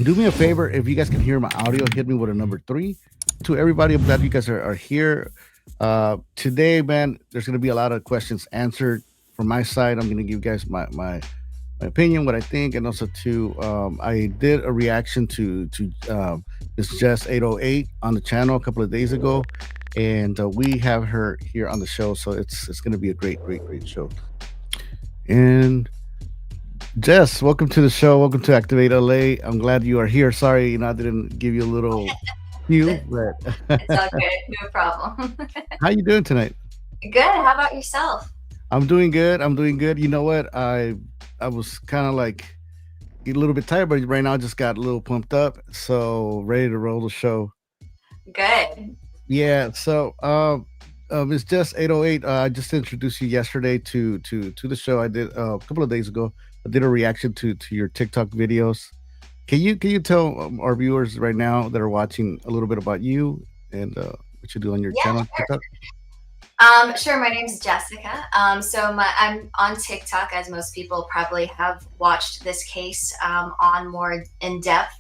Do me a favor, if you guys can hear my audio, hit me with a number three. To everybody, I'm glad you guys are here. Today, man, there's going to be a lot of questions answered from my side. I'm going to give you guys my opinion, what I think, and also to I did a reaction to this Jess 808 on the channel a couple of days ago, and we have her here on the show, so it's going to be a great show. And Jess, welcome to the show. Welcome to Activate LA. I'm glad you are here. Sorry, I didn't give you a little cue, but It's all good, no problem. how you doing tonight? Good. How about yourself? I'm doing good. I'm doing good. You know what? I was kind of like a little bit tired, but right now I just got a little pumped up, so ready to roll the show. Good. Yeah. It's just 808. I just introduced you yesterday to the show. I did a couple of days ago. I did a reaction to your TikTok videos. Can you tell our viewers right now that are watching a little bit about you and what you do on your Yeah, channel sure. TikTok? Sure. My name's Jessica. I'm on TikTok, as most people probably have watched this case on more in depth.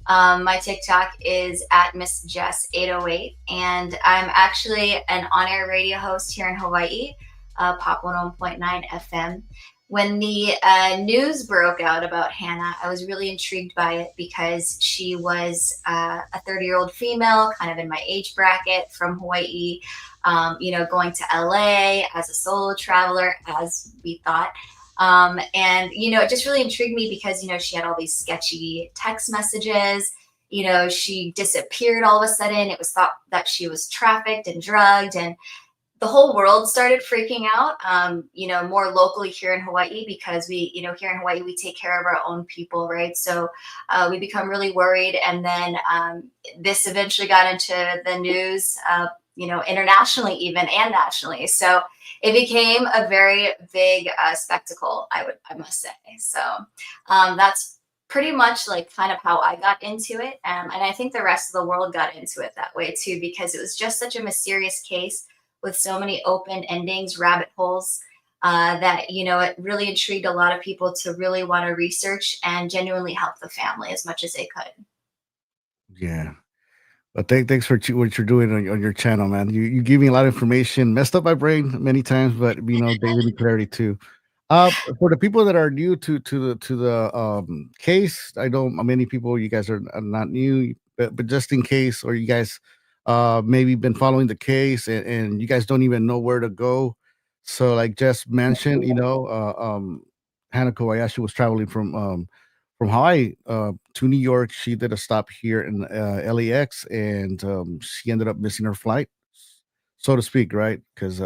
My TikTok is at Miss Jess 808, and I'm actually an on-air radio host here in Hawaii, Pop 101.9 FM. When the news broke out about Hannah, I was really intrigued by it because she was a 30-year-old female, kind of in my age bracket from Hawaii, going to LA as a solo traveler, as we thought. It just really intrigued me because, she had all these sketchy text messages. She disappeared all of a sudden. It was thought that she was trafficked and drugged, and the whole world started freaking out, more locally here in Hawaii, because here in Hawaii, we take care of our own people, right? So we become really worried. And then this eventually got into the news, internationally, even, and nationally. So it became a very big spectacle, I must say. So that's pretty much like kind of how I got into it. And I think the rest of the world got into it that way too, because it was just such a mysterious case with so many open endings, rabbit holes, that it really intrigued a lot of people to really want to research and genuinely help the family as much as they could. Yeah. But thanks for what you're doing on your channel, man. You give me a lot of information. Messed up my brain many times, but they give me clarity too. For the people that are new to the case, I know many people. You guys are not new, but just in case, or you guys maybe been following the case and you guys don't even know where to go. So, like Jess mentioned, Hannah Kobayashi was traveling from Hawaii to New York. She did a stop here in LAX, and she ended up missing her flight, so to speak, right? Because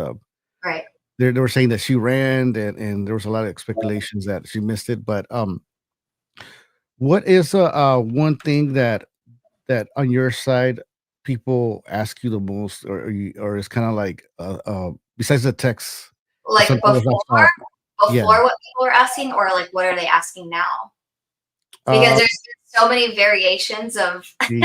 Right. they were saying that she ran, and there was a lot of speculations that she missed it. But what is one thing that on your side people ask you the most, or it's kind of like besides the text, Like something was left off? Yeah. before what people are asking, or like what are they asking now? Because Uh, there's so many variations of. geez.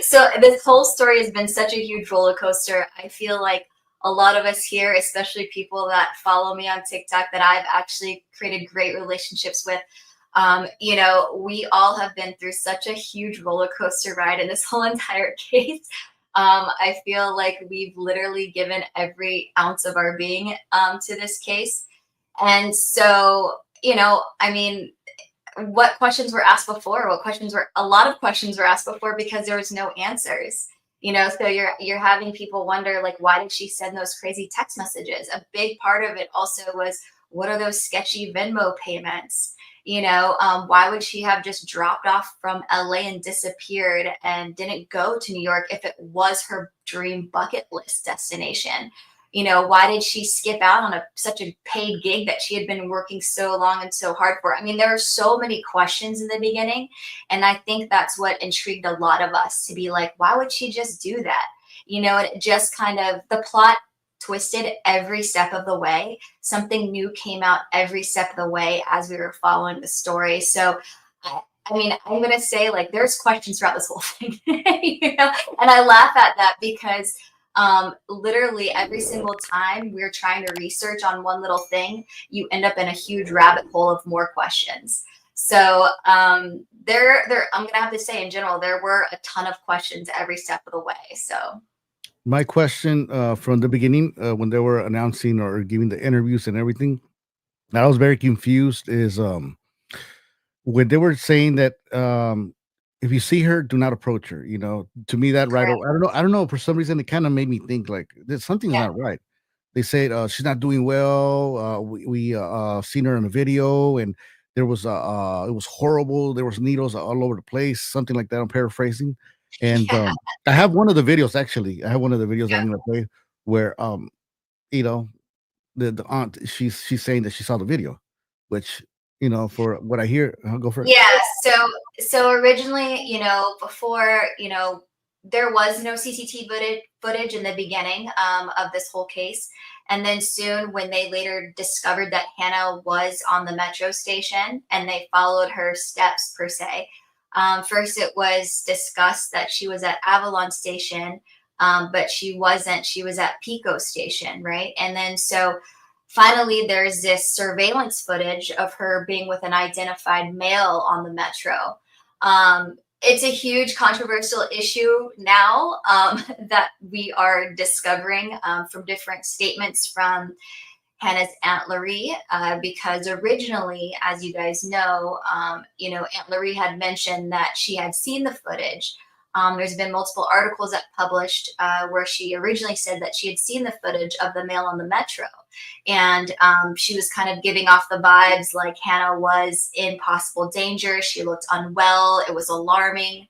So this whole story has been such a huge roller coaster. I feel like a lot of us here, especially people that follow me on TikTok that I've actually created great relationships with, we all have been through such a huge roller coaster ride in this whole entire case. I feel like we've literally given every ounce of our being to this case. And so, I mean, what questions were asked before? A lot of questions were asked before because there was no answers. So you're having people wonder, like, why did she send those crazy text messages? A big part of it also was, what are those sketchy Venmo payments? Why would she have just dropped off from LA and disappeared and didn't go to New York if it was her dream bucket list destination? Why did she skip out on such a paid gig that she had been working so long and so hard for? I mean, there were so many questions in the beginning, and I think that's what intrigued a lot of us, to be like, why would she just do that? And it just kind of, the plot twisted every step of the way. Something new came out every step of the way as we were following the story. So I mean, I'm going to say, like, there's questions throughout this whole thing, and I laugh at that because literally every single time we're trying to research on one little thing, you end up in a huge rabbit hole of more questions. So there I'm gonna have to say in general, there were a ton of questions every step of the way. So My question from the beginning, when they were announcing or giving the interviews and everything, I was very confused. Is when they were saying that if you see her, do not approach her. To me that right. correct. I don't know. I don't know. For some reason, it kind of made me think like that something's Yeah. not right. They said she's not doing well. We seen her in a video, and there was it was horrible. There was needles all over the place, something like that. I'm paraphrasing, and Yeah. I have one of the videos actually. I have one of the videos that Yeah. I'm going to play where you know the aunt she's saying that she saw the video, which for what I hear, I'll go first. Yeah, so originally, before, there was no CCTV footage in the beginning of this whole case. And then soon, when they later discovered that Hannah was on the metro station and they followed her steps per se, first it was discussed that she was at Avalon Station, but she wasn't. She was at Pico Station, right? And then so finally, there's this surveillance footage of her being with an identified male on the metro. It's a huge controversial issue now that we are discovering from different statements from Hannah's Aunt Laurie, because originally, as you guys know, Aunt Laurie had mentioned that she had seen the footage. There's been multiple articles that published where she originally said that she had seen the footage of the male on the metro, and she was kind of giving off the vibes like Hannah was in possible danger. She looked unwell. It was alarming.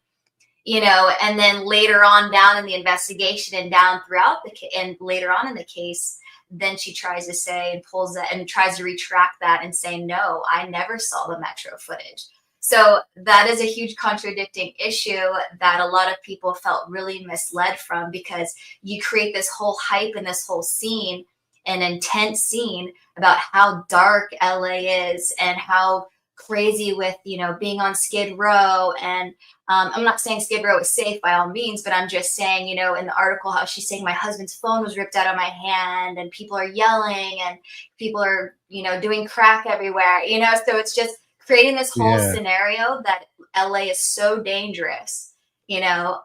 And then later on down in the investigation and down throughout and later on in the case, then she tries to say and pulls that and tries to retract that and say, no, I never saw the metro footage. So that is a huge contradicting issue that a lot of people felt really misled from, because you create this whole hype and this whole scene, an intense scene about how dark LA is and how crazy with, being on Skid Row. And I'm not saying Skid Row is safe by all means, but I'm just saying, in the article, how she's saying my husband's phone was ripped out of my hand and people are yelling and people are, doing crack everywhere, so it's just creating this whole Yeah, scenario that LA is so dangerous, and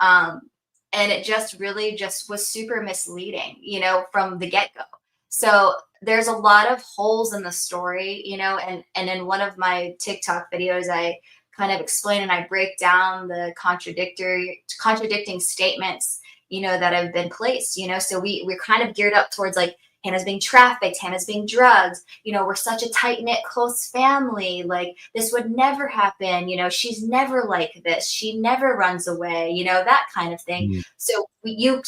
it just really just was super misleading, from the get go. So there's a lot of holes in the story, and in one of my TikTok videos, I kind of explain and I break down the contradicting statements, that have been placed, so we're kind of geared up towards like Hannah's being trafficked, Hannah's being drugged, we're such a tight-knit close family, like this would never happen, she's never like this, she never runs away, that kind of thing. mm, So you're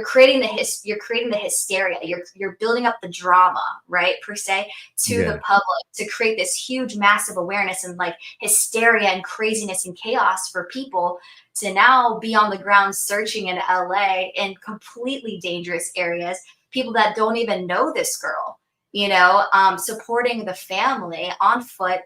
creating you're creating the hysteria, you're building up the drama, right, per se, to yeah, the public, to create this huge massive awareness and like hysteria and craziness and chaos for people to now be on the ground searching in LA in completely dangerous areas, people that don't even know this girl, supporting the family on foot,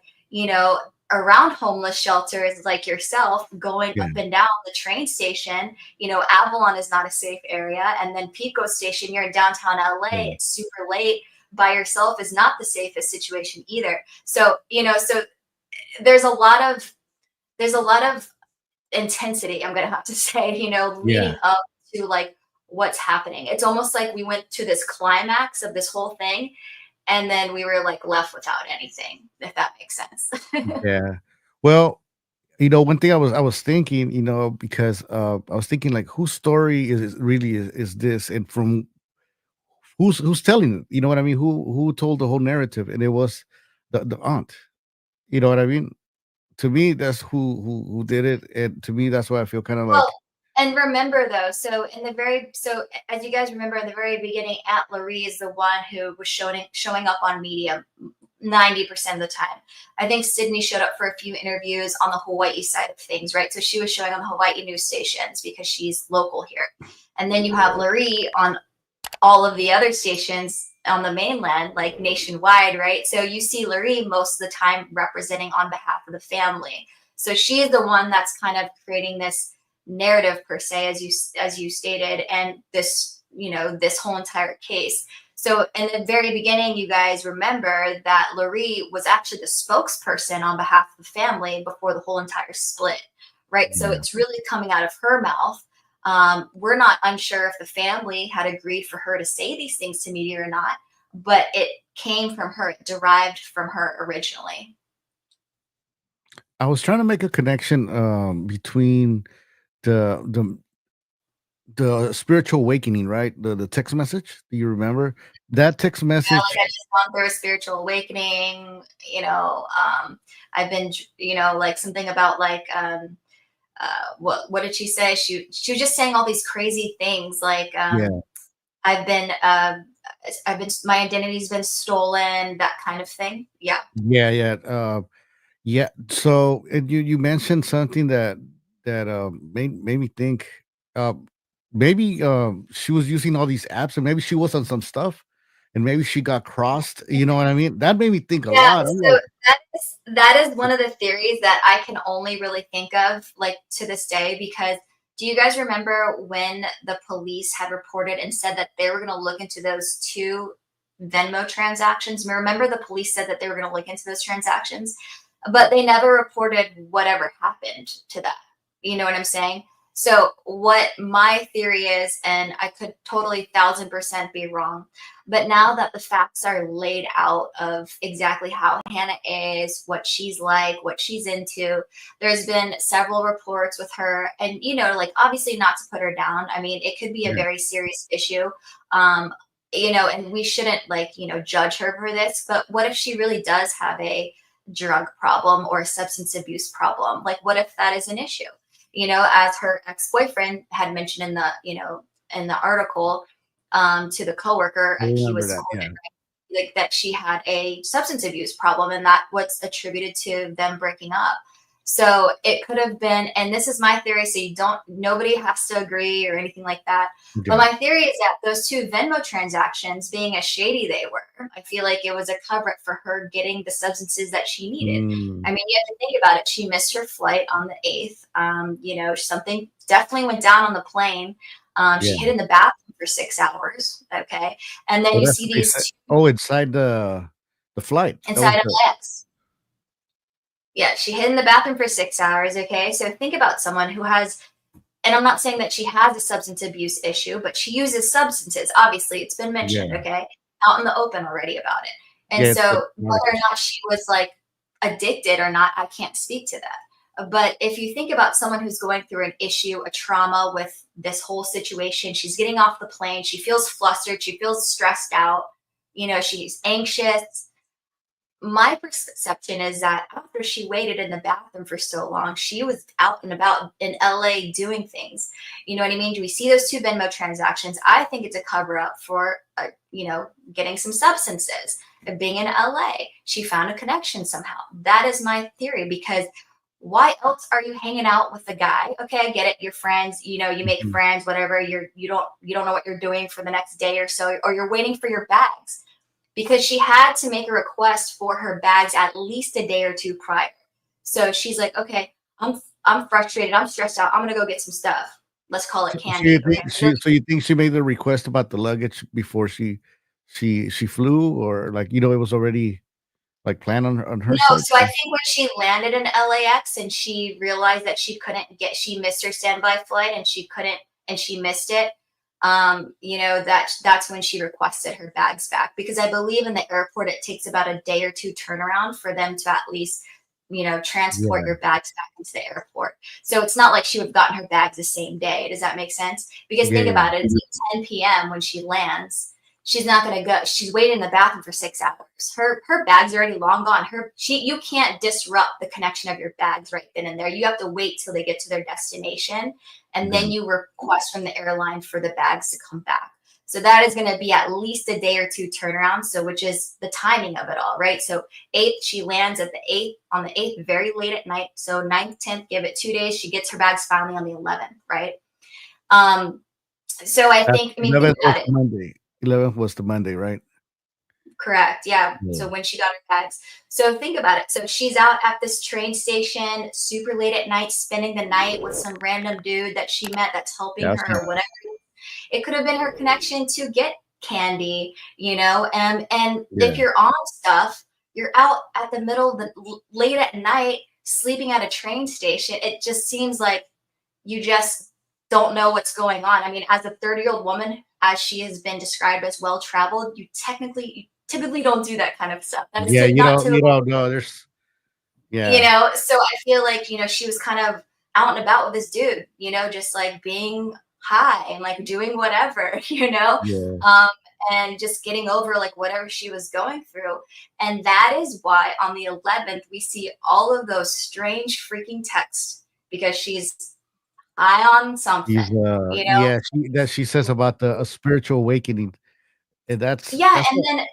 around homeless shelters like yourself, going yeah, up and down the train station. Avalon is not a safe area. And then Pico Station, you're in downtown LA, yeah, it's super late. By yourself is not the safest situation either. So, so there's a lot of there's a lot of intensity, I'm gonna have to say, yeah. leading up to like what's happening. It's almost like we went to this climax of this whole thing and then we were like left without anything, if that makes sense. Yeah. Well, one thing I was thinking, because I was thinking like whose story is this, and from who's telling it? You know what I mean? Who told the whole narrative? And it was the aunt. You know what I mean? To me, that's who did it, and to me, that's why I feel kind of like, Well, and remember though, so as you guys remember in the very beginning, Aunt Laurie is the one who was showing up on media 90% of the time. I think Sydney showed up for a few interviews on the Hawaii side of things, right? So she was showing on the Hawaii news stations because she's local here. And then you have Laurie on all of the other stations on the mainland, like nationwide, right? So you see Laurie most of the time representing on behalf of the family. So she is the one that's kind of creating this narrative per se, as you stated, and this this whole entire case. So in the very beginning, you guys remember that Laurie was actually the spokesperson on behalf of the family before the whole entire split, right? So Yeah. it's really coming out of her mouth. We're not unsure if the family had agreed for her to say these things to media or not, but it came from her, it derived from her originally. I was trying to make a connection between the the the spiritual awakening, right? The text message. Do you remember that text Yeah, message? like I just gone through a spiritual awakening. I've been, like something about like what did she say? She was just saying all these crazy things like Yeah, I've been my identity's been stolen, that kind of thing. Yeah. yeah, yeah. Yeah. So, and you mentioned something that made me think. Uh, maybe she was using all these apps, and maybe she was on some stuff, and maybe she got crossed. You know what I mean? That made me think a Yeah, lot. I'm so like, that is one of the theories that I can only really think of, like, to this day, because do you guys remember when the police had reported and said that they were gonna look into those 2 Venmo transactions? Remember the police said that they were gonna look into those transactions, but they never reported whatever happened to that. You know what I'm saying? So what my theory is, and I could totally 1,000% be wrong, but now that the facts are laid out of exactly how Hannah is, what she's like, what she's into, there's been several reports with her. And, like, obviously not to put her down. I mean, it could be a yeah, very serious issue. Um, and we shouldn't, like, judge her for this. But what if she really does have a drug problem or a substance abuse problem? Like, what if that is an issue? As her ex-boyfriend had mentioned in the article, to the coworker, I he remember was that. told Yeah, like that she had a substance abuse problem, and that what's attributed to them breaking up. So it could have been, and this is my theory, so nobody has to agree or anything like that. But yeah. my theory is that those 2 Venmo transactions, being as shady they were, I feel like it was a cover up for her getting the substances that she needed. I Mm, mean, you have to think about it. She missed her flight on the 8th. Something definitely went down on the plane. yeah. She hid in the bathroom for 6 hours. Okay. And then Oh, you that's see what they these said. 2 Oh, inside the flight. That was inside of the Lex. Yeah, she hid in the bathroom for 6 hours. Okay. So think about someone who has, and I'm not saying that she has a substance abuse issue, but she uses substances. Obviously, it's been mentioned, yeah, okay, out in the open already about it. And yeah. It's like so whether or articles. not she was like addicted or not, I can't speak to that. But if you think about someone who's going through an issue, a trauma with this whole situation, she's getting off the plane, she feels flustered, she feels stressed out, she's anxious. My perception is that after she waited in the bathroom for so long, she was out and about in LA doing things. You know what I mean? Do we see those 2 Venmo transactions? I think it's a cover up for, getting some substances, being in LA. She found a connection somehow. That is my theory, because why else are you hanging out with the guy? Okay, I get it. You're friends, you make Mhm. friends, whatever. You don't know what you're doing for the next day or so, or you're waiting for your bags, because she had to make a request for her bags at least a day or 2 prior. So she's like, okay, I'm frustrated, I'm stressed out, I'm gonna go get some stuff. Let's call it So you candy. Okay. think she made the request about the luggage before she flew, or like it was already like planned on her No, side? so I think when she landed in LAX and she realized that she missed her standby flight and she missed it. That's when she requested her bags back, because I believe in the airport it takes about a day or 2 turnaround for them to at least, transport Yeah, your bags back into the airport. So it's not like she would have gotten her bags the same day. Does that make sense? Because yeah, think yeah. about it, it's like 10 p.m. when she lands. She's not gonna go. She's waiting in the bathroom for 6 hours. Her bag's already long gone. You can't disrupt the connection of your bags right then and there. You have to wait till they get to their destination, and Yeah. then you request from the airline for the bags to come back. So that is going to be at least a day or 2 turnaround. So which is the timing of it all, right? So 8th, she lands at the 8th on the 8th, very late at night. So 9th, 10th, give it 2 days. She gets her bags finally on the 11th, right? Um, so I That think, I mean, think 11th was about it. the Monday. 11th was the Monday, right? Correct. Yeah. Yeah. So when she got her bags. So think about it. So she's out at this train station super late at night, spending the night with some random dude that she met that's helping Yeah, that's her or whatever. It could have been her connection to get candy, and if Yeah. you're on stuff, you're out at the middle of the late at night sleeping at a train station. It just seems like you just don't know what's going on. I mean, as a 30-year-old woman, as she has been described as well traveled, you typically don't do that kind of stuff. That is Yeah, not you typical. don't know. There's yeah, So I feel like, she was kind of out and about with this dude, just like being high and like doing whatever, yeah. um, and just getting over like whatever she was going through. And that is why on the 11th, we see all of those strange freaking texts because she's high on He's something, you know? yeah, she says about the a spiritual awakening, and Yeah, that's and then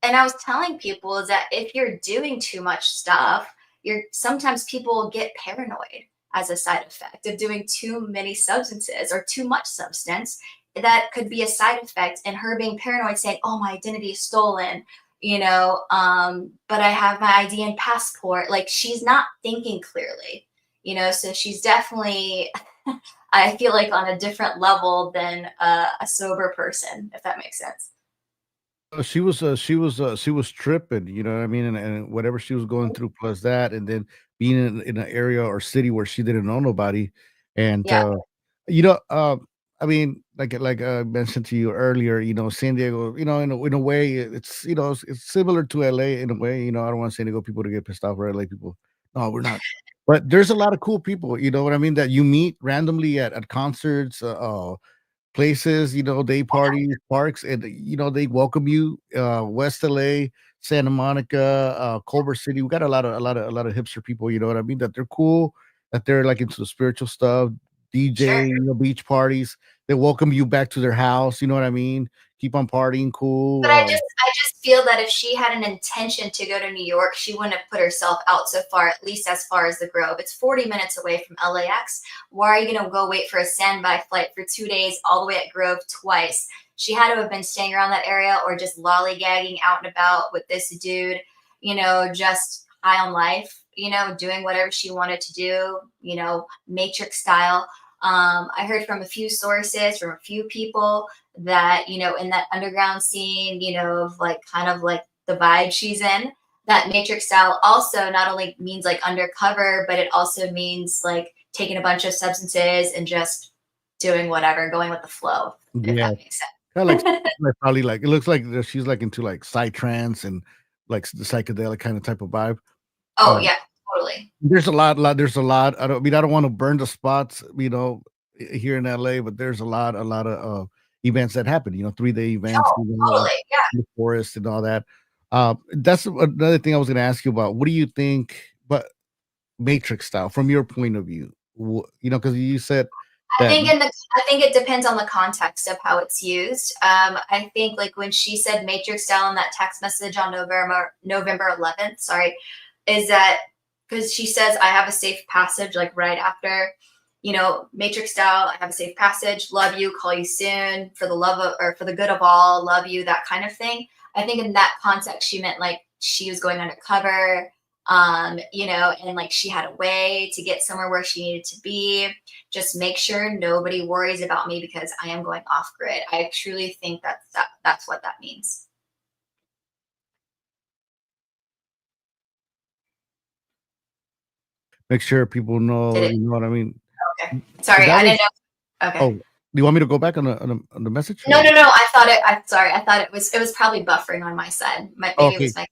and I was telling people is that if you're doing too much stuff, you're sometimes people get paranoid as a side effect of doing too many substances or too much substance. That could be a side effect, and her being paranoid, saying, "Oh, my identity is stolen," but I have my ID and passport. Like she's not thinking clearly, So she's definitely, I feel like, on a different level than a sober person, if that makes sense. she was tripping, you know what I mean? And whatever she was going through plus that, and then being in an area or city where she didn't know nobody, and, Yeah. you know, I mean, like I mentioned to you earlier, San Diego, in a way, it's, it's similar to LA in a way, I don't want San Diego people to get pissed off or LA people. No, we're not. But there's a lot of cool people, you know what I mean, that you meet randomly at concerts, places, day parties, parks, and they welcome you. West LA, Santa Monica, Culver City. We got a lot of hipster people, you know what I mean? That they're cool, that they're like into the spiritual stuff, Sure. DJ, beach parties. They welcome you back to their house, you know what I mean? Keep on partying, But cool. I just feel that if she had an intention to go to New York, she wouldn't have put herself out so far, at least as far as the Grove. It's 40 minutes away from LAX. Why are you going to go wait for a standby flight for 2 days all the way at Grove twice? She had to have been staying around that area or just lollygagging out and about with this dude, just high on life, doing whatever she wanted to do, Matrix style. I heard from a few sources, from a few people that, in that underground scene, of like kind of like the vibe she's in, that Matrix style also not only means like undercover, but it also means like taking a bunch of substances and just doing whatever, going with the flow, if Yeah, that makes kind of sense. like probably like it looks like that she's like into like psytrance and like the psychedelic kind of type of vibe. Oh, Um, yeah, totally. there's a lot. I don't wanna burn the spots, here in LA, but there's a lot of, events that happen, 3-day events, Oh, totally. Yeah. in the forest and all that. That's another thing I was gonna ask you about. What do you think but Matrix style from your point of view? Because you said that I think it depends on the context of how it's used. I think like when she said Matrix style in that text message on November 11th, sorry, is that because she says I have a safe passage like right after, Matrix style. I have a safe passage. Love you. Call you soon for the love of or for the good of all. Love you. That kind of thing. I think in that context she meant like she was going undercover. And like she had a way to get somewhere where she needed to be. Just make sure nobody worries about me because I am going off grid. I truly think that's what that means. make sure people Did know, it? you know what I mean? Okay. Sorry, That I didn't was know. Okay. Oh, do you want me to go back on the message No, or no, no. I thought it. I'm sorry. I thought it was probably buffering on my side. Maybe it okay. was my.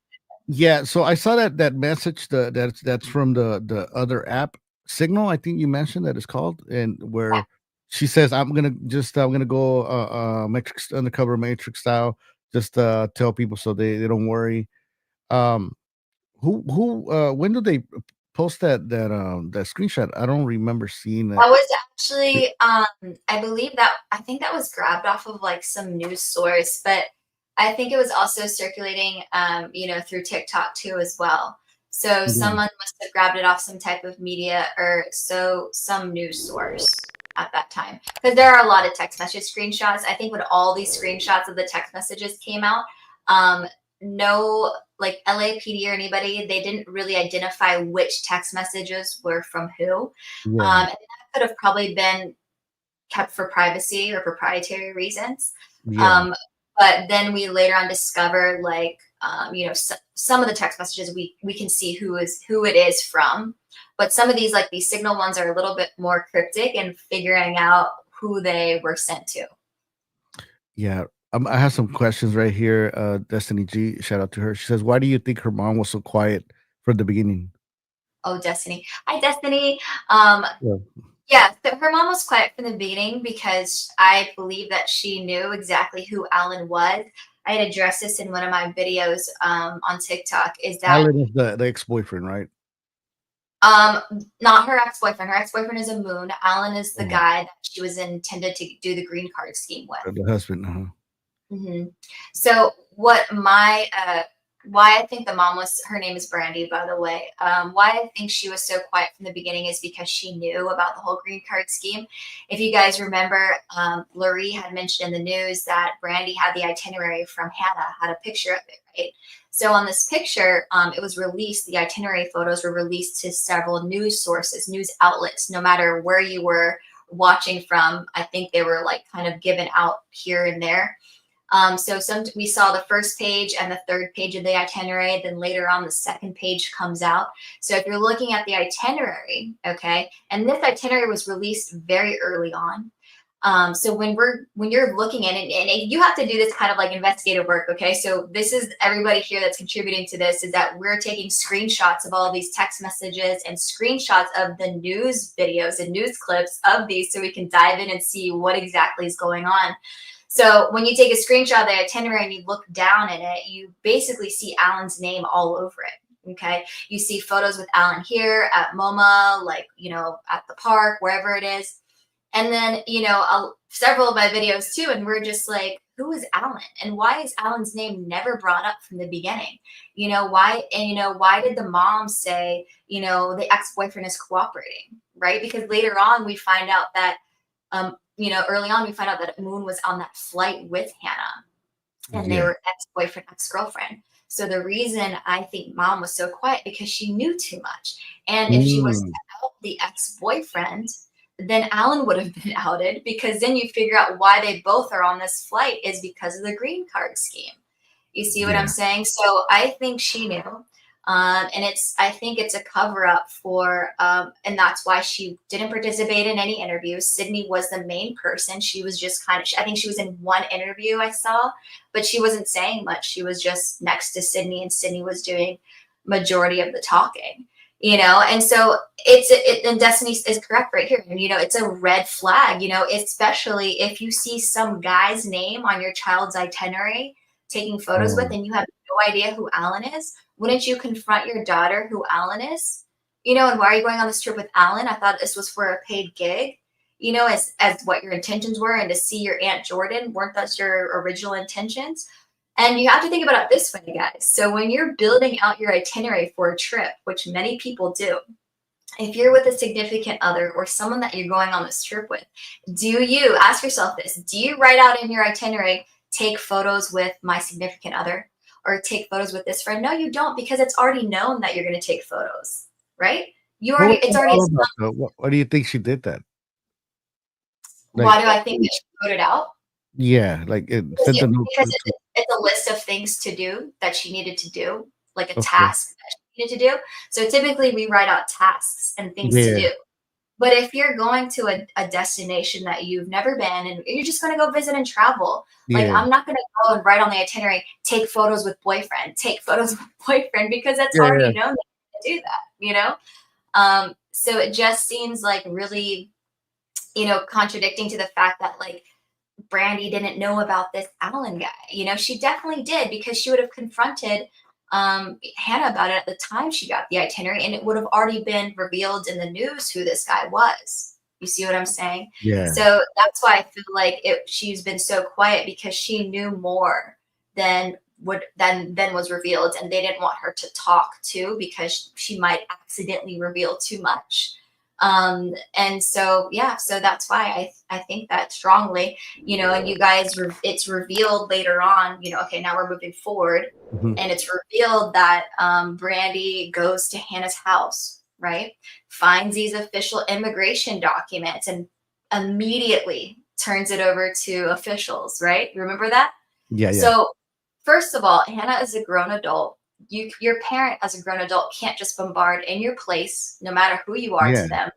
Yeah, so I saw that message, that's from the other app, Signal, I think you mentioned that it's called, and where she says, I'm gonna go, Matrix undercover Matrix style, just, tell people so they don't worry." Um, when did they post that screenshot? I don't remember seeing that. That was actually, I think that was grabbed off of like some news source, but I think it was also circulating, through TikTok too as well. So Yeah, someone must have grabbed it off some type of media or some news source at that time. Because there are a lot of text message screenshots. I think when all these screenshots of the text messages came out, um, no, like LAPD or anybody, they didn't really identify which text messages were from who. yeah, And that could have probably been kept for privacy or proprietary reasons. yeah. Um, But then we later on discover, like, some of the text messages we can see who it is from, but some of these, like these signal ones, are a little bit more cryptic and figuring out who they were sent to. Yeah. I have some questions right here. Destiny G, shout out to her. She says, "Why do you think her mom was so quiet from the beginning?" Oh, Destiny. Hi, Destiny. Um, Yeah. yeah, so her mom was quiet from the beginning because I believe that she knew exactly who Alan was. I had addressed this in one of my videos on TikTok. Is that Alan is the ex-boyfriend, right? um, not her ex-boyfriend? Her ex-boyfriend is a Moon. Alan is the Oh, guy that she was intended to do the green card scheme with. the husband. Uh-huh. Hmm. So what my why I think the mom was, her name is Brandy, by the way. Why I think she was so quiet from the beginning is because she knew about the whole green card scheme. If you guys remember, Lurie had mentioned in the news that Brandy had the itinerary from Hannah, had a picture of it, right? So on this picture, it was released. The itinerary photos were released to several news sources, news outlets, no matter where you were watching from. I think they were like kind of given out here and there. So we saw the first page and the third page of the itinerary. Then later on, the second page comes out. So if you're looking at the itinerary, okay, and this itinerary was released very early on. So when you're looking at it, and you have to do this kind of like investigative work, okay. So this is everybody here that's contributing to this, is that we're taking screenshots of all of these text messages and screenshots of the news videos and news clips of these, so we can dive in and see what exactly is going on. So when you take a screenshot of the itinerary and you look down at it, you basically see Alan's name all over it. Okay. You see photos with Alan here at MoMA, like, at the park, wherever it is. And then, several of my videos too. And we're just like, who is Alan? And why is Alan's name never brought up from the beginning? Why? And, why did the mom say, the ex-boyfriend is cooperating? Right. Because later on, we find out that early on, we find out that Moon was on that flight with Hannah, and they Yeah. were ex-boyfriend, ex-girlfriend. So the reason I think mom was so quiet, because she knew too much. And if she was Mm. to out the ex-boyfriend, then Alan would have been outed, because then you figure out why they both are on this flight is because of the green card scheme. You see what I'm Yeah. saying? So I think she knew. And I think it's a cover up for, and that's why she didn't participate in any interviews. Sydney was the main person. She was just kind of, I think she was in one interview I saw, but she wasn't saying much. She was just next to Sydney, and Sydney was doing majority of the talking. And so and Destiny is correct right here. And, it's a red flag, especially if you see some guy's name on your child's itinerary taking photos with, Oh, and you have no idea who Alan is. Wouldn't you confront your daughter who Alan is? And why are you going on this trip with Alan? I thought this was for a paid gig, as what your intentions were, and to see your Aunt Jordan. Weren't that your original intentions? And you have to think about it this way, guys. So when you're building out your itinerary for a trip, which many people do, if you're with a significant other or someone that you're going on this trip with, do you ask yourself this? Do you write out in your itinerary, take photos with my significant other, or take photos with this friend? No, you don't, because it's already known that you're going to take photos, right? what was It's that already, all about, though? Why do you think she did that? Like, why do I think that she wrote it out? yeah, like it Because, sent a note because to it's a list of things to do that she needed to do, like a okay. task that she needed to do. So typically we write out tasks and things to Yeah, do. But if you're going to a destination that you've never been, and you're just going to go visit and travel, like, yeah, I'm not going to go and write on the itinerary, take photos with boyfriend, take photos with boyfriend, because that's yeah, already yeah, known that you do that. So it just seems like really, contradicting to the fact that, like, Brandy didn't know about this Alan guy. She definitely did, because she would have confronted Hannah about it at the time she got the itinerary, and it would have already been revealed in the news who this guy was. You see what I'm saying? yeah, So that's why I feel like she's been so quiet, because she knew more than than was revealed, and they didn't want her to talk too, because she might accidentally reveal too much. And so, yeah, so that's why I think that strongly. And you guys, it's revealed later on, okay, now we're moving forward, mhm, and it's revealed that Brandy goes to Hannah's house, right? Finds these official immigration documents and immediately turns it over to officials, right? Remember that? Yeah, yeah, So, first of all, Hannah is a grown adult. Your parent as a grown adult can't just bombard in your place, no matter who you are yeah, to them.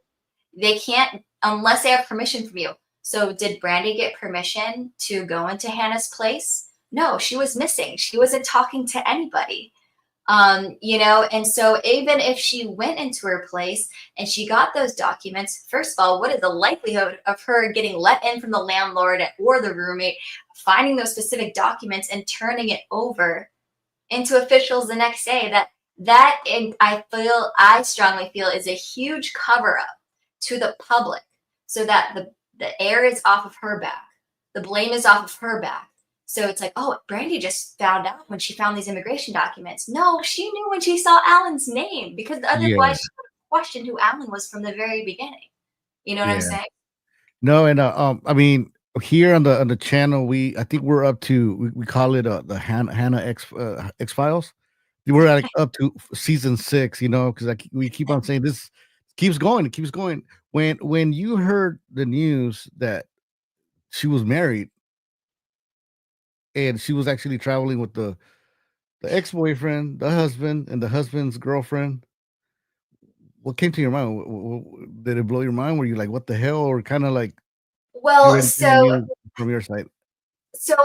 They can't unless they have permission from you. So, did Brandy get permission to go into Hannah's place? No, she was missing. She wasn't talking to anybody. And so even if she went into her place and she got those documents, first of all, what is the likelihood of her getting let in from the landlord or the roommate, finding those specific documents and turning it over into officials the next day? And I strongly feel is a huge cover up to the public so that the air is off of her back, the blame is off of her back. So it's like, oh, Brandy just found out when she found these immigration documents. No, she knew when she saw Alan's name, because yeah, otherwise she would have questioned who Alan was from the very beginning. You know what I'm yeah. saying? No, and I mean, here on the channel, I think we're up to we call it the Hannah X Files. We're like up to season 6, because we keep on saying this keeps going, it keeps going. When you heard the news that she was married and she was actually traveling with the ex boyfriend, the husband, and the husband's girlfriend, what came to your mind? Did it blow your mind? Were you like, what the hell? Or kind of like you Well, already kind of so knew from your side? So,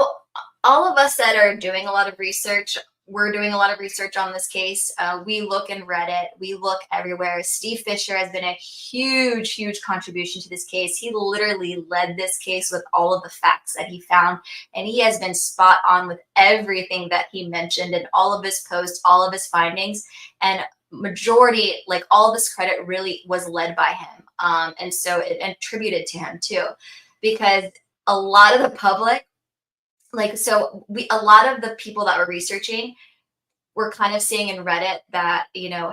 all of us that are doing a lot of research, we're doing a lot of research on this case. We look in Reddit, we look everywhere. Steve Fisher has been a huge, huge contribution to this case. He literally led this case with all of the facts that he found, and he has been spot on with everything that he mentioned in all of his posts, all of his findings, and majority, like all of this credit, really was led by him, and so it attributed to him too, because a lot of the public, like, so we a lot of the people that were researching were kind of seeing in Reddit that,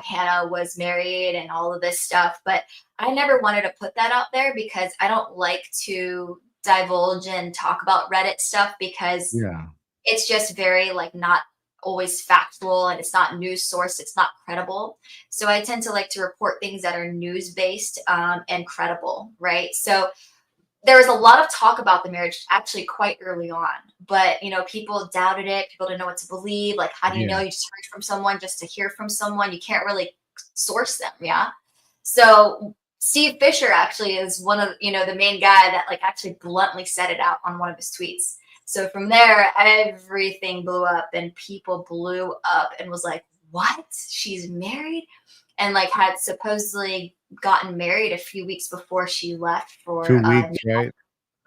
Hannah was married and all of this stuff, but I never wanted to put that out there because I don't like to divulge and talk about Reddit stuff, because Yeah, it's just very, like, not always factual, and it's not news source, it's not credible. So I tend to like to report things that are news based, and credible, right? So there was a lot of talk about the marriage actually quite early on, but people doubted it. People didn't know what to believe. Like, how do you know? yeah, You just heard from someone just to hear from someone. You can't really source them. Yeah. So Steve Fisher actually is one of the main guy that, like, actually bluntly said it out on one of his tweets. So from there, everything blew up and people blew up and was like, "What? She's married?" And, like, had supposedly gotten married a few weeks before she left for 2 weeks, right?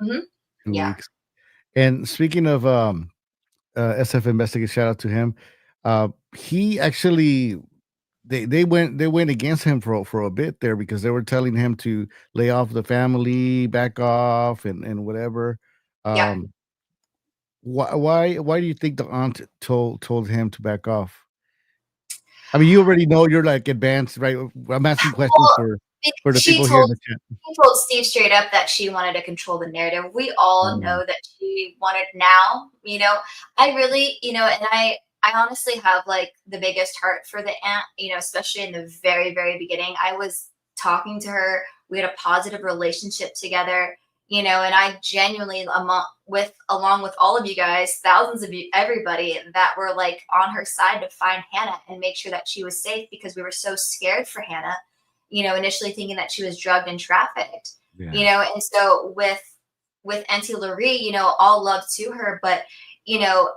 mhm, two yeah, weeks. And speaking of SF Investigate, shout out to him. He actually they went against him for a bit there because they were telling him to lay off the family, back off, and whatever. yeah. Um, why do you think the aunt told him to back off? I mean, you already know you're like advanced, right? I'm asking questions Well, for the she people here in told the chat. she told Steve straight up that she wanted to control the narrative. We all Mm, know that she wanted now. I really, and I honestly have, like, the biggest heart for the aunt. Especially in the very, very beginning. I was talking to her. We had a positive relationship together. And I genuinely, along with all of you guys, thousands of you, everybody that were, like, on her side to find Hannah and make sure that she was safe, because we were so scared for Hannah, initially thinking that she was drugged and trafficked. yeah, And so with Auntie Laurie, all love to her, but you know,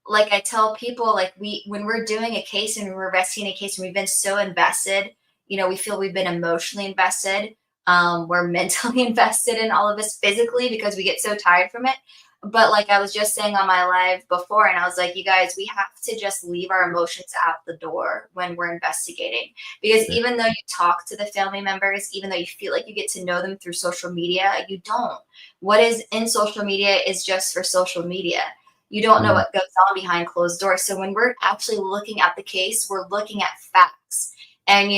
like I tell people, like, when we're doing a case and we're investigating a case and we've been so invested, we feel we've been emotionally invested. We're mentally invested in all of this, physically, because we get so tired from it. But like I was just saying on my live before, and I was like, you guys, we have to just leave our emotions out the door when we're investigating, because yeah, even though you talk to the family members, even though you feel like you get to know them through social media, you don't. What is in social media is just for social media. You don't know yeah, what goes on behind closed doors. So when we're actually looking at the case, we're looking at facts. And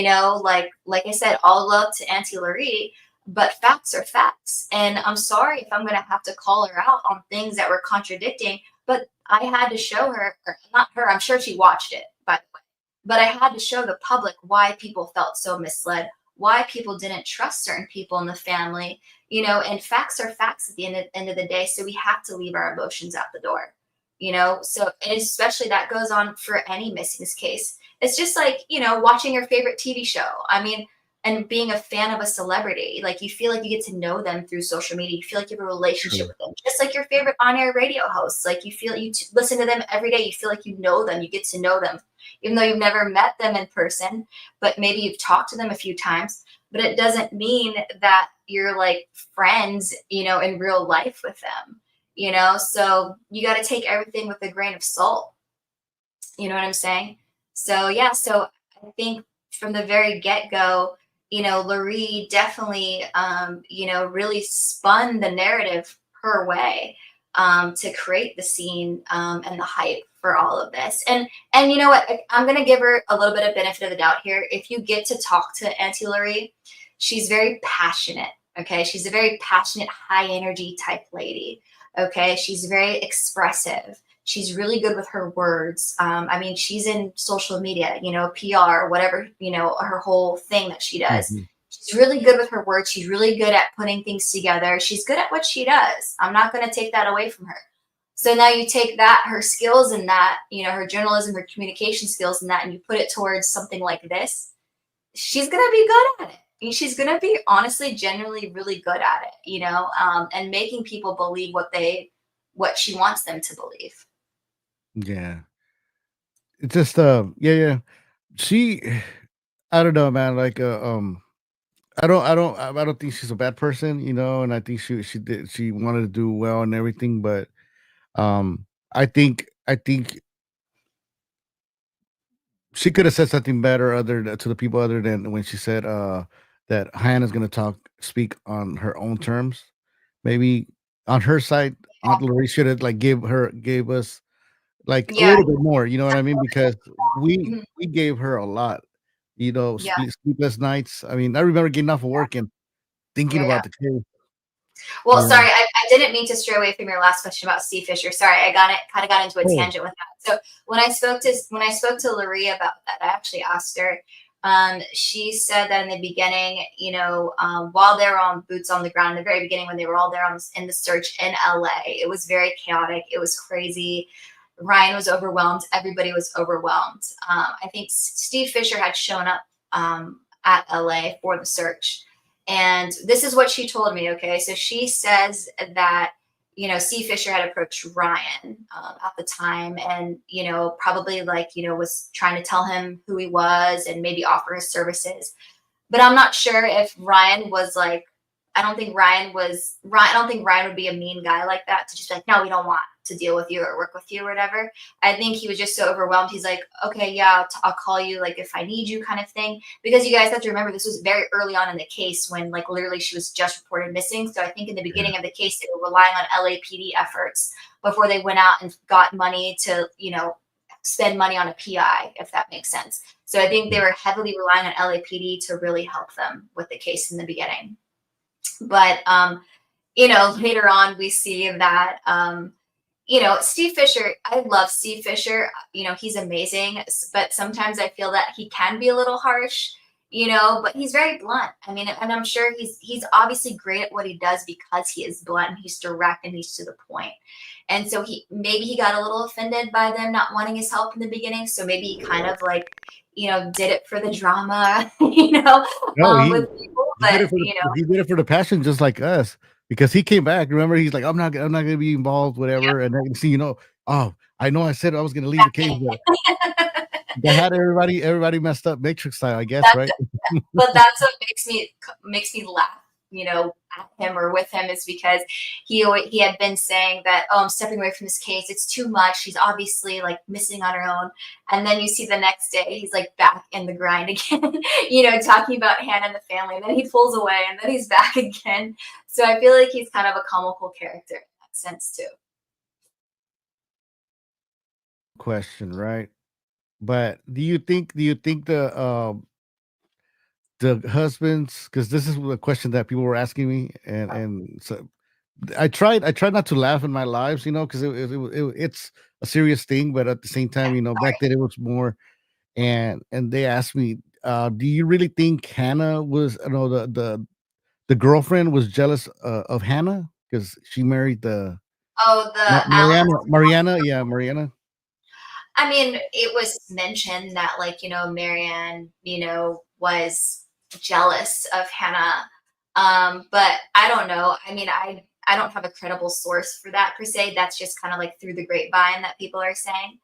like I said, all love to Auntie Laurie, but facts are facts. And I'm sorry if I'm going to have to call her out on things that were contradicting, but I had to show her, or not her, I'm sure she watched it, by the way, but I had to show the public why people felt so misled, why people didn't trust certain people in the family, and facts are facts at the end of the day. So we have to leave our emotions out the door. So, and especially that goes on for any missing case. It's just like, watching your favorite TV show. I mean, and being a fan of a celebrity, like you feel like you get to know them through social media. You feel like you have a relationship True. with them, just like your favorite on-air radio hosts. Like you feel listen to them every day. You feel like you know them. You get to know them, even though you've never met them in person, but maybe you've talked to them a few times. But it doesn't mean that you're like friends, in real life with them. So you got to take everything with a grain of salt. You know what I'm saying? So yeah, so I think from the very get-go, Laree definitely really spun the narrative her way, to create the scene, and the hype for all of this. And you know what? I'm gonna give her a little bit of benefit of the doubt here. If you get to talk to Auntie Laree, she's very passionate. Okay, she's a very passionate, high energy type lady. Okay, she's very expressive. She's really good with her words. I mean, she's in social media, PR, whatever, her whole thing that she does. Mhm. She's really good with her words. She's really good at putting things together. She's good at what she does. I'm not going to take that away from her. So now you take that, her skills and that, her journalism, her communication skills and that, and you put it towards something like this. She's going to be good at it. She's going to be honestly, genuinely really good at it, and making people believe what she wants them to believe. Yeah. It's just yeah, yeah. She I don't know, man. Like I don't think she's a bad person, and I think she wanted to do well and everything, but I think she could have said something better to the people other than when she said that Hannah's gonna speak on her own terms. Maybe on her side, Aunt Lori should have like gave us like a Yeah. little bit more, you know what I mean? Because we Mhm. we gave her a lot, Yeah. sleepless nights. I mean, I remember getting off of work and thinking Yeah. Yeah. about the kid. Well, You know. sorry, I didn't mean to stray away from your last question about Steve Fisher. Sorry, I got it kind of got into a Oh. tangent with that. So when I spoke to Larry about that, I actually asked her. She said that in the beginning, while they were on boots on the ground, in the very beginning when they were all there in the search in LA, it was very chaotic. It was crazy. Ryan was overwhelmed. Everybody was overwhelmed. I think Steve Fisher had shown up, at LA for the search. And this is what she told me. Okay. So she says that, Steve Fisher had approached Ryan, at the time and, probably like, was trying to tell him who he was and maybe offer his services. But I'm not sure if Ryan was like, I don't think Ryan would be a mean guy like that to just be like, no, we don't want to deal with you or work with you or whatever. I think he was just so overwhelmed. He's like, okay, yeah, I'll call you like if I need you kind of thing. Because you guys have to remember this was very early on in the case when like literally she was just reported missing. So I think in the Yeah. beginning of the case, they were relying on LAPD efforts before they went out and got money to, spend money on a PI, if that makes sense. So I think they were heavily relying on LAPD to really help them with the case in the beginning. But later on we see that Steve Fisher, I love Steve Fisher. He's amazing, but sometimes I feel that he can be a little harsh, but he's very blunt. I mean, and I'm sure he's obviously great at what he does because he is blunt and he's direct and he's to the point. And so he got a little offended by them not wanting his help in the beginning. So maybe he kind of like, did it for the drama, No, with people. But he did it for the passion, just like us. Because he came back. Remember, he's like, I'm not gonna be involved, whatever. And then see, oh, I know I said I was gonna leave the case, but yeah. they had everybody messed up Matrix style, I guess, That's right? but that's what makes me laugh, at him or with him is because he had been saying that, oh, I'm stepping away from this case. It's too much. She's obviously like missing on her own. And then you see the next day he's like back in the grind again, talking about Hannah and the family. And then he pulls away and then he's back again. So I feel like he's kind of a comical character in that sense too. Question, right? But do you think the husbands, because this is a question that people were asking me, and so I tried not to laugh in my lives, because it's a serious thing, but at the same time, back then it was more, and they asked me, do you really think Hannah was, the girlfriend was jealous of Hannah because she married the Oh, the Alan. Mariana, yeah, Mariana. I mean, it was mentioned that, like, Marianne, was jealous of Hannah. But I don't know. I mean, I don't have a credible source for that per se. That's just kind of like through the grapevine that people are saying.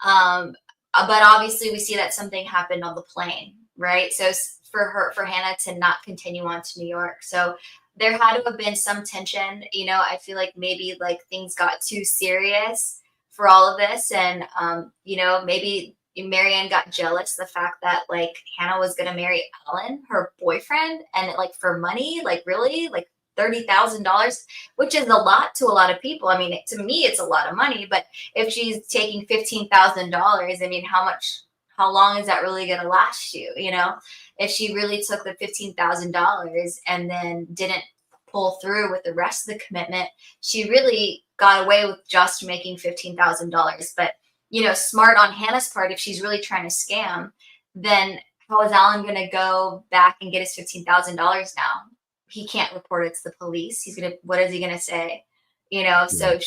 But obviously, we see that something happened on the plane, right? So for Hannah to not continue on to New York, so there had to have been some tension. I feel like maybe like things got too serious for all of this. And, maybe Marianne got jealous the fact that like Hannah was going to marry Alan, her boyfriend, and like for money, like really, like $30,000, which is a lot to a lot of people. I mean, to me, it's a lot of money, but if she's taking $15,000, I mean, how long is that really going to last you? If she really took the $15,000 and then didn't pull through with the rest of the commitment, she really got away with just making $15,000. But, smart on Hannah's part, if she's really trying to scam, then how is Alan going to go back and get his $15,000 now? He can't report it to the police. What is he going to say? Yeah. So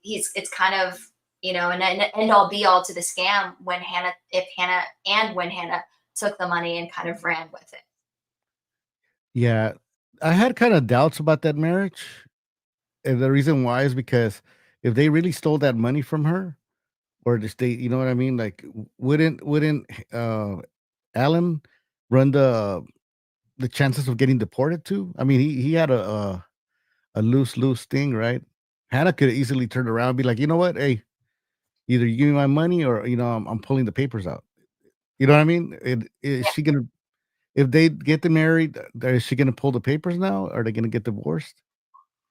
it's kind of, an end all be all to the scam when Hannah took the money and kind of ran with it. Yeah. I had kind of doubts about that marriage. And the reason why is because if they really stole that money from her or the state, you know what I mean? Like wouldn't Alan run the chances of getting deported too? I mean, he had a loose thing, right? Hannah could easily turn around and be like, you know what? Hey, either you give me my money or I'm pulling the papers out. You know what I mean? Is she gonna if they get them married? Is she gonna pull the papers now? Are they gonna get divorced?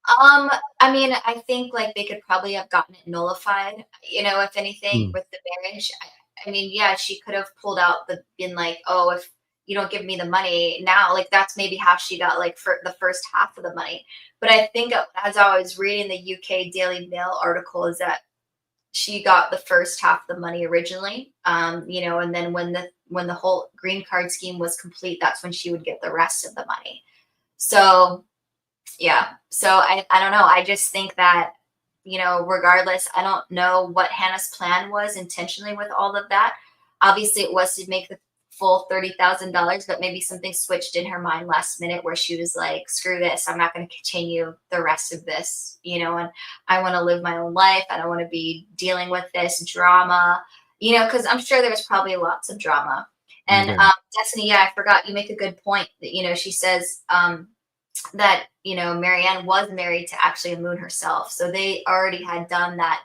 I mean, I think like they could probably have gotten it nullified, if anything, Mm, with the marriage. I mean, yeah, she could have pulled out been like, oh, if you don't give me the money now, like that's maybe how she got like for the first half of the money. But I think as I was reading the UK Daily Mail article, is that she got the first half of the money originally, and then when the whole green card scheme was complete, that's when she would get the rest of the money. So yeah. So I don't know. I just think that, regardless, I don't know what Hannah's plan was intentionally with all of that. Obviously, it was to make the full $30,000, but maybe something switched in her mind last minute where she was like, screw this. I'm not going to continue the rest of this, and I want to live my own life. I don't want to be dealing with this drama, because I'm sure there was probably lots of drama. And yeah, Destiny, yeah, I forgot you make a good point that, she says, that Marianne was married to actually Moon herself, so they already had done that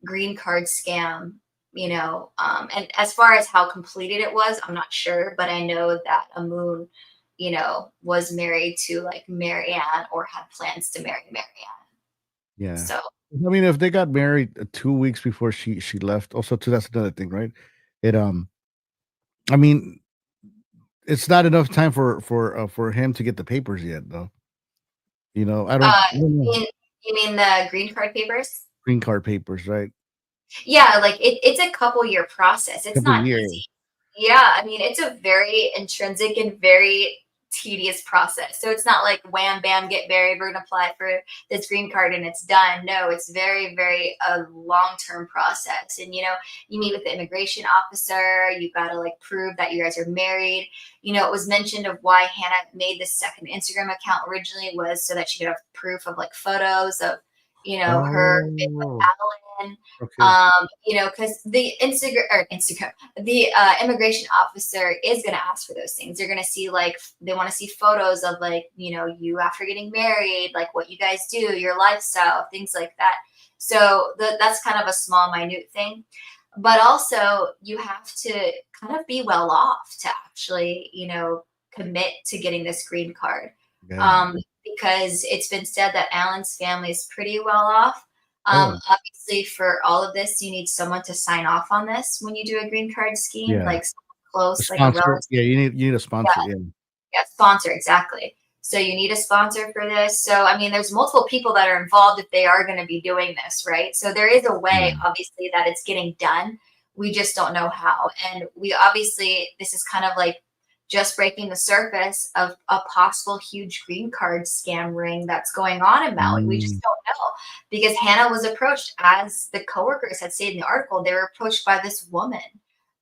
green card scam. And as far as how completed it was, I'm not sure, but I know that Moon, was married to like Marianne or had plans to marry Marianne. yeah. So I mean, if they got married 2 weeks before she left, also too, that's another thing, right? It I mean, it's not enough time for him to get the papers yet, though. uh I don't know. you mean, you mean the green card papers? Green card papers, right? Yeah, like it's a couple year process. It's Couple not years. easy. Yeah, I mean, it's a very intrinsic and very tedious process. So it's not like wham bam get married, we're gonna apply for this green card and it's done. No, it's very, very a long-term process. And you meet with the immigration officer, you gotta like prove that you guys are married. It was mentioned of why Hannah made this second Instagram account originally was so that she could have proof of like photos of, her with Oh, Alan, okay. because the Instagram, the immigration officer is going to ask for those things. They're going to see like they want to see photos of like you after getting married, like what you guys do, your lifestyle, things like that. So that's kind of a small, minute thing, but also you have to kind of be well off to actually commit to getting this green card. Yeah. Um, because it's been said that Alan's family is pretty well off. Oh, Obviously, for all of this, you need someone to sign off on this when you do a green card scheme, yeah. like someone A close, like a sponsor. relative. Yeah, you need a sponsor. Yeah. Yeah, sponsor, exactly. So you need a sponsor for this. So I mean, there's multiple people that are involved if they are going to be doing this, right? So there is a way, Yeah. obviously, that it's getting done. We just don't know how. And we obviously, this is kind of like just breaking the surface of a possible huge green card scam ring that's going on in Maui. We just Mm, don't know. because Hannah was approached, as the coworkers had stated in the article, they were approached by this woman,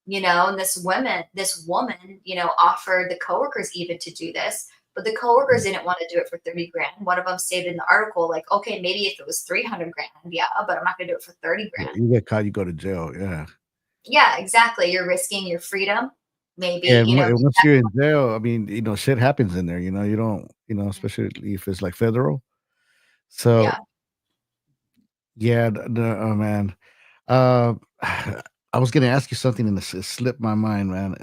and this woman, offered the coworkers even to do this, but the coworkers didn't want to do it for 30 grand. One of them stated in the article, like, okay, maybe if it was 300 grand, yeah, but I'm not going to do it for 30 Yeah, grand. you get caught, you go to jail. Yeah. Yeah, exactly. You're risking your freedom. Yeah, Maybe, and once you're in jail, I mean, shit happens in there. You don't, especially if it's like federal. So yeah. yeah, oh man. Uh, I was gonna ask you something and it slipped my mind, man.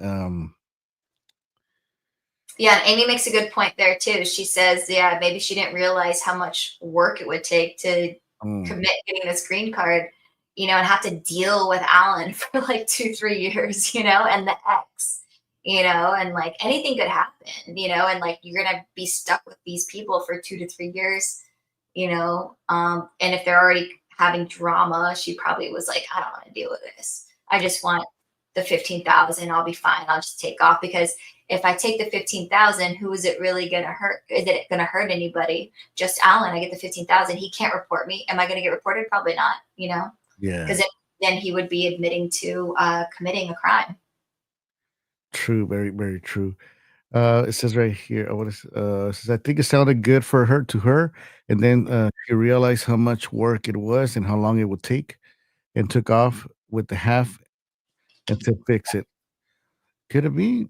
Yeah, and Amy makes a good point there too. She says, yeah, maybe she didn't realize how much work it would take to Mm, commit getting this green card, and have to deal with Alan for like 2, 3 years, and the ex, and like anything could happen, and like you're gonna be stuck with these people for 2 to 3 years, and if they're already having drama, she probably was like, I don't want to deal with this. I just want the 15,000. I'll be fine. I'll just take off, because if I take the 15,000, who is it really going to hurt? Is it going to hurt anybody? Just Alan. I get the 15,000. He can't report me. Am I going to get reported? Probably not, yeah, because then he would be admitting to committing a crime. true, very, very true. It says right here, it says, I think it sounded good for her to her, and then she realized how much work it was and how long it would take, and took off with the half and to fix it. Could it be?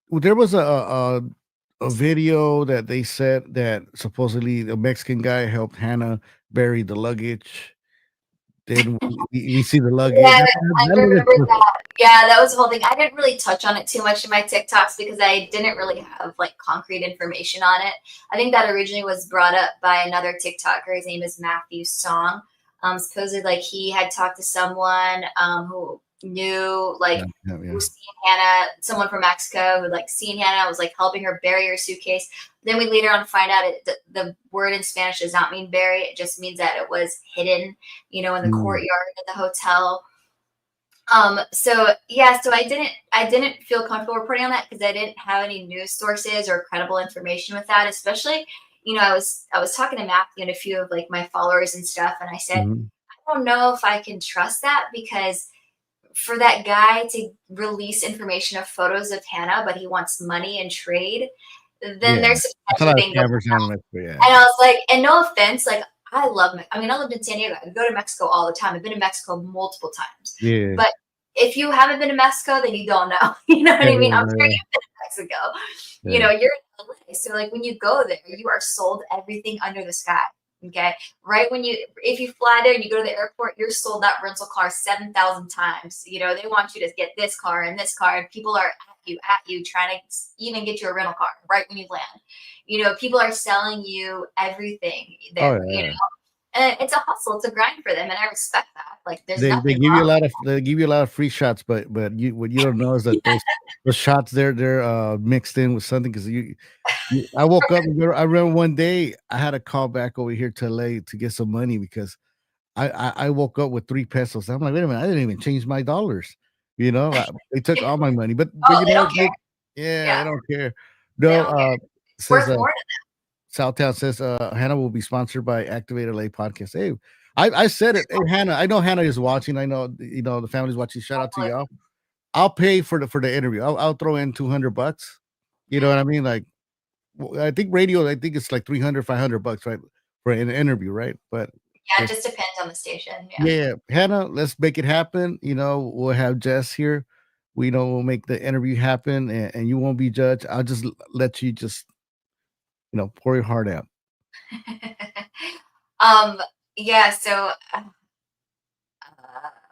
Well, there was a video that they said that supposedly a Mexican guy helped Hannah bury the luggage. Then we see the luggage. Yeah, I That remember luggage that. Yeah, that was the whole thing. I didn't really touch on it too much in my TikToks because I didn't really have like concrete information on it. I think that originally was brought up by another TikToker. His name is Matthew Song. Supposedly, like he had talked to someone who knew, like, yeah, yeah, who yeah. seen Hannah, someone from Mexico who like seen Hannah, was like helping her bury her suitcase. Then we later on find out the word in Spanish does not mean bury. It just means that it was hidden, in the Mm, courtyard of the hotel. So yeah, so I didn't feel comfortable reporting on that because I didn't have any news sources or credible information with that. Especially, I was talking to Matthew and a few of like my followers and stuff, and I said, mhm. I don't know if I can trust that, because for that guy to release information of photos of Hannah, but he wants money and trade, then Yeah. there's some That's a sketchy lot of thing going scammers on. down in Mexico, yeah. And I was like, and no offense, like I lived in San Diego. I go to Mexico all the time. I've been to Mexico multiple times. Yeah. But if you haven't been to Mexico, then you don't know. You know what Yeah, I mean? I'm yeah, sure yeah, you've been to Mexico. yeah. You're in LA. So like when you go there, you are sold everything under the sky. Okay. Right when if you fly there and you go to the airport, you're sold that rental car 7,000 times. They want you to get this car and this car, and people are at you, trying to even get you a rental car right when you land. People are selling you everything Oh, there, yeah. and it's a hustle, it's a grind for them. And I respect that. Like, there's They nothing give you a wrong. lot of free shots, but what you don't know is that those shots they're mixed in with something because I woke up. I remember one day I had to call back over here to LA to get some money because I woke up with 3 pesos. I'm like, wait a minute, I didn't even change my dollars. They took all my money, but Oh, they don't care. yeah, Yeah, they don't care. they No, don't care. It's says worth more. Southtown says Hannah will be sponsored by Activated LA Podcast. Hey, I said it. Hey, Hannah, I know Hannah is watching. I know the family's watching. Shout out to Like, y'all. I'll pay for the interview. I'll throw in $200. You know what I mean? Like, I think radio. I think it's like 300, $500, right, for an interview, right? But yeah, it if, just depends on the station. Yeah. yeah, Hannah, let's make it happen. We'll have Jess here. We'll make the interview happen, and you won't be judged. I'll just let you just pour your heart out. um, yeah, so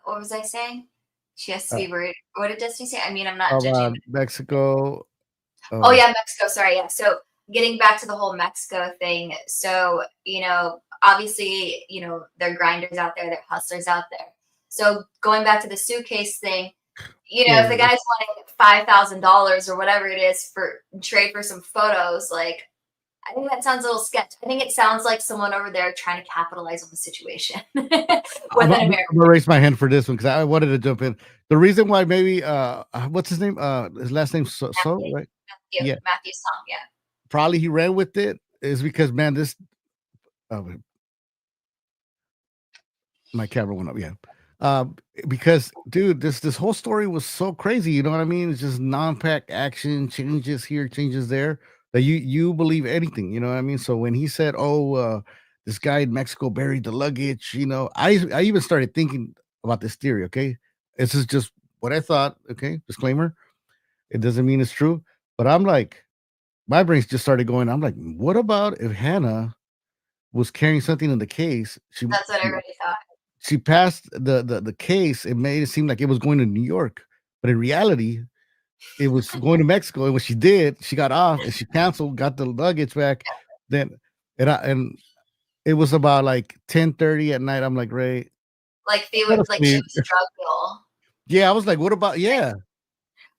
what was I saying? She has to Uh, be worried. What did Destiny say? I mean, I'm not judging. Mexico. Oh Uh, yeah, Mexico. Sorry, yeah. So getting back to the whole Mexico thing. So, obviously, there are grinders out there, there are hustlers out there. So going back to the suitcase thing, yeah, if the guy's wanting $5,000 or whatever it is for trade for some photos, like, I think that sounds a little sketch. I think it sounds like someone over there trying to capitalize on the situation with I'm, an I'm, American. I'm gonna raise my hand for this one because I wanted to jump in. The reason why maybe what's his name? His last name so Matthew, right? Matthew, Yeah, Matthew Song, yeah. probably he ran with it is because man, this uh, My camera went up. Yeah. Um, because dude, this whole story was so crazy. You know what I mean? It's just non-pack action, changes here, changes there. That you believe anything. You know what I mean? So when he said, "Oh, this guy in Mexico buried the luggage," I even started thinking about this theory. Okay, this is just what I thought. Okay, disclaimer. It doesn't mean it's true, but I'm like, my brain's just started going. I'm like, what about if Hannah was carrying something in the case? That's what everybody thought. She passed the case. It made it seem like it was going to New York, but in reality, it was going to Mexico. And when she did, she got off and she canceled, got the luggage back. Then and it was about like 10:30 at night. I'm like, Ray, Like they go would to like she sleep. was drug mule. Yeah, I was like, what about yeah?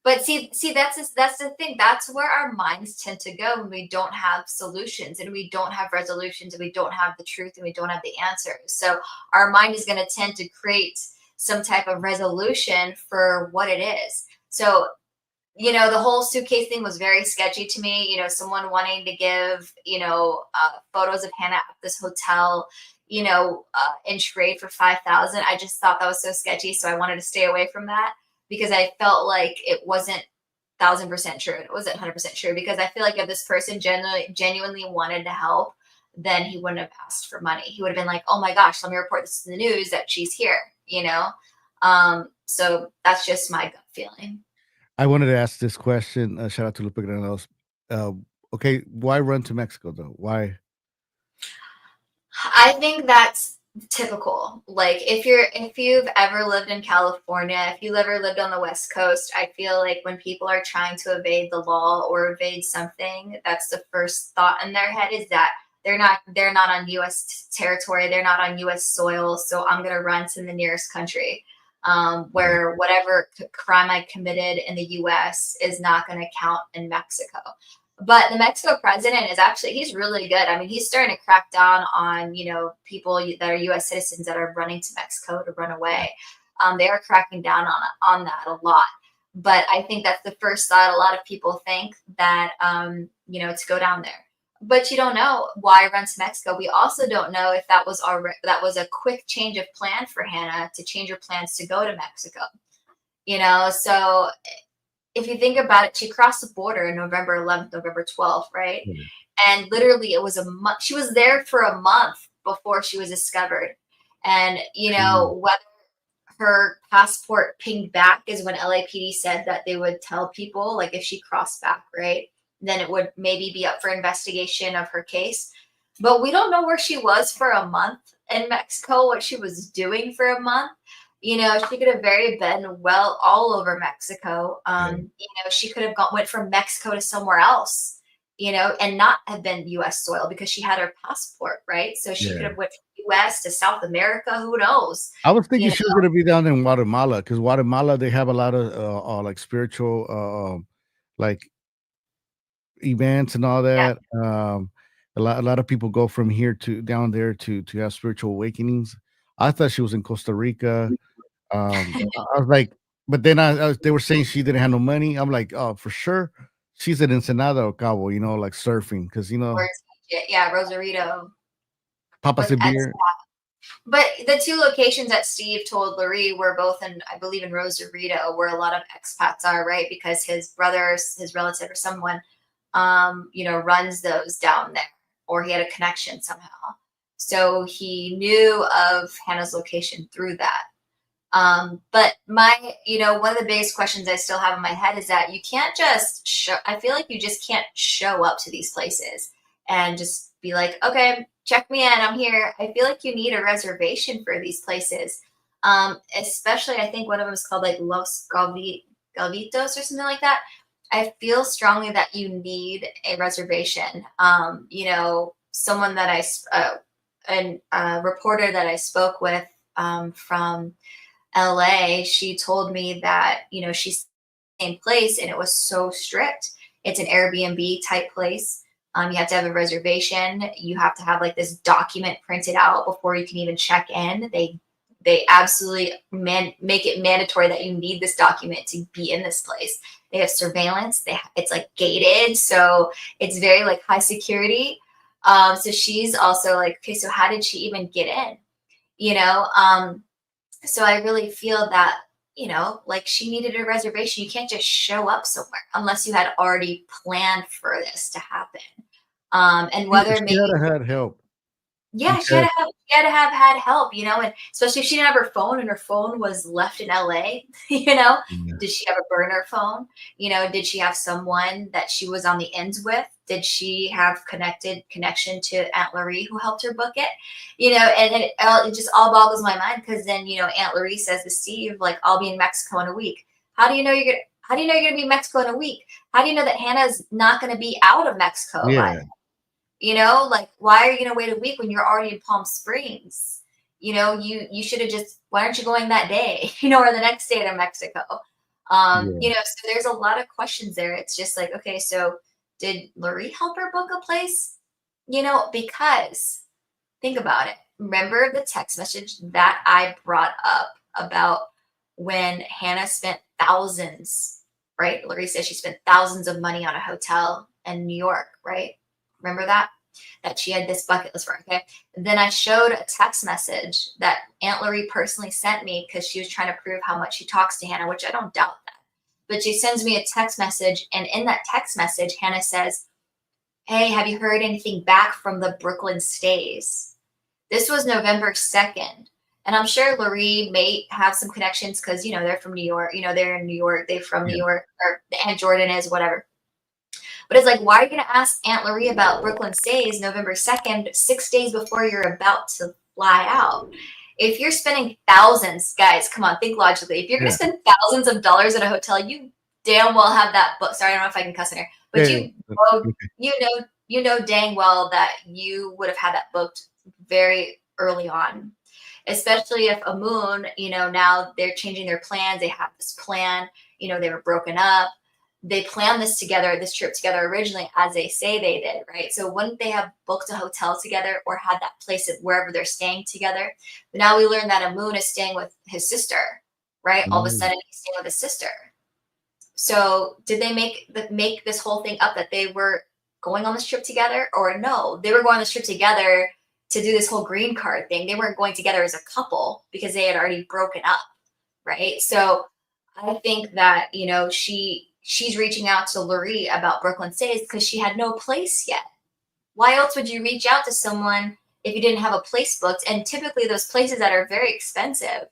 But see, that's the thing. That's where our minds tend to go when we don't have solutions and we don't have resolutions and we don't have the truth and we don't have the answers. So our mind is going to tend to create some type of resolution for what it is. So the whole suitcase thing was very sketchy to me. Someone wanting to give, photos of Hannah at this hotel, in trade for 5,000. I just thought that was so sketchy. So I wanted to stay away from that because I felt like it wasn't 1,000% true. It wasn't 100% true because I feel like if this person genuinely wanted to help, then he wouldn't have asked for money. He would have been like, oh my gosh, let me report this to the news that she's here. So that's just my gut feeling. I wanted to ask this question. Shout out to Lupe Granados. Uh, okay, why run to Mexico though? Why? I think that's typical. Like if you've ever lived in California, if you've ever lived on the West Coast, I feel like when people are trying to evade the law or evade something, that's the first thought in their head is that they're not on US territory, they're not on US soil, so I'm going to run to the nearest country. Yeah, Where whatever crime I committed in the US is not going to count in Mexico. But the Mexico president is he's really good. I mean, he's starting to crack down on, people that are US citizens that are running to Mexico to run away. They are cracking down on that a lot. But I think that's the first thought a lot of people think that, to go down there. But you don't know why run to Mexico. We also don't know if that was a quick change of plan for Hannah to change her plans to go to Mexico. So if you think about it, she crossed the border November 11th, November 12th, right? yeah, And literally, it was a month. She was there for a month before she was discovered. And true. whether her passport pinged back is when LAPD said that they would tell people, like if she crossed back, right? Then it would maybe be up for investigation of her case. But we don't know where she was for a month in Mexico, what she was doing for a month. She could have very been well all over Mexico. Yeah, She could have went from Mexico to somewhere else, and not have been U.S. soil because she had her passport, right? So she could yeah. have went from U.S. to South America. Who knows? I was thinking You know, she was gonna be down in Guatemala because Guatemala they have a lot of like spiritual like events and all yeah, that. A lot of people go from here to down there to have spiritual awakenings. I thought she was in Costa Rica. I was like, but then they were saying she didn't have no money. I'm like, oh, for sure, she's at Ensenada or Cabo, like surfing because or yeah, Rosarito Papas with and beer. but the two locations that Steve told Larry were both in, I believe, in Rosarito, where a lot of expats are, right? Because his brother, his relative, or someone, runs those down there, or he had a connection somehow. So he knew of Hannah's location through that. But one of the biggest questions I still have in my head is that you can't just show, I feel like you just can't show up to these places and just be like, okay, check me in, I'm here. I feel like you need a reservation for these places. Especially, I think one of them is called like Galvitos or something like that. I feel strongly that you need a reservation. Someone that a reporter that I spoke with from LA, she told me that, she's in the same place and it was so strict. It's an Airbnb type place. You have to have a reservation. You have to have like this document printed out before you can even check in. They absolutely make it mandatory that you need this document to be in this place. They have surveillance. It's like gated, so it's very like high security. So she's also like, okay, so how did she even get in? you know. So I really feel that, like she needed a reservation. You can't just show up somewhere unless you had already planned for this to happen. And whether She maybe, had to had help yeah, because she had to have had help, and especially if she didn't have her phone and her phone was left in LA, yeah, did she have a burner phone? Did she have someone that she was on the ends with? Did she have connection to Aunt Laurie who helped her book it? And it just all boggles my mind because then, Aunt Laurie says to Steve, like, I'll be in Mexico in a week. How do you know you're gonna be in Mexico in a week? How do you know that Hannah's not gonna be out of Mexico by yeah, then? Like, why are you going to wait a week when you're already in Palm Springs? You should have just, why aren't you going that day, or the next day to Mexico? yeah, So there's a lot of questions there. It's just like, okay, so did Lori help her book a place? Because think about it. Remember the text message that I brought up about when Hannah spent thousands, right? Lori said she spent thousands of money on a hotel in New York, right? Remember that? That she had this bucket list for, okay? And then I showed a text message that Aunt Lori personally sent me because she was trying to prove how much she talks to Hannah, which I don't doubt that. But she sends me a text message, and in that text message, Hannah says, "Hey, have you heard anything back from the Brooklyn stays?" This was November 2nd. And I'm sure Lori may have some connections because, they're from New York. They're in New York. They're from New yeah. York, or Aunt Jordan is, whatever. But it's like, why are you going to ask Aunt Lori about Brooklyn Stays November 2nd, 6 days before you're about to fly out? If you're spending thousands, guys, come on, think logically. If you're going to Yeah. spend thousands of dollars in a hotel, you damn well have that book. Sorry, I don't know if I can cuss in here, but Yeah, know, yeah. dang well that you would have had that booked very early on. Especially if a moon, now they're changing their plans. They have this plan, they were broken up, they planned this trip together originally, as they say they did, right? So wouldn't they have booked a hotel together or had that place at wherever they're staying together? But now we learn that Amun is staying with his sister, right? All of a Mm. sudden he's staying with his sister. So did they make this whole thing up that they were going on this trip together, or no? They were going on this trip together to do this whole green card thing. They weren't going together as a couple because they had already broken up, right? So I think that she's reaching out to Lurie about Brooklyn Stays because she had no place yet. Why else would you reach out to someone if you didn't have a place booked? And typically, those places that are very expensive,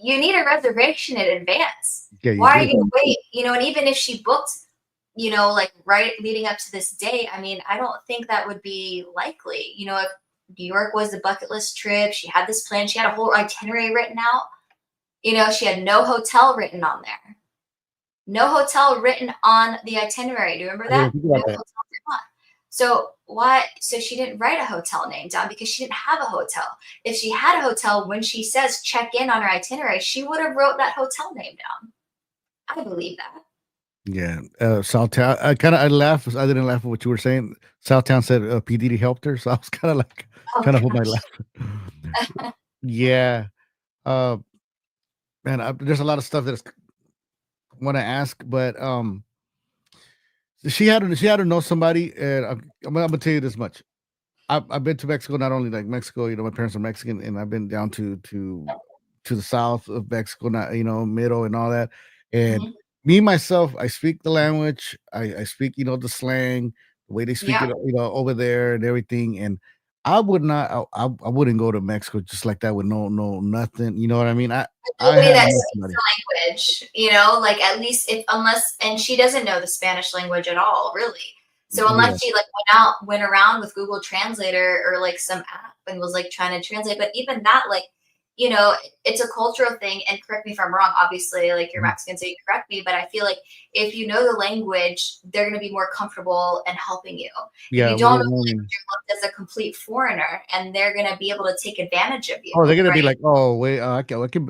you need a reservation in advance. Yeah, you Why are you do. going to wait? And even if she booked, like right leading up to this day, I mean, I don't think that would be likely. If New York was the bucket list trip, she had this plan, she had a whole itinerary written out. She had no hotel written on there. No hotel written on the itinerary. Do you remember I didn't that? think No about that. hotel written on. So why? So she didn't write a hotel name down because she didn't have a hotel. If she had a hotel, when she says check in on her itinerary, she would have wrote that hotel name down. I believe that. Yeah, Southtown. I laughed. I didn't laugh at what you were saying. Southtown said P Diddy helped her, so I was kind of like Oh trying to hold my gosh. laugh. Yeah, uh, man, there's a lot of stuff that I want to ask, but she had to know somebody, and I'm gonna tell you this much. I've been to Mexico, not only like Mexico, my parents are Mexican, and I've been down to the south of Mexico, not middle and all that. And Mhm. me myself, I speak the language. I speak, the slang, the way they speak Yeah. it, over there and everything. And I would not, I wouldn't go to Mexico just like that with no nothing. You know what I mean? I Nobody had to that know speaks somebody. the language, like at least if unless and she doesn't know the Spanish language at all, really. So Yeah, unless she like went around with Google Translator or like some app and was like trying to translate, but even that, like, you know, it's a cultural thing. And correct me if I'm wrong. Obviously, like you're mhm, Mexican, so you correct me. But I feel like if you know the language, they're going to be more comfortable in helping you. If yeah, you with don't the know the woman. language, you're looked as a complete foreigner, and they're going to be able to take advantage of you, Oh, they're gonna be right? like, oh wait, I can,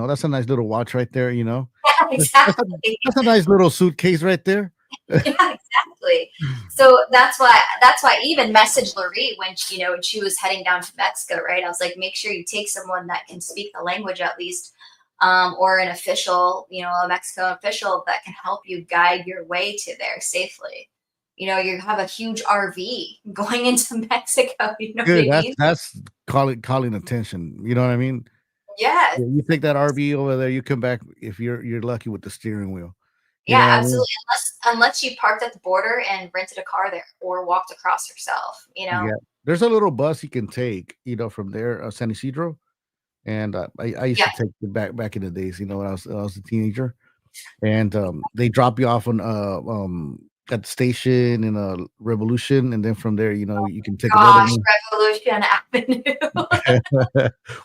that's a nice little watch right there. Yeah, That's, that's a exactly. that's a nice little suitcase right there. Yeah, exactly. So that's why I even messaged Loree when when she was heading down to Mexico, right? I was like, make sure you take someone that can speak the language at least, or an official, a Mexico official that can help you guide your way to there safely. You have a huge RV going into Mexico. You know what Dude, I that's mean? that's calling attention. You know what I mean? Yeah, Yeah, you take that RV over there, you come back if you're lucky with the steering wheel. You know yeah, what I mean? absolutely. Unless you parked at the border and rented a car there or walked across yourself, you know? Yeah. There's a little bus you can take, from there, San Isidro, and, I used Yeah. to take it back in the days, when I was a teenager, and, they drop you off at the station in, Revolution, and then from there, you can take another Gosh, one. Revolution Avenue.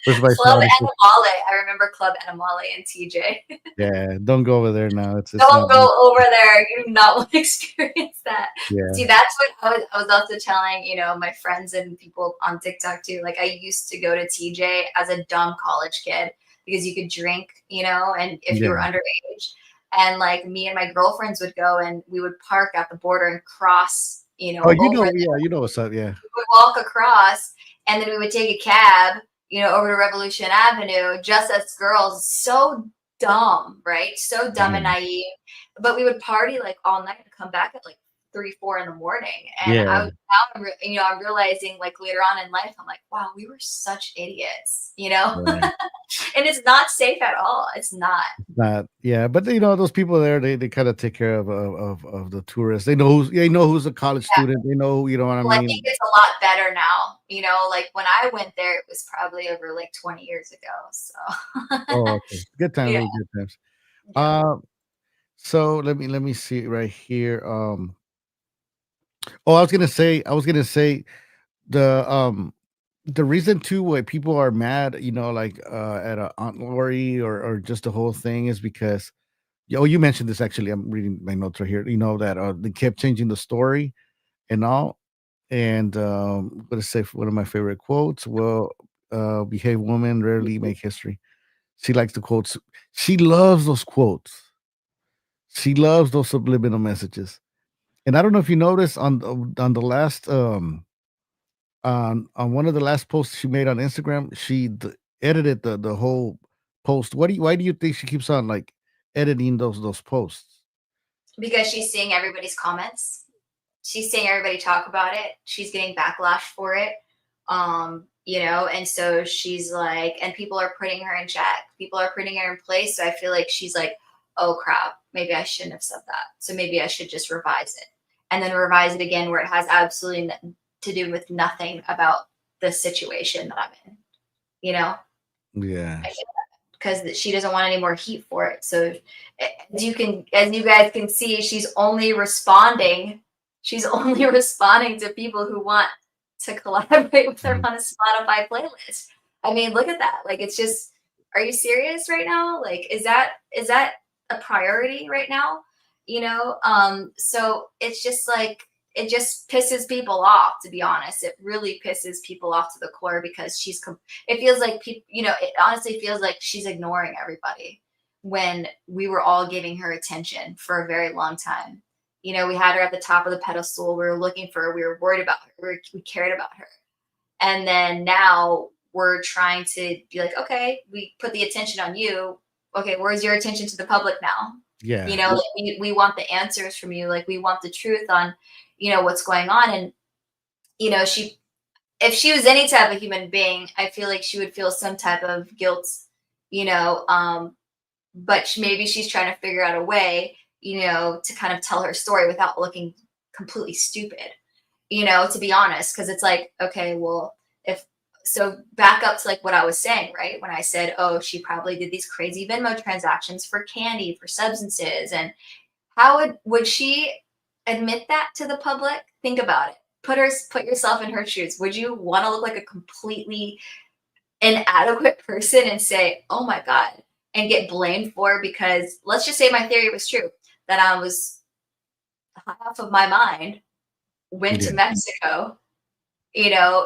Where's my Club sound? Animale. I remember Club Animale in TJ. Yeah, don't go over there now, it's not Don't go over there. You do not want to experience that. yeah, See, that's what I was also telling, my friends and people on TikTok too. Like I used to go to TJ as a dumb college kid because you could drink, and if you were yeah. underage. And like me and my girlfriends would go and we would park at the border and cross, Oh, over yeah, you know what's up, yeah. would walk across and then we would take a cab, over to Revolution Avenue just as girls. So dumb, right? So dumb and Yeah, naive. But we would party like all night and come back at like 3, 4 in the morning. And yeah, I'm realizing like later on in life, I'm like, wow, we were such idiots. yeah. And it's not safe at all. It's not. Not yeah, but those people there, they kind of take care of the tourists. They know who's a college Yeah. student. They know, you know what I Well, I think mean? it's a lot better now. Like when I went there, it was probably over like 20 years ago. So Oh, okay. Good times, yeah. those good times. Yeah. So let me see right here. Oh, I was gonna say the reason too why people are mad, like at Aunt Lori or just the whole thing is because you mentioned this actually. I'm reading my notes right here. You know that they kept changing the story and all. And what to say one of my favorite quotes? Well, behave woman rarely make history. She likes the quotes. She loves those quotes. She loves those subliminal messages. And I don't know if you noticed on the last on one of the last posts she made on Instagram, she edited the whole post. Why do you think she keeps on like editing those posts? Because she's seeing everybody's comments. She's seeing everybody talk about it. She's getting backlash for it. And so she's like, and people are putting her in check. People are putting her in place. So I feel like she's like, oh crap, maybe I shouldn't have said that. So maybe I should just revise it and then revise it again where it has absolutely to do with nothing about the situation that I'm in, you know? Yeah. Because she doesn't want any more heat for it. So as you guys can see, she's only responding. She's only responding to people who want to collaborate with her Mhm. on a Spotify playlist. I mean, look at that. Like, it's just, are you serious right now? Like, is that a priority right now? So it's just like it just pisses people off. To be honest, it really pisses people off to the core because it feels like people, it honestly feels like she's ignoring everybody when we were all giving her attention for a very long time. We had her at the top of the pedestal. We were looking for her. We were worried about her. We cared about her. And then now we're trying to be like, okay, we put the attention on you. Okay, where's your attention to the public now? Yeah. Like we want the answers from you. Like we want the truth on, what's going on. And, she if she was any type of human being, I feel like she would feel some type of guilt, you know, but maybe she's trying to figure out a way, to kind of tell her story without looking completely stupid, to be honest. Cause it's like, okay, well, if so back up to like what I was saying, right? When I said, oh, she probably did these crazy Venmo transactions for candy, for substances. And how would she admit that to the public? Think about it. Put yourself in her shoes. Would you want to look like a completely inadequate person and say, "Oh my god," and get blamed for because let's just say my theory was true that I was high off of my mind, went Yeah. to Mexico,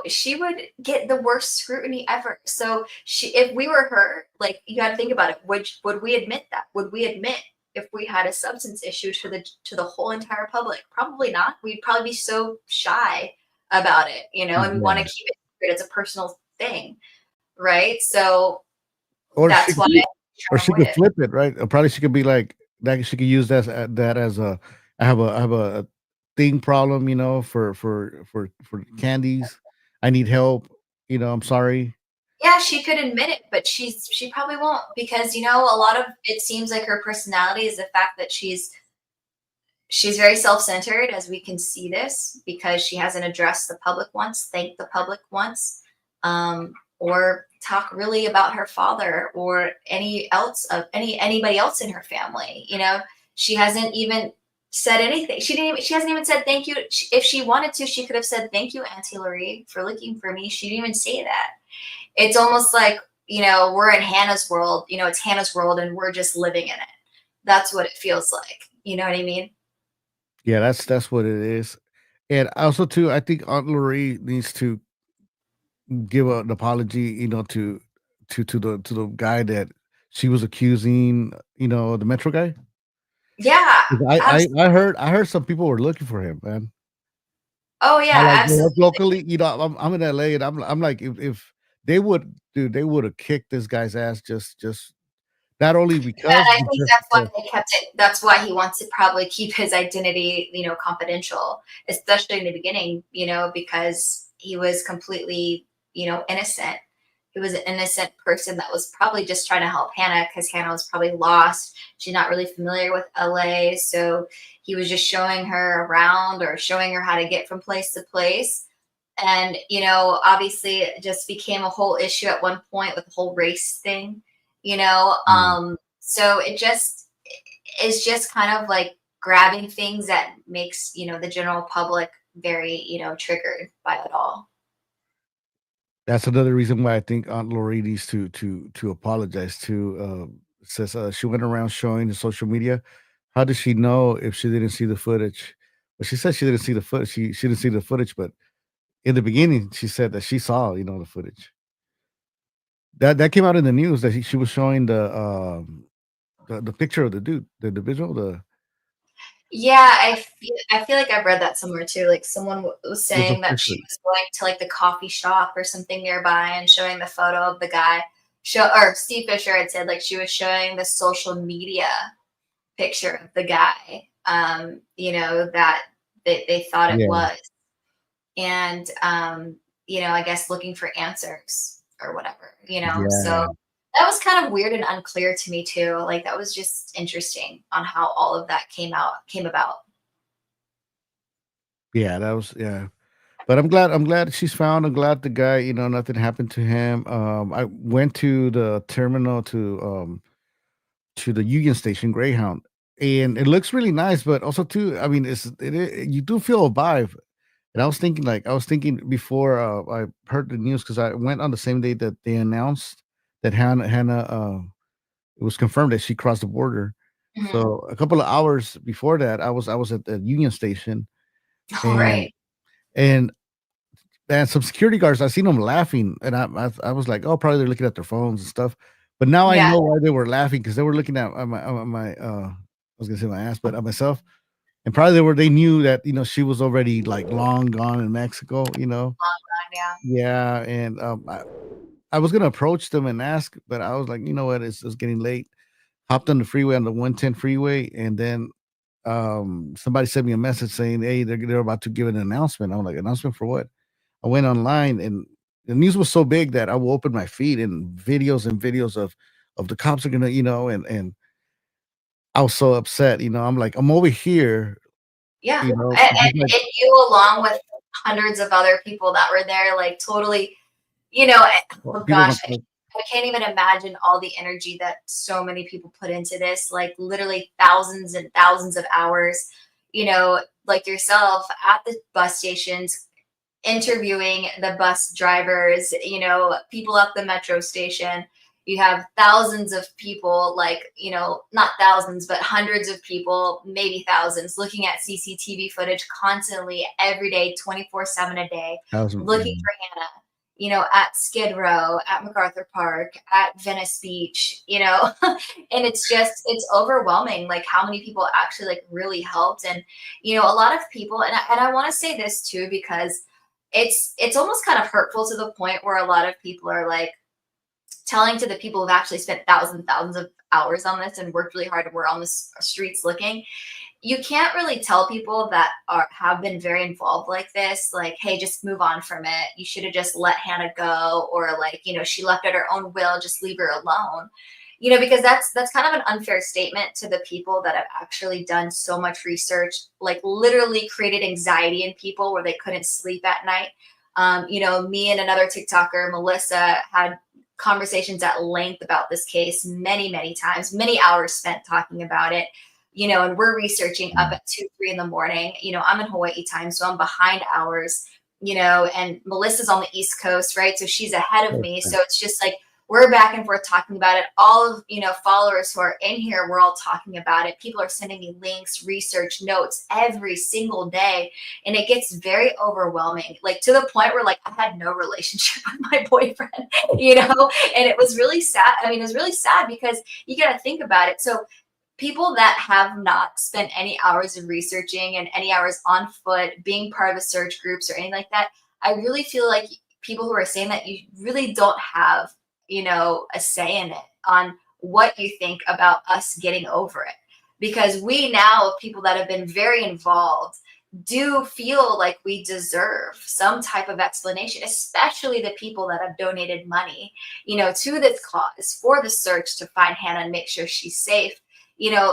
she would get the worst scrutiny ever. So if we were her, like you got to think about it. Would we admit that? Would we admit if we had a substance issue to the whole entire public? Probably not. We'd probably be so shy about it, and we want to Yeah. keep it secret. It's a personal thing, right? So Or she that's could why I try or to she avoid could it. flip it, right? Probably she could be like that. She could use that as a I have a thing problem, for candies. I need help. I'm sorry. Yeah, she could admit it, but she probably won't because a lot of it seems like her personality is the fact that she's very self-centered, as we can see this, because she hasn't addressed the public once, thanked the public once, or talk really about her father or anybody else in her family. She hasn't even said anything. She hasn't even said thank you. If she wanted to, she could have said thank you, Auntie Lorraine, for looking for me. She didn't even say that. It's almost like, we're in Hannah's world. It's Hannah's world and we're just living in it. That's what it feels like. You know what I mean? Yeah, that's what it is. And also too, I think Aunt Lorraine needs to give an apology, to the guy that she was accusing, the Metro guy. Yeah, 'Cause I absolutely. I heard I heard some people were looking for him, man. Oh I yeah, like grew up absolutely. locally, I'm in LA and I'm like, if they would dude, they would have kicked this guy's ass just not only Yeah, because, and I but think just that's why because. they kept it. That's why he wants to probably keep his identity, confidential, especially in the beginning, because he was completely, innocent. He was an innocent person that was probably just trying to help Hannah because Hannah was probably lost. She's not really familiar with LA. So he was just showing her around or showing her how to get from place to place. And, obviously it just became a whole issue at one point with the whole race thing, Yeah. so it just is just kind of like grabbing things that makes, the general public very, triggered by it all. That's another reason why I think Aunt Lori needs to apologize to, says, she went around showing the social media. How does she know if she didn't see the footage? Well, she said she didn't see the footage. She didn't see the footage, but in the beginning, she said that she saw, the footage. That came out in the news that she was showing the picture of the dude, the individual, the Yeah, I feel like I've read that somewhere too. Like someone was was a saying that she picture. was going to like the coffee shop or something nearby and showing the photo of the guy. Or Steve Fisher had said like she was showing the social media picture of the guy, that they thought it Yeah, was. And, I guess looking for answers or whatever, So yeah, that was kind of weird and unclear to me too. Like that was just interesting on how all of that came about. yeah, that was yeah. But I'm glad she's found. I'm glad the guy, nothing happened to him. I went to the terminal to the Union Station Greyhound, and it looks really nice. But also too, I mean, you do feel a vibe. And I was thinking before I heard the news because I went on the same day that they announced that Hannah it was confirmed that she crossed the border. Mhm. So a couple of hours before that, I was at the Union Station, All and right. and and some security guards, I seen them laughing, and I was like, "Oh, probably they're looking at their phones and stuff." But now I Yeah. know why they were laughing because they were looking at my, I was gonna say my ass, but at myself, and probably they knew that, she was already, like, long gone in Mexico, you know? Yeah. Yeah, and, I was gonna approach them and ask, but I was like, "You know what? It's getting late." Hopped on the freeway, on the 110 freeway, and then, somebody sent me a message saying, "Hey, they're about to give an announcement." I'm like, "Announcement for what?" I went online, and the news was so big that I will open my feed and videos of the cops are gonna, and I was so upset, I'm like, "I'm over here," Yeah. just like, And you along with hundreds of other people that were there, like totally, oh people gosh, went like, I can't even imagine all the energy that so many people put into this, like literally thousands and thousands of hours, like yourself at the bus stations, interviewing the bus drivers, people at the metro station. You have thousands of people, like, not thousands, but hundreds of people, maybe thousands, looking at CCTV footage constantly, every day, 24/7 a day, that was looking for Hannah, at Skid Row, at MacArthur Park, at Venice Beach, and it's overwhelming, like how many people actually like really helped. And, a lot of people, and I want to say this too, because it's almost kind of hurtful to the point where a lot of people are like telling to the people who've actually spent thousands and thousands of hours on this and worked really hard and were on the streets looking. you can't really tell people that have been very involved like this, like, hey, just move on from it. You should have just let Hannah go, or like, she left at her own will, just leave her alone. Because that's kind of an unfair statement to the people that have actually done so much research, like literally created anxiety in people where they couldn't sleep at night. Me and another TikToker, Melissa, had conversations at length about this case many, many times, many hours spent talking about it. And we're researching up Mm. at 2, 3 in the morning. I'm in Hawaii time, so I'm behind hours, and Melissa's on the East Coast, right? So she's ahead of Right, me. So right. it's just like we're back and forth talking about it. All of, followers who are in here, we're all talking about it. People are sending me links, research notes every single day. And it gets very overwhelming, like to the point where like I had no relationship with my boyfriend, and it was really sad. I mean, it was really sad because you got to think about it. So people that have not spent any hours of researching and any hours on foot being part of the search groups or anything like that, I really feel like people who are saying that, you really don't have, a say in it on what you think about us getting over it. Because we now, people that have been very involved, do feel like we deserve some type of explanation, especially the people that have donated money, to this cause for the search to find Hannah and make sure she's safe.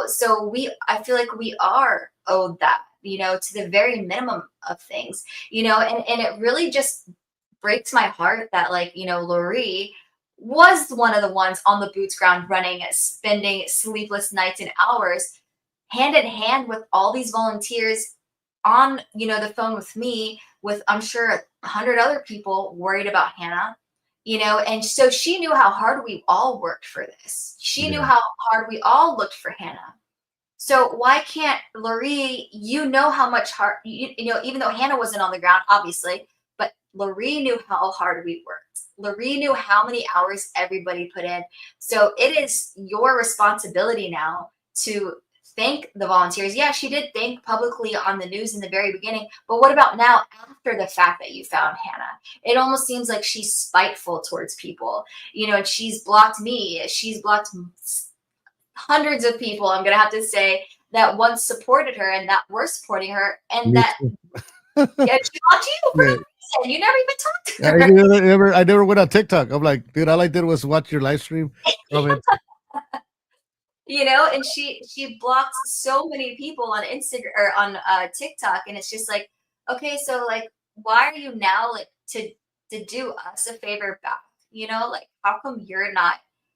So I feel like we are owed that, to the very minimum of things, and it really just breaks my heart that, like, Lori was one of the ones on the boots ground running, spending sleepless nights and hours hand in hand with all these volunteers on, the phone with me, with I'm sure 100 other people worried about Hannah, and so she knew how hard we all worked for this. She knew Yeah. how hard we all looked for Hannah. So why can't Lori, how much hard, even though Hannah wasn't on the ground, obviously, but Lori knew how hard we worked. Lori knew how many hours everybody put in. So it is your responsibility now to thank the volunteers. Yeah, she did thank publicly on the news in the very beginning, but what about now after the fact that you found Hannah? It almost seems like she's spiteful towards people, and she's blocked me. She's blocked hundreds of people, I'm gonna have to say, that once supported her and that were supporting her, and Me that, too. yeah, she blocked you for no Yeah. reason. You never even talked to I her. never went on TikTok. I'm like, dude, all I did was watch your live stream, comment. And she blocked so many people on Instagram or on TikTok, and it's just like, okay, so like, why are you now like to do us a favor back? Like, how come you're not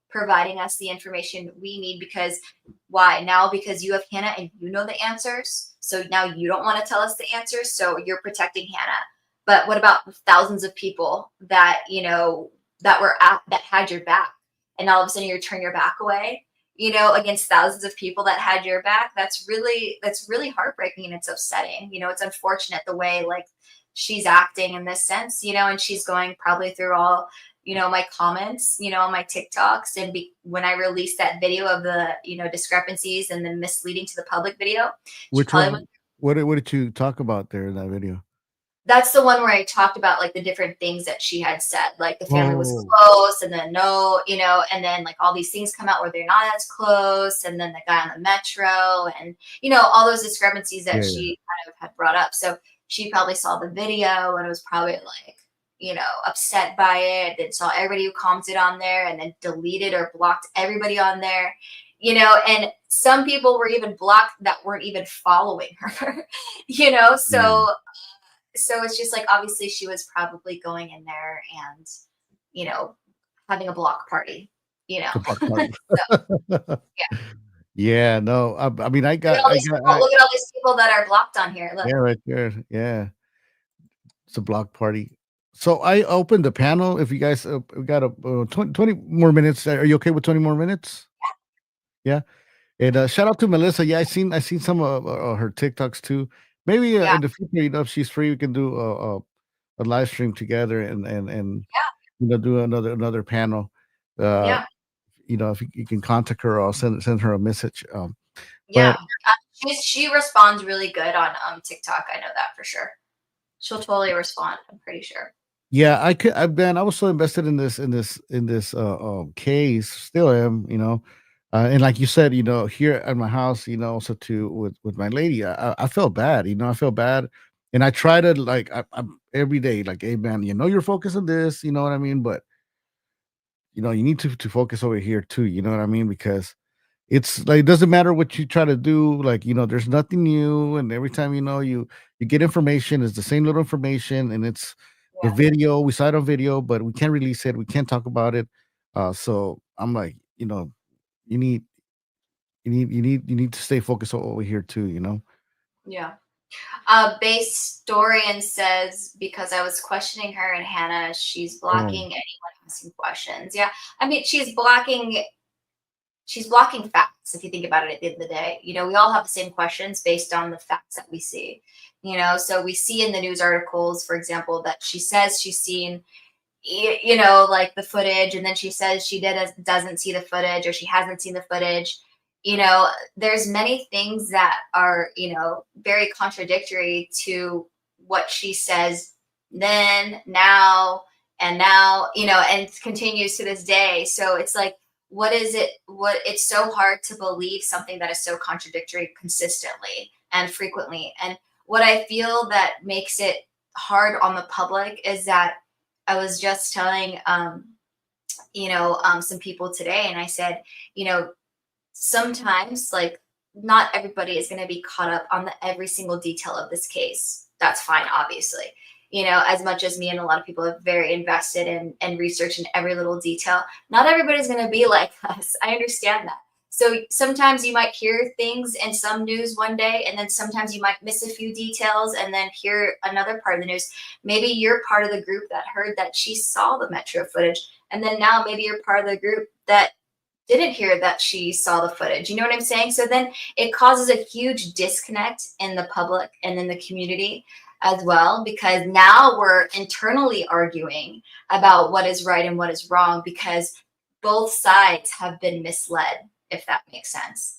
providing us the information we need? Because why now? Because you have Hannah and you know the answers, so now you don't want to tell us the answers, so you're protecting Hannah. But what about the thousands of people that that had your back, and all of a sudden you turn your back away, against thousands of people that had your back? That's really heartbreaking, and it's upsetting. It's unfortunate the way like she's acting in this sense, and she's going probably through all, my comments, on my TikToks, and when I released that video of the, discrepancies and the misleading to the public video, she Which probably went. one? What did you talk about there in that video? That's the one where I talked about like the different things that she had said, like the family was Oh, close, and then no, and then like all these things come out where they're not as close, and then the guy on the metro, and all those discrepancies yeah, that yeah. she kind of had brought up. So she probably saw the video and was probably like, upset by it, and saw everybody who commented on there, and then deleted or blocked everybody on there. And some people were even blocked that weren't even following her. Mm. So it's just like, obviously she was probably going in there and, you know, having a block party, you know. The block party. So yeah. Yeah, no, I mean, Look at all these people, look at all these people that are blocked on here. Look. yeah, right there. Yeah, it's a block party. So I opened the panel. If you guys, we got a 20 more minutes. Are you okay with 20 more minutes? Yeah. And shout out to Melissa. Yeah, I seen some of her TikToks too. Maybe Yeah. in the future, if she's free, we can do a live stream together and Yeah. do another panel. Uh, Yeah. if you can contact her, I'll send her a message. Yeah. But She responds really good on TikTok. I know that for sure. She'll totally respond, I'm pretty sure. yeah, I was so invested in this case, still am. And like you said, here at my house, also too with my lady, I felt bad. I feel bad, and I try to like I'm every day like, hey man, you're focused on this, you know what I mean, but you need to focus over here too, you know what I mean, because it's like it doesn't matter what you try to do, like there's nothing new, and every time you get information, it's the same little information, and it's the Yeah. video. We saw it on video, but we can't release it. We can't talk about it. So I'm like, you need you need to stay focused over here too, Yeah. Base Dorian says because I was questioning her and Hannah, she's Oh, blocking anyone asking questions. Yeah, I mean she's blocking facts. If you think about it, at the end of the day, we all have the same questions based on the facts that we see. So we see in the news articles, for example, that she says she's seen like the footage, and then she says she doesn't see the footage, or she hasn't seen the footage. There's many things that are very contradictory to what she says then, now, and now, and it continues to this day. So it's like, what it's so hard to believe something that is so contradictory consistently and frequently. And what I feel that makes it hard on the public is that I was just telling some people today, and I said, sometimes, like, not everybody is going to be caught up on every single detail of this case. That's fine, obviously. As much as me and a lot of people are very invested in research in every little detail, not everybody's going to be like us. I understand that. So sometimes you might hear things in some news one day, and then sometimes you might miss a few details and then hear another part of the news. Maybe you're part of the group that heard that she saw the metro footage, and then now maybe you're part of the group that didn't hear that she saw the footage. You know what I'm saying? So then it causes a huge disconnect in the public and in the community as well, because now we're internally arguing about what is right and what is wrong because both sides have been misled, if that makes sense.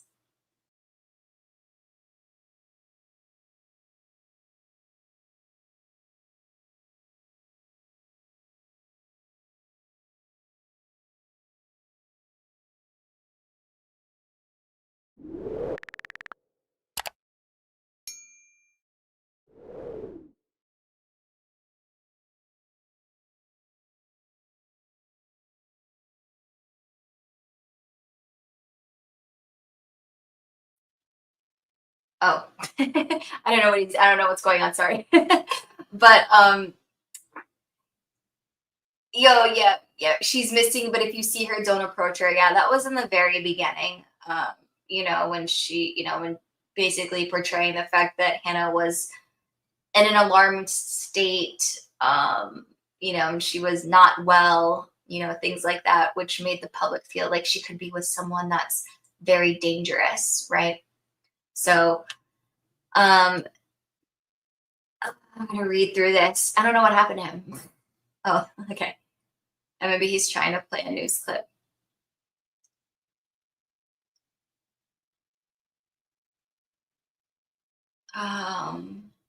Oh, I don't know what's going on. Sorry. But yeah, yeah, she's missing. But if you see her, don't approach her. Yeah, that was in the very beginning. When basically portraying the fact that Hannah was in an alarmed state, and she was not well, things like that, which made the public feel like she could be with someone that's very dangerous, right? So, um, I'm gonna read through this. I don't know what happened to him. Oh, okay. And maybe he's trying to play a news clip.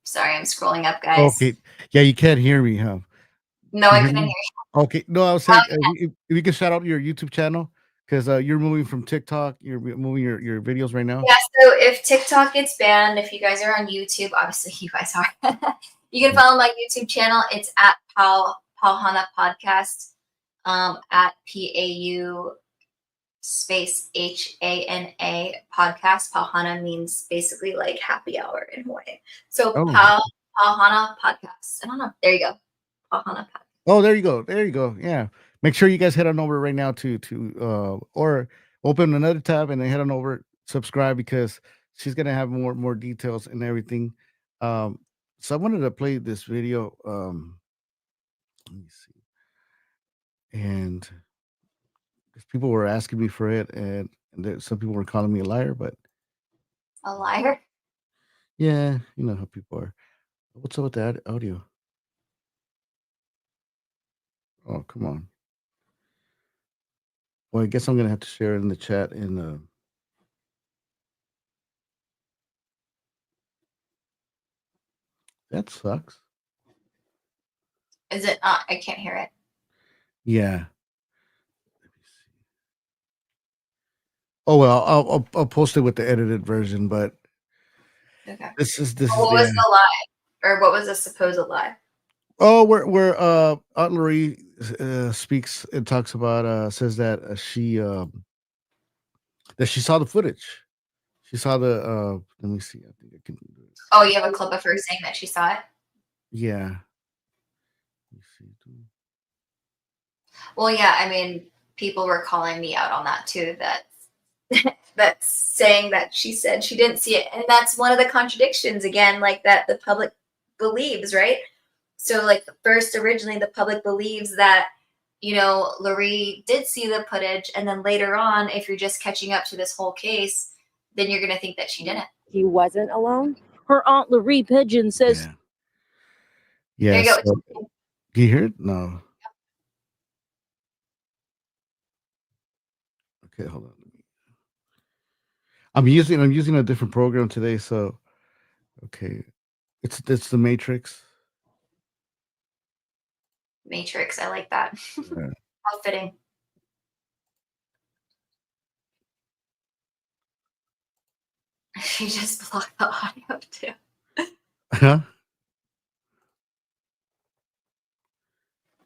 Sorry, I'm scrolling up, guys. okay. Yeah, you can't hear me, huh? No, Can I you hear couldn't me? hear you. Okay. No, I was Oh, saying, if you can shout out your YouTube channel, because you're moving from TikTok, you're moving your videos right now. yeah, so if TikTok gets banned, if you guys are on YouTube, obviously you guys are. You can Yeah. follow my YouTube channel. It's at Pauhana Podcast, at PAU space HANA podcast. Pauhana means basically like happy hour in Hawaii. So Oh, Pauhana Podcast. I don't know. There you go. Pauhana Podcast. oh, there you go. There you go. Yeah. Make sure you guys head on over right now to or open another tab and then head on over, subscribe because she's gonna have more details and everything. Um, so I wanted to play this video. Let me see. And 'cause people were asking me for it, and some people were calling me a liar, but A liar. yeah, you know how people are. What's up with that audio? Oh, come on. Well, I guess I'm gonna have to share it in the chat. And that sucks. Is it not? I can't hear it. Yeah. Let me see. Oh well, I'll post it with the edited version, but Okay. this is What was the lie, or what was the supposed lie? oh where Aunt Lori speaks and talks about says that she saw the footage. She saw the let me see. I think I can do it. Oh, you have a clip of her saying that she saw it. Yeah. Let me see. Well, yeah, I mean, people were calling me out on that too. That that's saying that she said she didn't see it, and that's one of the contradictions again, like that the public believes, right? So, like, first, originally, the public believes that Lori did see the footage, and then later on, if you're just catching up to this whole case, then you're gonna think that she didn't. He wasn't alone. Her aunt Lori Pigeon says. Yeah. There you Yes. go. Can you hear it? No. Okay, hold on. I'm using a different program today, so okay. It's the Matrix. Matrix, I like that. Yeah. How fitting. She just blocked the audio too. Huh?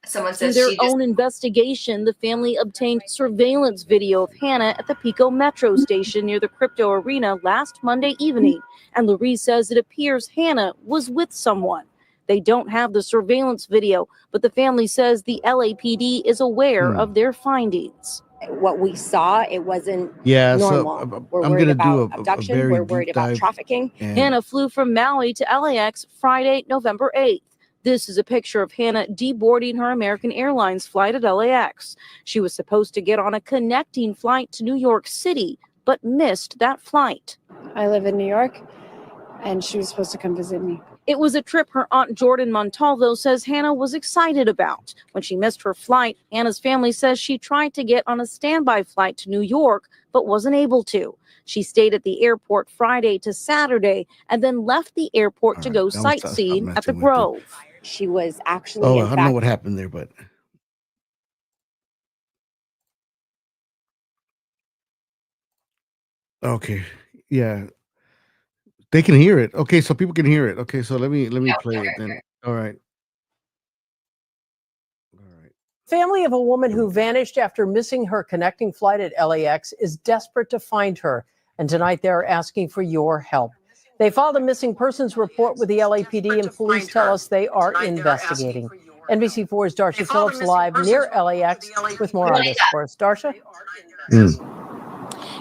Someone Through says their she just. own investigation, the family obtained surveillance video of Hannah at the Pico Metro station near the crypto arena last Monday evening, and Lori says it appears Hannah was with someone. They don't have the surveillance video, but the family says the LAPD is aware of their findings. What we saw, it wasn't normal. So We're I'm worried gonna do about a abduction. very We're deep worried about dive, trafficking. and Hannah flew from Maui to LAX Friday, November 8th. This is a picture of Hannah deboarding her American Airlines flight at LAX. She was supposed to get on a connecting flight to New York City, but missed that flight. I live in New York, and she was supposed to come visit me. It was a trip her aunt Jordan Montalvo says Hannah was excited about. When she missed her flight, Hannah's family says she tried to get on a standby flight to New York, but wasn't able to. She stayed at the airport Friday to Saturday and then left the airport to go sightseeing at the Grove. She was actually, oh, I don't know what happened there, but okay, yeah, they can hear it. Okay, so people can hear it. Okay, so let me play it then. All right. Family of a woman who vanished after missing her connecting flight at LAX is desperate to find her, and tonight they're asking for your help. They filed a missing persons report with the LAPD, and police tell us they are investigating. NBC4's Darsha Phillips live near LAX with more on this for us. Darsha?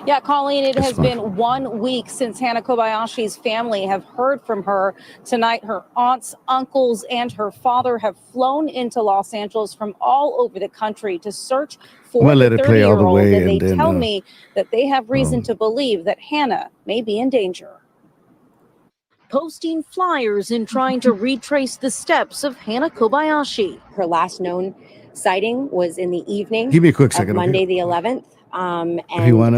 Yeah, Colleen, it has been 1 week since Hannah Kobayashi's family have heard from her. Tonight, her aunts, uncles, and her father have flown into Los Angeles from all over the country to search for the 30-year-old. And they tell me that they have reason to believe that Hannah may be in danger. Posting flyers and trying to retrace the steps of Hannah Kobayashi. Her last known sighting was in the evening Give me a quick second, of Monday the 11th. And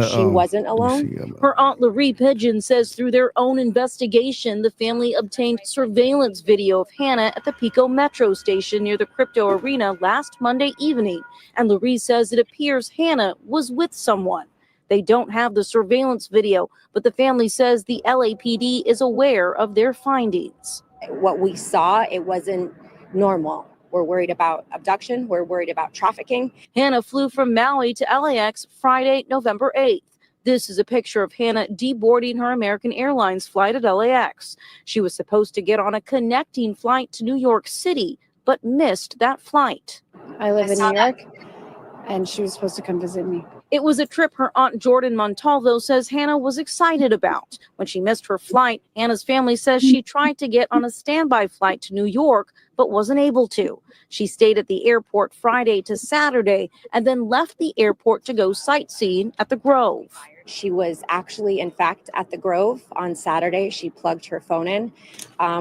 she wasn't alone. Her aunt Lori Pigeon says through their own investigation, the family obtained surveillance video of Hannah at the Pico Metro station near the crypto arena last Monday evening. And Lori says it appears Hannah was with someone. They don't have the surveillance video, but the family says the LAPD is aware of their findings. What we saw, it wasn't normal. We're worried about abduction. We're worried about trafficking. Hannah flew from Maui to LAX Friday, November 8th. This is a picture of Hannah deboarding her American Airlines flight at LAX. She was supposed to get on a connecting flight to New York City, but missed that flight. I live in New York, and she was supposed to come visit me. It was a trip her aunt Jordan Montalvo says Hannah was excited about. When she missed her flight, Hannah's family says she tried to get on a standby flight to New York, but wasn't able to. She stayed at the airport Friday to Saturday and then left the airport to go sightseeing at the Grove. She was actually, in fact, at the Grove on Saturday. She plugged her phone in.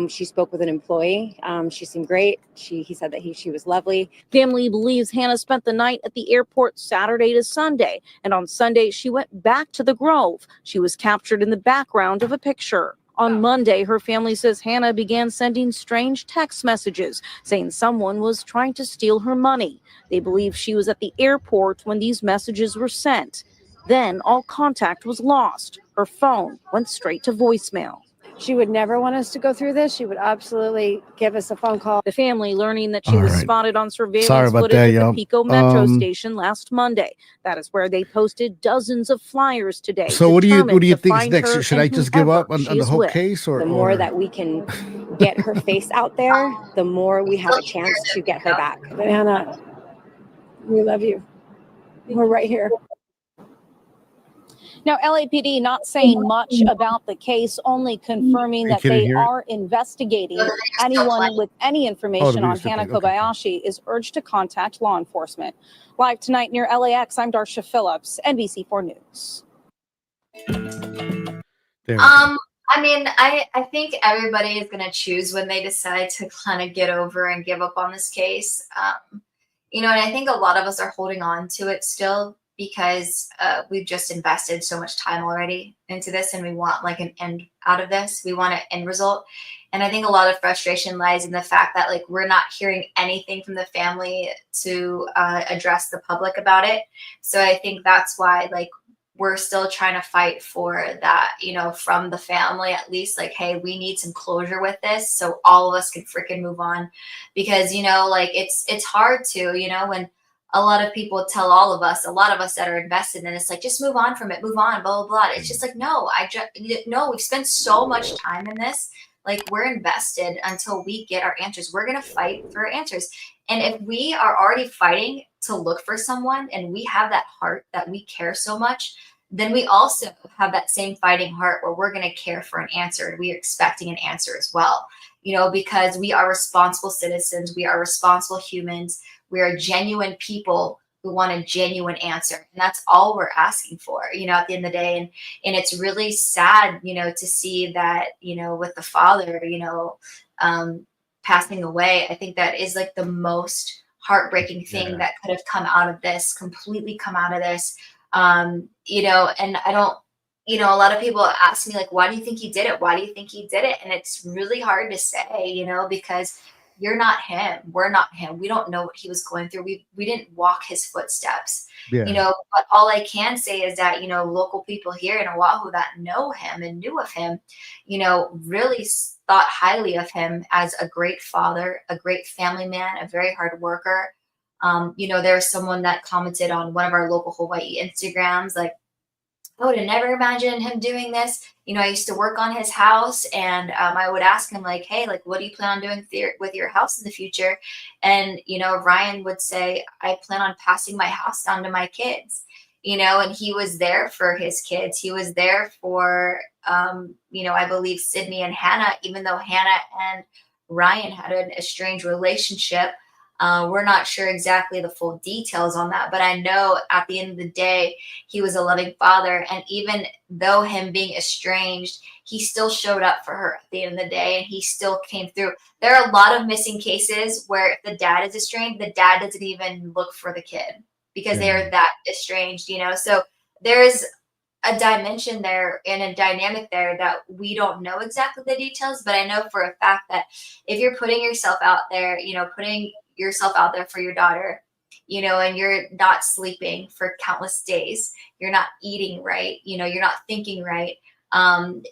She spoke with an employee. She seemed great. He said that she was lovely. Family believes Hannah spent the night at the airport Saturday to Sunday, and on Sunday she went back to the Grove. She was captured in the background of a picture. On Monday, her family says Hannah began sending strange text messages saying someone was trying to steal her money. They believe she was at the airport when these messages were sent. Then all contact was lost. Her phone went straight to voicemail. She would never want us to go through this. She would absolutely give us a phone call. The family learning that she All was right. spotted on Sorry surveillance about footage that, at y'all. the Pico Metro station last Monday. That is where they posted dozens of flyers today. So what do you think is find next? her Should and I just give whoever up on she the is whole with. case, or The more that we can get her face out there, the more we have a chance to get her back. But Hannah, we love you. We're right here. Now, LAPD not saying much about the case, only confirming that they are investigating. Anyone with any information on Hannah Kobayashi is urged to contact law enforcement. Live tonight near LAX, I'm Darcia Phillips, NBC4 News. I mean, I think everybody is going to choose when they decide to kind of get over and give up on this case. You know, and I think a lot of us are holding on to it still because we've just invested so much time already into this, and we want like an end out of this. We want an end result. And I think a lot of frustration lies in the fact that like we're not hearing anything from the family to address the public about it. So I think that's why like we're still trying to fight for that, you know, from the family at least, like, hey, we need some closure with this so all of us can freaking move on. Because, you know, like it's hard to, you know, when a lot of people tell a lot of us that are invested in it, it's like, just move on from it, move on, blah, blah, blah. It's just like, no, we've spent so much time in this. Like we're invested until we get our answers. We're going to fight for our answers. And if we are already fighting to look for someone and we have that heart that we care so much, then we also have that same fighting heart where we're going to care for an answer. And we are expecting an answer as well, you know, because we are responsible citizens. We are responsible humans. We are genuine people who want a genuine answer. And that's all we're asking for, you know, at the end of the day. And it's really sad, you know, to see that, you know, with the father, you know, passing away. I think that is like the most heartbreaking thing that could have come out of this, completely come out of this. You know, and I don't, you know, a lot of people ask me like, why do you think he did it? Why do you think he did it? And it's really hard to say, you know, because you're not him. We're not him. We don't know what he was going through. We didn't walk his footsteps, you know, but all I can say is that, you know, local people here in Oahu that know him and knew of him, you know, really thought highly of him as a great father, a great family man, a very hard worker. You know, there's someone that commented on one of our local Hawaii Instagrams, like, I would have never imagined him doing this. You know, I used to work on his house and I would ask him like, hey, like, what do you plan on doing with your house in the future? And, you know, Ryan would say, I plan on passing my house down to my kids, you know, and he was there for his kids. He was there for, you know, I believe Sydney and Hannah, even though Hannah and Ryan had an estranged relationship. We're not sure exactly the full details on that, but I know at the end of the day, he was a loving father. And even though him being estranged, he still showed up for her at the end of the day and he still came through. There are a lot of missing cases where if the dad is estranged, the dad doesn't even look for the kid because they are that estranged, you know? So there's a dimension there and a dynamic there that we don't know exactly the details, but I know for a fact that if you're putting yourself out there, you know, putting yourself out there for your daughter, you know, and you're not sleeping for countless days, you're not eating right, you know, you're not thinking right,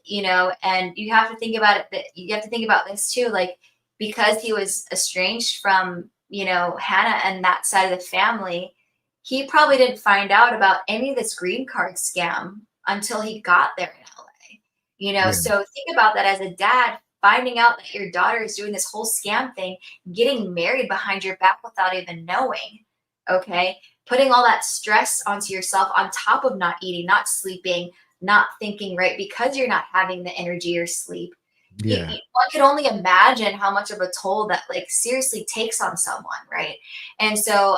you know, and you have to think about it, that you have to think about this too, like, because he was estranged from, you know, Hannah and that side of the family, he probably didn't find out about any of this green card scam until he got there in LA, you know. So think about that as a dad, finding out that your daughter is doing this whole scam thing, getting married behind your back without even knowing, okay? Putting all that stress onto yourself on top of not eating, not sleeping, not thinking right because you're not having the energy or sleep. One could only imagine how much of a toll that like seriously takes on someone, right? And so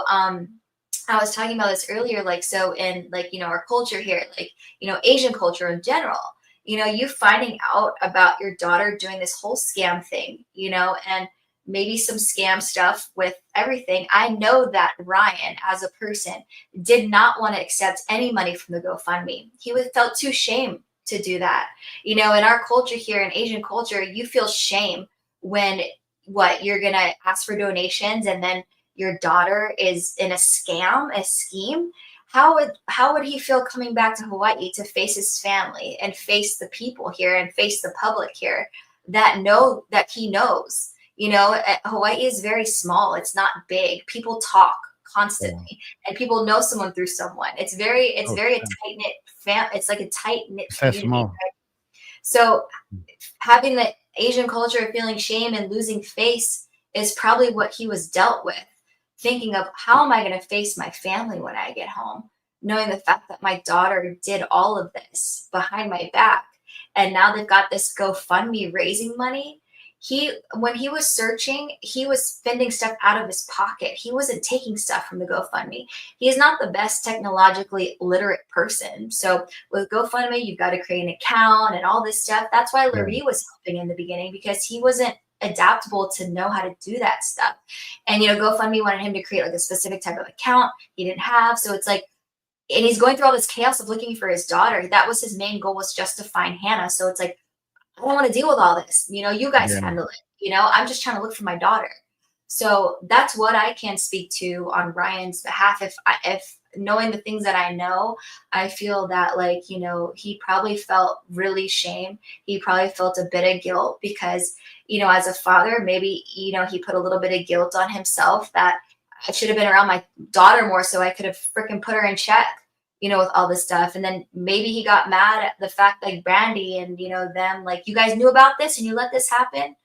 I was talking about this earlier, like, so in like, you know, our culture here, like, you know, Asian culture in general, you know, you finding out about your daughter doing this whole scam thing, you know, and maybe some scam stuff with everything. I know that Ryan, as a person, did not want to accept any money from the GoFundMe. He felt too shame to do that. You know, in our culture here, in Asian culture, you feel shame when you're going to ask for donations and then your daughter is in a scheme. how would he feel coming back to Hawaii to face his family and face the people here and face the public here that he knows? Hawaii is very small. It's not big. People talk constantly, and people know someone through someone. It's very a tight knit it's like a tight knit community. Right? So having the Asian culture of feeling shame and losing face is probably what he was dealt with. Thinking of, how am I going to face my family when I get home? Knowing the fact that my daughter did all of this behind my back, and now they've got this GoFundMe raising money. When he was searching, he was spending stuff out of his pocket. He wasn't taking stuff from the GoFundMe. He is not the best technologically literate person. So with GoFundMe, you've got to create an account and all this stuff. That's why Larry was helping in the beginning, because he wasn't adaptable to know how to do that stuff. And GoFundMe wanted him to create like a specific type of account he didn't have. So it's like, and he's going through all this chaos of looking for his daughter. That was his main goal, was just to find Hannah. So it's like, I don't want to deal with all this. You guys handle it. I'm just trying to look for my daughter. So that's what I can speak to on Ryan's behalf. If knowing the things that I know, I feel that he probably felt really shame. He probably felt a bit of guilt because, as a father, maybe, he put a little bit of guilt on himself that I should have been around my daughter more so I could have freaking put her in check, with all this stuff. And then maybe he got mad at the fact like Brandy and, them, like, you guys knew about this and you let this happen,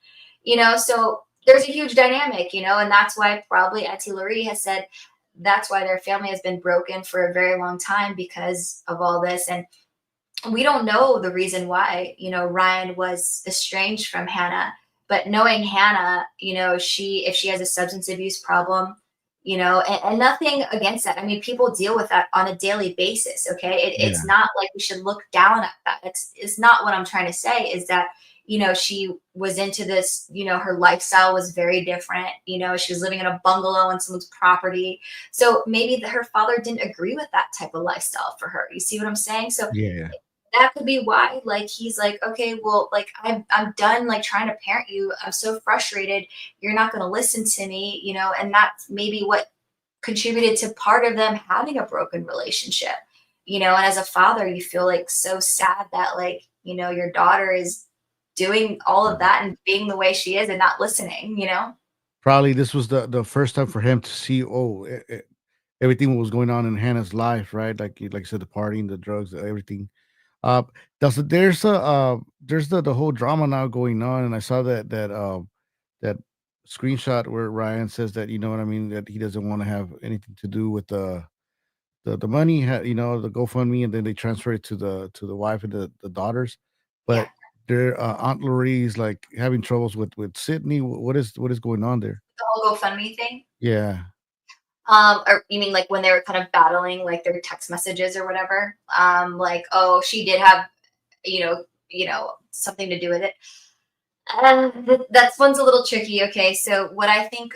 so there's a huge dynamic, and that's why probably Auntie Laurie has said that's why their family has been broken for a very long time, because of all this. And we don't know the reason why, Ryan was estranged from Hannah, but knowing Hannah, if she has a substance abuse problem, and nothing against that. I mean, people deal with that on a daily basis. Okay. It's not like we should look down at that. It's not what I'm trying to say, is that, she was into this, her lifestyle was very different. She was living in a bungalow on someone's property. So maybe her father didn't agree with that type of lifestyle for her. You see what I'm saying? So that could be why, he's like, okay, well, I'm done, trying to parent you. I'm so frustrated. You're not going to listen to me, and that's maybe what contributed to part of them having a broken relationship, and as a father, you feel so sad that your daughter is doing all of that and being the way she is and not listening. Probably this was the first time for him to see, everything what was going on in Hannah's life, right? Like you said, the partying, the drugs, everything. Uh, there's the whole drama now going on, and I saw that screenshot where Ryan says that, what I mean, that he doesn't want to have anything to do with the money, the GoFundMe, and then they transfer it to the wife and the daughters, but their Aunt Laurie's having troubles with Sydney. What is going on there? The whole GoFundMe thing. Yeah. Or you mean when they were kind of battling their text messages or whatever? Oh, she did have, something to do with it. That one's a little tricky. Okay, so what I think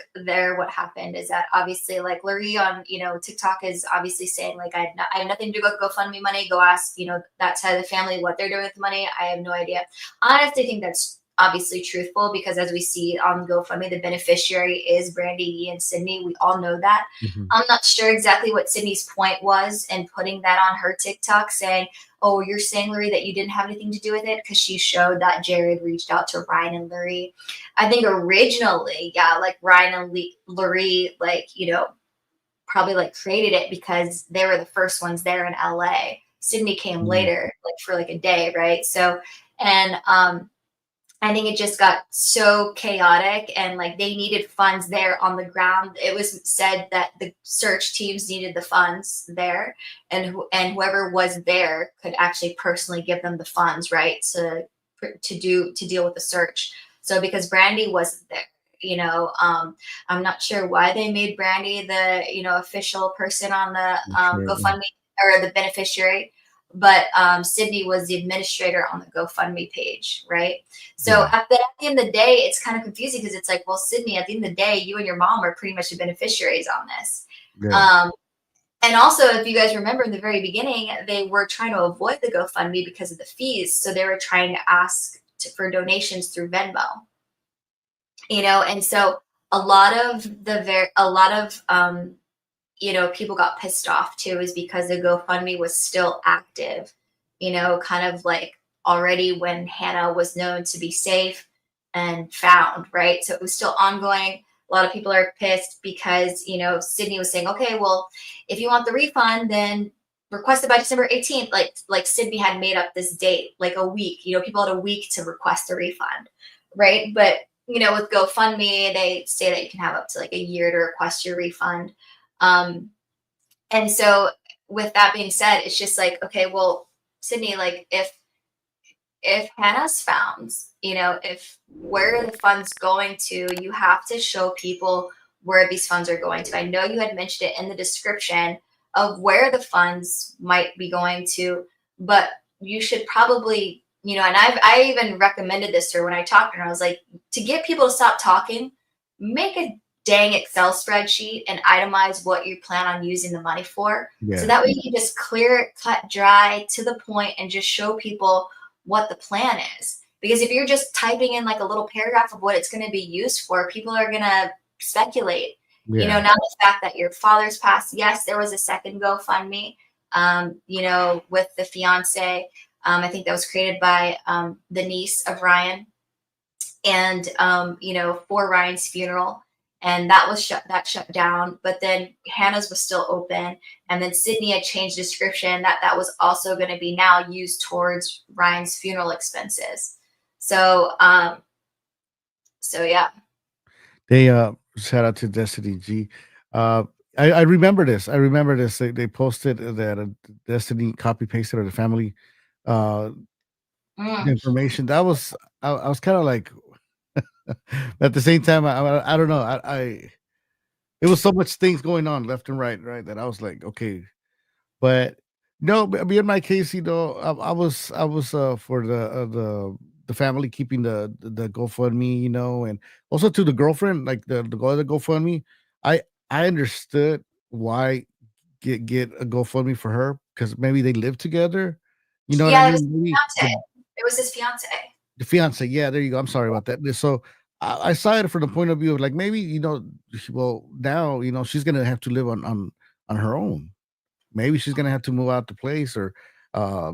what happened is that obviously Larry on TikTok is obviously saying I have nothing to do with GoFundMe money. Go ask that side of the family what they're doing with the money. I have no idea. I have to think that's obviously truthful, because as we see on GoFundMe, the beneficiary is Brandy, Yee, and Sydney. We all know that. I'm not sure exactly what Sydney's point was in putting that on her TikTok, saying, oh, you're saying, Larry, that you didn't have anything to do with it, because she showed that Jared reached out to Ryan and Larry. I think originally, Ryan and Larry, probably created it because they were the first ones there in LA. Sydney came later, for a day, right? So, and I think it just got so chaotic, and they needed funds there on the ground. It was said that the search teams needed the funds there, and whoever was there could actually personally give them the funds, right, to deal with the search. So because Brandy wasn't there, I'm not sure why they made Brandy the official person on the GoFundMe, or the beneficiary. But Sydney was the administrator on the GoFundMe page, right? So at the end of the day, it's kind of confusing, because it's well, Sydney, at the end of the day, you and your mom are pretty much the beneficiaries on this. And also, if you guys remember in the very beginning, they were trying to avoid the GoFundMe because of the fees. So they were trying to ask for donations through Venmo, and so a lot of people got pissed off too, is because the GoFundMe was still active, kind of like already when Hannah was known to be safe and found, right? So it was still ongoing. A lot of people are pissed because, Sydney was saying, okay, well, if you want the refund, then request it by December 18th. Like Sydney had made up this date, like a week, people had a week to request a refund, right? But, with GoFundMe, they say that you can have up to like a year to request your refund. And so with that being said, it's just like, okay, well, Sydney, like if Hannah's found, if where are the funds going to, you have to show people where these funds are going to. I know you had mentioned it in the description of where the funds might be going to, but you should probably, and I even recommended this to her when I talked to her. I was like, to get people to stop talking, make a dang Excel spreadsheet and itemize what you plan on using the money for. Yeah. So that way you can just clear it, cut dry, to the point, and just show people what the plan is. Because if you're just typing in like a little paragraph of what it's going to be used for, people are going to speculate. Yeah. Now the fact that your father's passed, yes, there was a second GoFundMe, with the fiance. I think that was created by the niece of Ryan, and for Ryan's funeral. And that was shut down. But then Hannah's was still open. And then Sydney had changed description that was also going to be now used towards Ryan's funeral expenses. So, yeah. They shout out to Destiny G. I remember this. They posted that Destiny copy pasted or the family information. That was I was kind of like. At the same time, I don't know. It was so much things going on left and right, that I was like, okay, but no. Me in my case, I was for the family keeping the GoFundMe, and also to the girlfriend, like the go to GoFundMe. I understood why get a GoFundMe for her, because maybe they live together. You know what I mean? It was his fiance. The fiance, yeah, there you go. I'm sorry about that. So I saw it from the point of view of like, maybe, well, now, she's gonna have to live on her own. Maybe she's gonna have to move out the place, or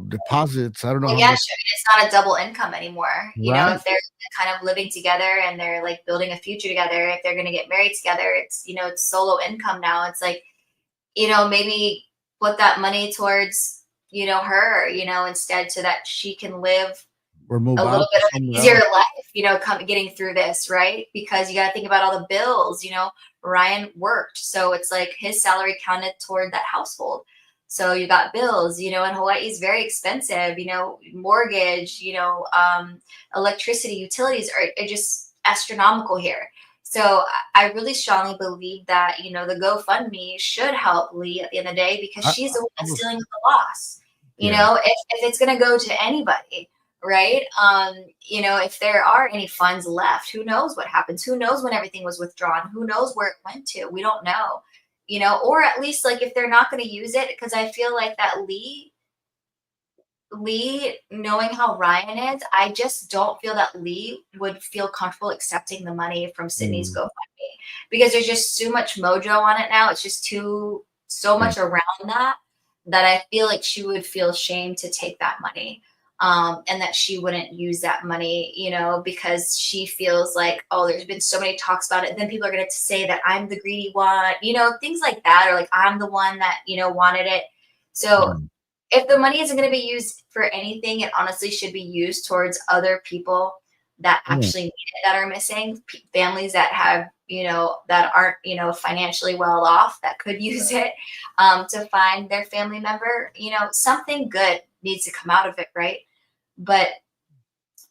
deposits. I don't know. Well, how much. It's not a double income anymore. Right. If they're kind of living together and they're like building a future together, if they're gonna get married together, it's it's solo income now. It's like, maybe put that money towards her, instead, so that she can live or move a little bit of an easier life, getting through this, right? Because you got to think about all the bills. Ryan worked, so it's like his salary counted toward that household. So you got bills, and Hawaii is very expensive. Mortgage, electricity, utilities are just astronomical here. So I really strongly believe that the GoFundMe should help Lee at the end of the day, because she's the one that's dealing with the loss. If it's going to go to anybody. Right. If there are any funds left, who knows what happens? Who knows when everything was withdrawn? Who knows where it went to? We don't know, or at least like if they're not going to use it, because I feel like that Lee, knowing how Ryan is, I just don't feel that Lee would feel comfortable accepting the money from Sydney's GoFundMe, because there's just too much mojo on it now. It's just so much around that I feel like she would feel ashamed to take that money. And that she wouldn't use that money, because she feels like, oh, there's been so many talks about it. Then people are going to say that I'm the greedy one, things like that, or like I'm the one that, wanted it. So if the money isn't going to be used for anything, it honestly should be used towards other people that actually need it, that are missing, families that have, that aren't, financially well off, that could use it to find their family member. Something good needs to come out of it, right? But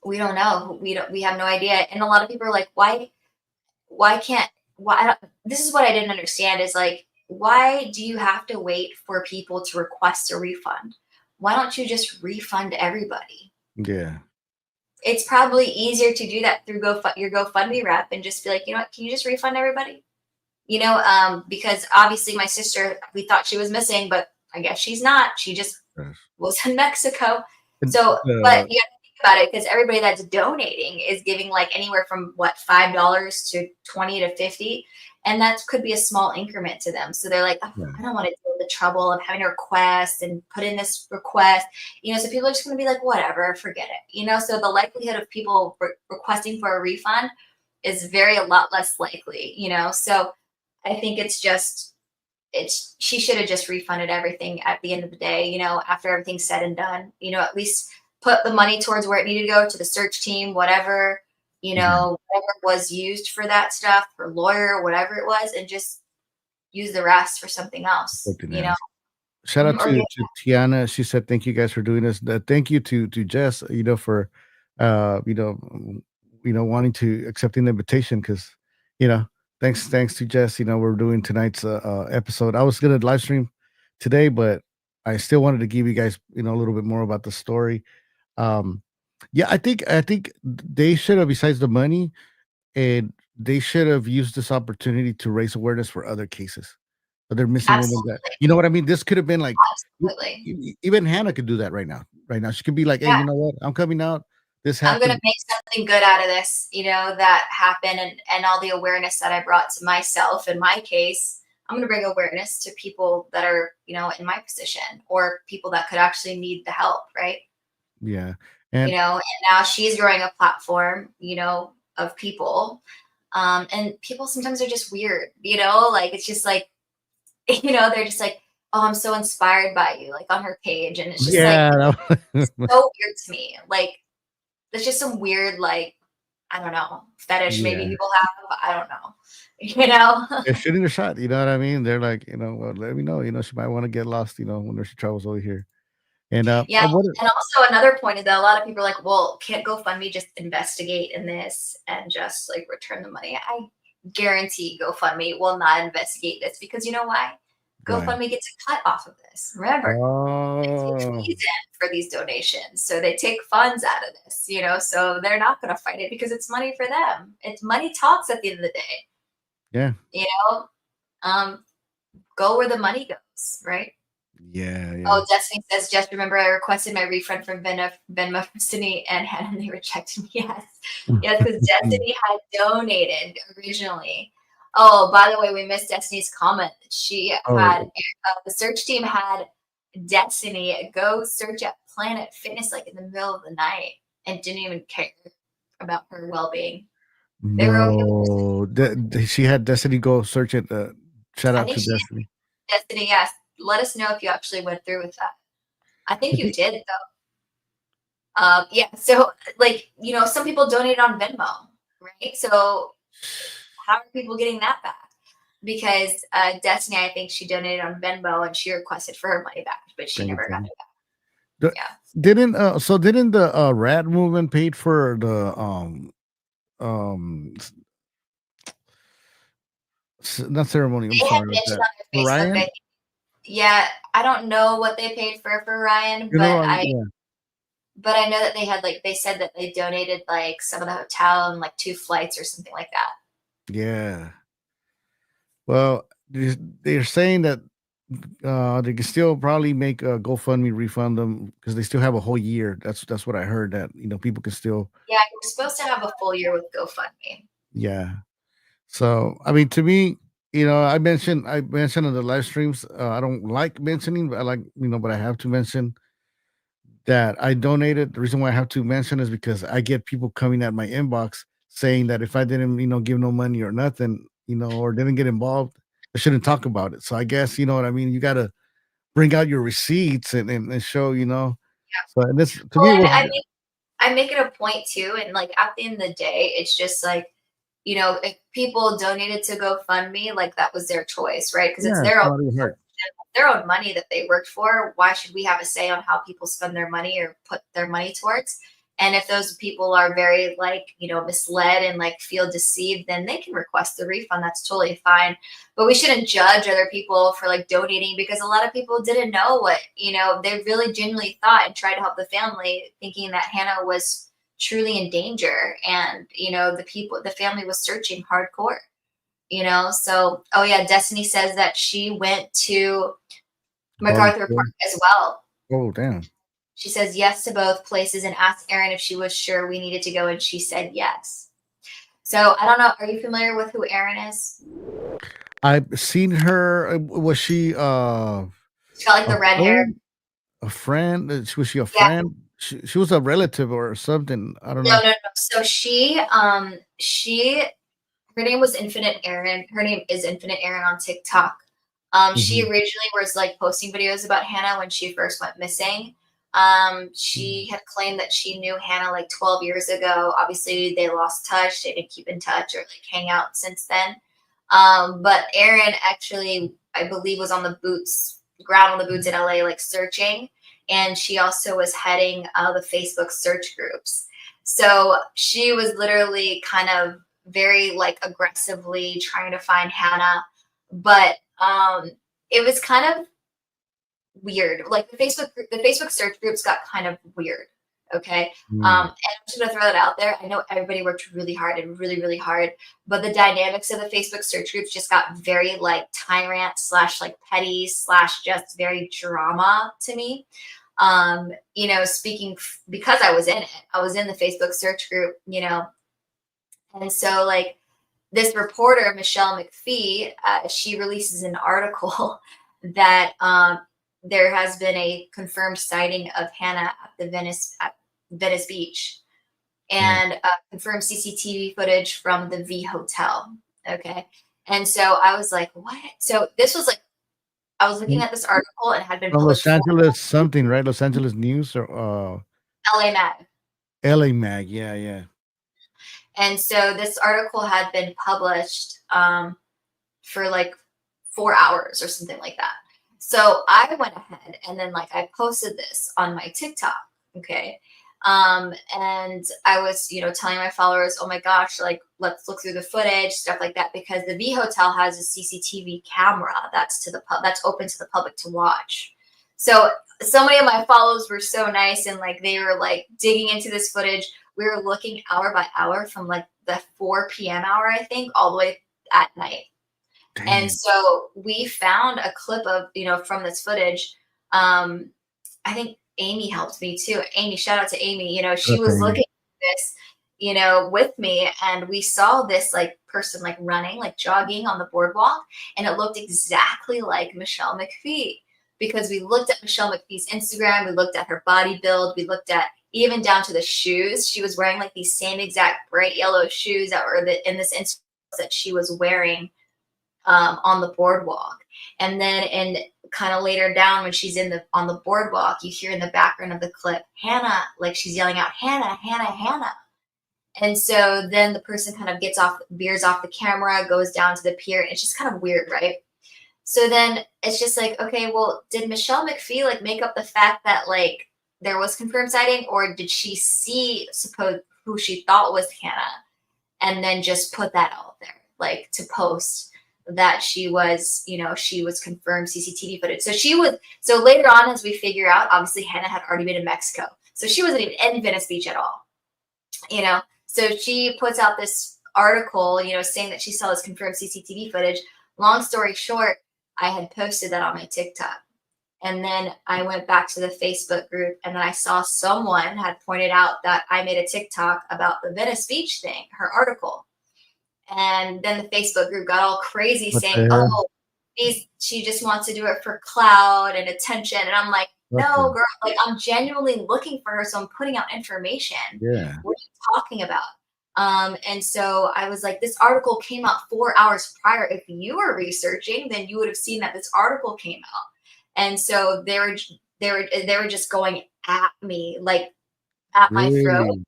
we don't know. We have no idea. And a lot of people are like, this is what I didn't understand, is like, why do you have to wait for people to request a refund? Why don't you just refund everybody? Yeah. It's probably easier to do that through your GoFundMe rep and just be like, what, can you just refund everybody? Because obviously my sister, we thought she was missing, but I guess she's not. She just was in Mexico. So, but you got to think about it, because everybody that's donating is giving like anywhere from $5 to $20 to $50. And that could be a small increment to them. So they're like, oh, I don't want to deal with the trouble of having to request and put in this request, so people are just going to be like, whatever, forget it, so the likelihood of people requesting for a refund is a lot less likely, so I think she should have just refunded everything at the end of the day, after everything's said and done, at least put the money towards where it needed to go, to the search team, whatever, whatever was used for that stuff, for lawyer, whatever it was, and just use the rest for something else, Shout out to Tiana. She said, "Thank you guys for doing this." Thank you to Jess, for, wanting to accepting the invitation because, thanks to Jess. We're doing tonight's episode. I was gonna live stream today, but I still wanted to give you guys, a little bit more about the story. Yeah, I think they should have, besides the money, and they should have used this opportunity to raise awareness for other cases. Other missing women that, you know what I mean? This could have been like, even Hannah could do that right now. Right now, she could be like, "Hey, you know what? I'm coming out. This happened. I'm gonna make something good out of this, that happened, and all the awareness that I brought to myself in my case. I'm gonna bring awareness to people that are, in my position, or people that could actually need the help, right? Yeah, and now she's growing a platform, of people, and people sometimes are just weird, like it's just like, they're just like, oh, I'm so inspired by you, like on her page, and it's just it's so weird to me, like. There's just some weird, like, I don't know, fetish maybe people have. I don't know. They're shooting a shot. You know what I mean? They're like, well, let me know. She might want to get lost. When she travels over here. And and also another point is that a lot of people are like, well, can't GoFundMe just investigate in this and just like return the money? I guarantee GoFundMe will not investigate this because you know why? GoFundMe gets a cut off of this. Remember, it's a reason for these donations. So they take funds out of this, so they're not going to fight it because it's money for them. It's money talks at the end of the day. Yeah. Go where the money goes, right? Yeah. Oh, Destiny says, just remember I requested my refund from Venmo from Sydney and Hannah, and they rejected me. Yes, because Destiny had donated originally. Oh, by the way, we missed Destiny's comment. She had the search team had Destiny go search at Planet Fitness like in the middle of the night and didn't even care about her well-being. No, she had Destiny go search it. Shout out to Destiny. Destiny, yes. Let us know if you actually went through with that. I think you did though. Yeah. So like, some people donate on Venmo, right? So how are people getting that back? Because Destiny, I think she donated on Venmo and she requested for her money back, but she never got it back. Didn't the rat movement paid for the not ceremony? I'm sorry. Ryan? Yeah, I don't know what they paid for Ryan, but I know that they had they said that they donated some of the hotel and 2 flights or something like that. Yeah. Well, they're saying that they can still probably make a GoFundMe refund them because they still have a whole year. That's what I heard, that people can still. Yeah, you're supposed to have a full year with GoFundMe. Yeah. So I mean, to me, I mentioned in the live streams. I don't like mentioning, but I like but I have to mention that I donated. The reason why I have to mention is because I get people coming at my inbox saying that if I didn't give no money or nothing, or didn't get involved, I shouldn't talk about it. So I guess what I mean. You got to bring out your receipts and show. Yeah. So and this to me, I make it a point too, and at the end of the day, it's just if people donated to GoFundMe, that was their choice, right? Because it's their own money that they worked for. Why should we have a say on how people spend their money or put their money towards? And if those people are very misled and feel deceived, then they can request the refund. That's totally fine. But we shouldn't judge other people for donating, because a lot of people didn't know what, they really genuinely thought and tried to help the family, thinking that Hannah was truly in danger. And, the family was searching hardcore, so, oh yeah, Destiny says that she went to MacArthur Park as well. Oh, damn. She says yes to both places and asked Erin if she was sure we needed to go, and she said yes. So I don't know. Are you familiar with who Erin is? I've seen her. Was she She's got like a the red hair. friend? A friend? Was she a Yeah. friend? She was a relative or something. I don't No, know. no, no. So her name was Infinite Erin. Her name is Infinite Erin on TikTok. She Mhm. originally was like posting videos about Hannah when she first went missing. She had claimed that she knew Hannah like 12 years ago. Obviously, they lost touch. They didn't keep in touch or like hang out since then. But Erin actually, I believe, was on the ground on the boots in LA, like searching. And she also was heading the Facebook search groups. So she was literally kind of very like aggressively trying to find Hannah, but it was kind of weird. Like the Facebook search groups got kind of weird. Okay. Mm. And I'm just gonna throw that out there. I know everybody worked really hard and really, really hard, but the dynamics of the Facebook search groups just got very like tyrant slash like petty slash just very drama to me. You know, because I was in it, I was in the Facebook search group, you know, and so like this reporter, Michelle McPhee, she releases an article that there has been a confirmed sighting of Hannah at Venice Beach, Yeah. and confirmed CCTV footage from the V Hotel. Okay, and so I was like, what? So this was like I was looking From at this article and had been from Los published for Angeles something, right? Los Angeles News or LA Mag. LA Mag. Yeah, yeah. And so this article had been published for like 4 hours or something like that. So I went ahead and then like I posted this on my TikTok. Okay. And I was, you know, telling my followers, oh my gosh, like let's look through the footage, stuff like that, because the V Hotel has a CCTV camera that's that's open to the public to watch. So many of my followers were so nice and like they were like digging into this footage. We were looking hour by hour from like the 4 p.m. hour, I think, all the way at night. And Dang. so we found a clip of, you know, from this footage. I think Amy helped me too. Amy, shout out to Amy. You know, she was Okay. looking at this, you know, with me, and we saw this like person like running, like jogging on the boardwalk, and it looked exactly like Michelle McPhee because we looked at Michelle McPhee's Instagram, we looked at her body build, we looked at even down to the shoes. She was wearing like these same exact bright yellow shoes that were in this Instagram that she was wearing on the boardwalk. And then in kind of later down when she's on the boardwalk, you hear in the background of the clip, Hannah, like she's yelling out, Hannah, Hannah, Hannah. And so then the person kind of veers off the camera, goes down to the pier. And it's just kind of weird, right? So then it's just like, okay, well, did Michelle McPhee like make up the fact that like there was confirmed sighting, or did she see who she thought was Hannah and then just put that out there, like to post that she was, you know, she was confirmed CCTV footage. So later on, as we figure out, obviously Hannah had already been in Mexico. So she wasn't even in Venice Beach at all, you know? So she puts out this article, you know, saying that she saw this confirmed CCTV footage. Long story short, I had posted that on my TikTok. And then I went back to the Facebook group and then I saw someone had pointed out that I made a TikTok about the Venice Beach thing, her article. And then the Facebook group got all crazy What saying, the hell? oh, she just wants to do it for clout and attention. And I'm like, What no, the? girl, like I'm genuinely looking for her. So I'm putting out information. Yeah. What are you talking about? And so I was like, this article came out 4 hours prior. If you were researching, then you would have seen that this article came out. And so they were just going at me, like at my throat. Really?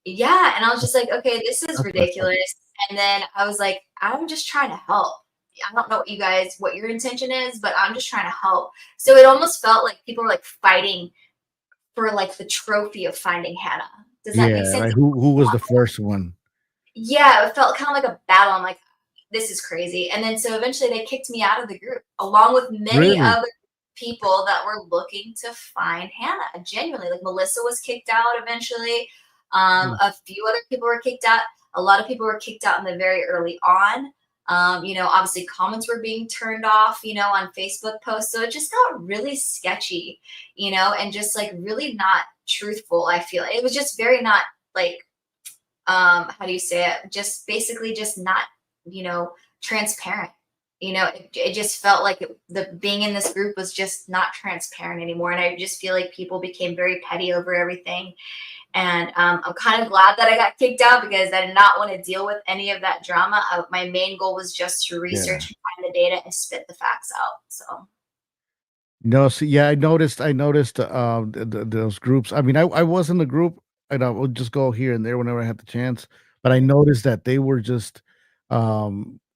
Yeah. And I was just like, okay, this is That's messed up. ridiculous. And then I was like, I'm just trying to help. I don't know what your intention is, but I'm just trying to help. So it almost felt like people were like fighting for like the trophy of finding Hannah. Does that make Yeah, sense? like who was the first one? Yeah, it felt kind of like a battle. I'm like, this is crazy. And then so eventually they kicked me out of the group, along with many Really? other people that were looking to find Hannah. Genuinely, like Melissa was kicked out eventually. Mm. A few other people were kicked out. A lot of people were kicked out in the very early on. You know, obviously comments were being turned off, you know, on Facebook posts. So it just got really sketchy, you know, and just like really not truthful. I feel it was just very not like how do you say it? Just basically just not, transparent. It just felt like the being in this group was just not transparent anymore. And I just feel like people became very petty over everything. And I'm kind of glad that I got kicked out because I did not want to deal with any of that drama. My main goal was just to research and find the data and spit the facts out. So. No, see, yeah, I noticed those groups. I mean, I was in the group, and I would just go here and there whenever I had the chance. But I noticed that they were just,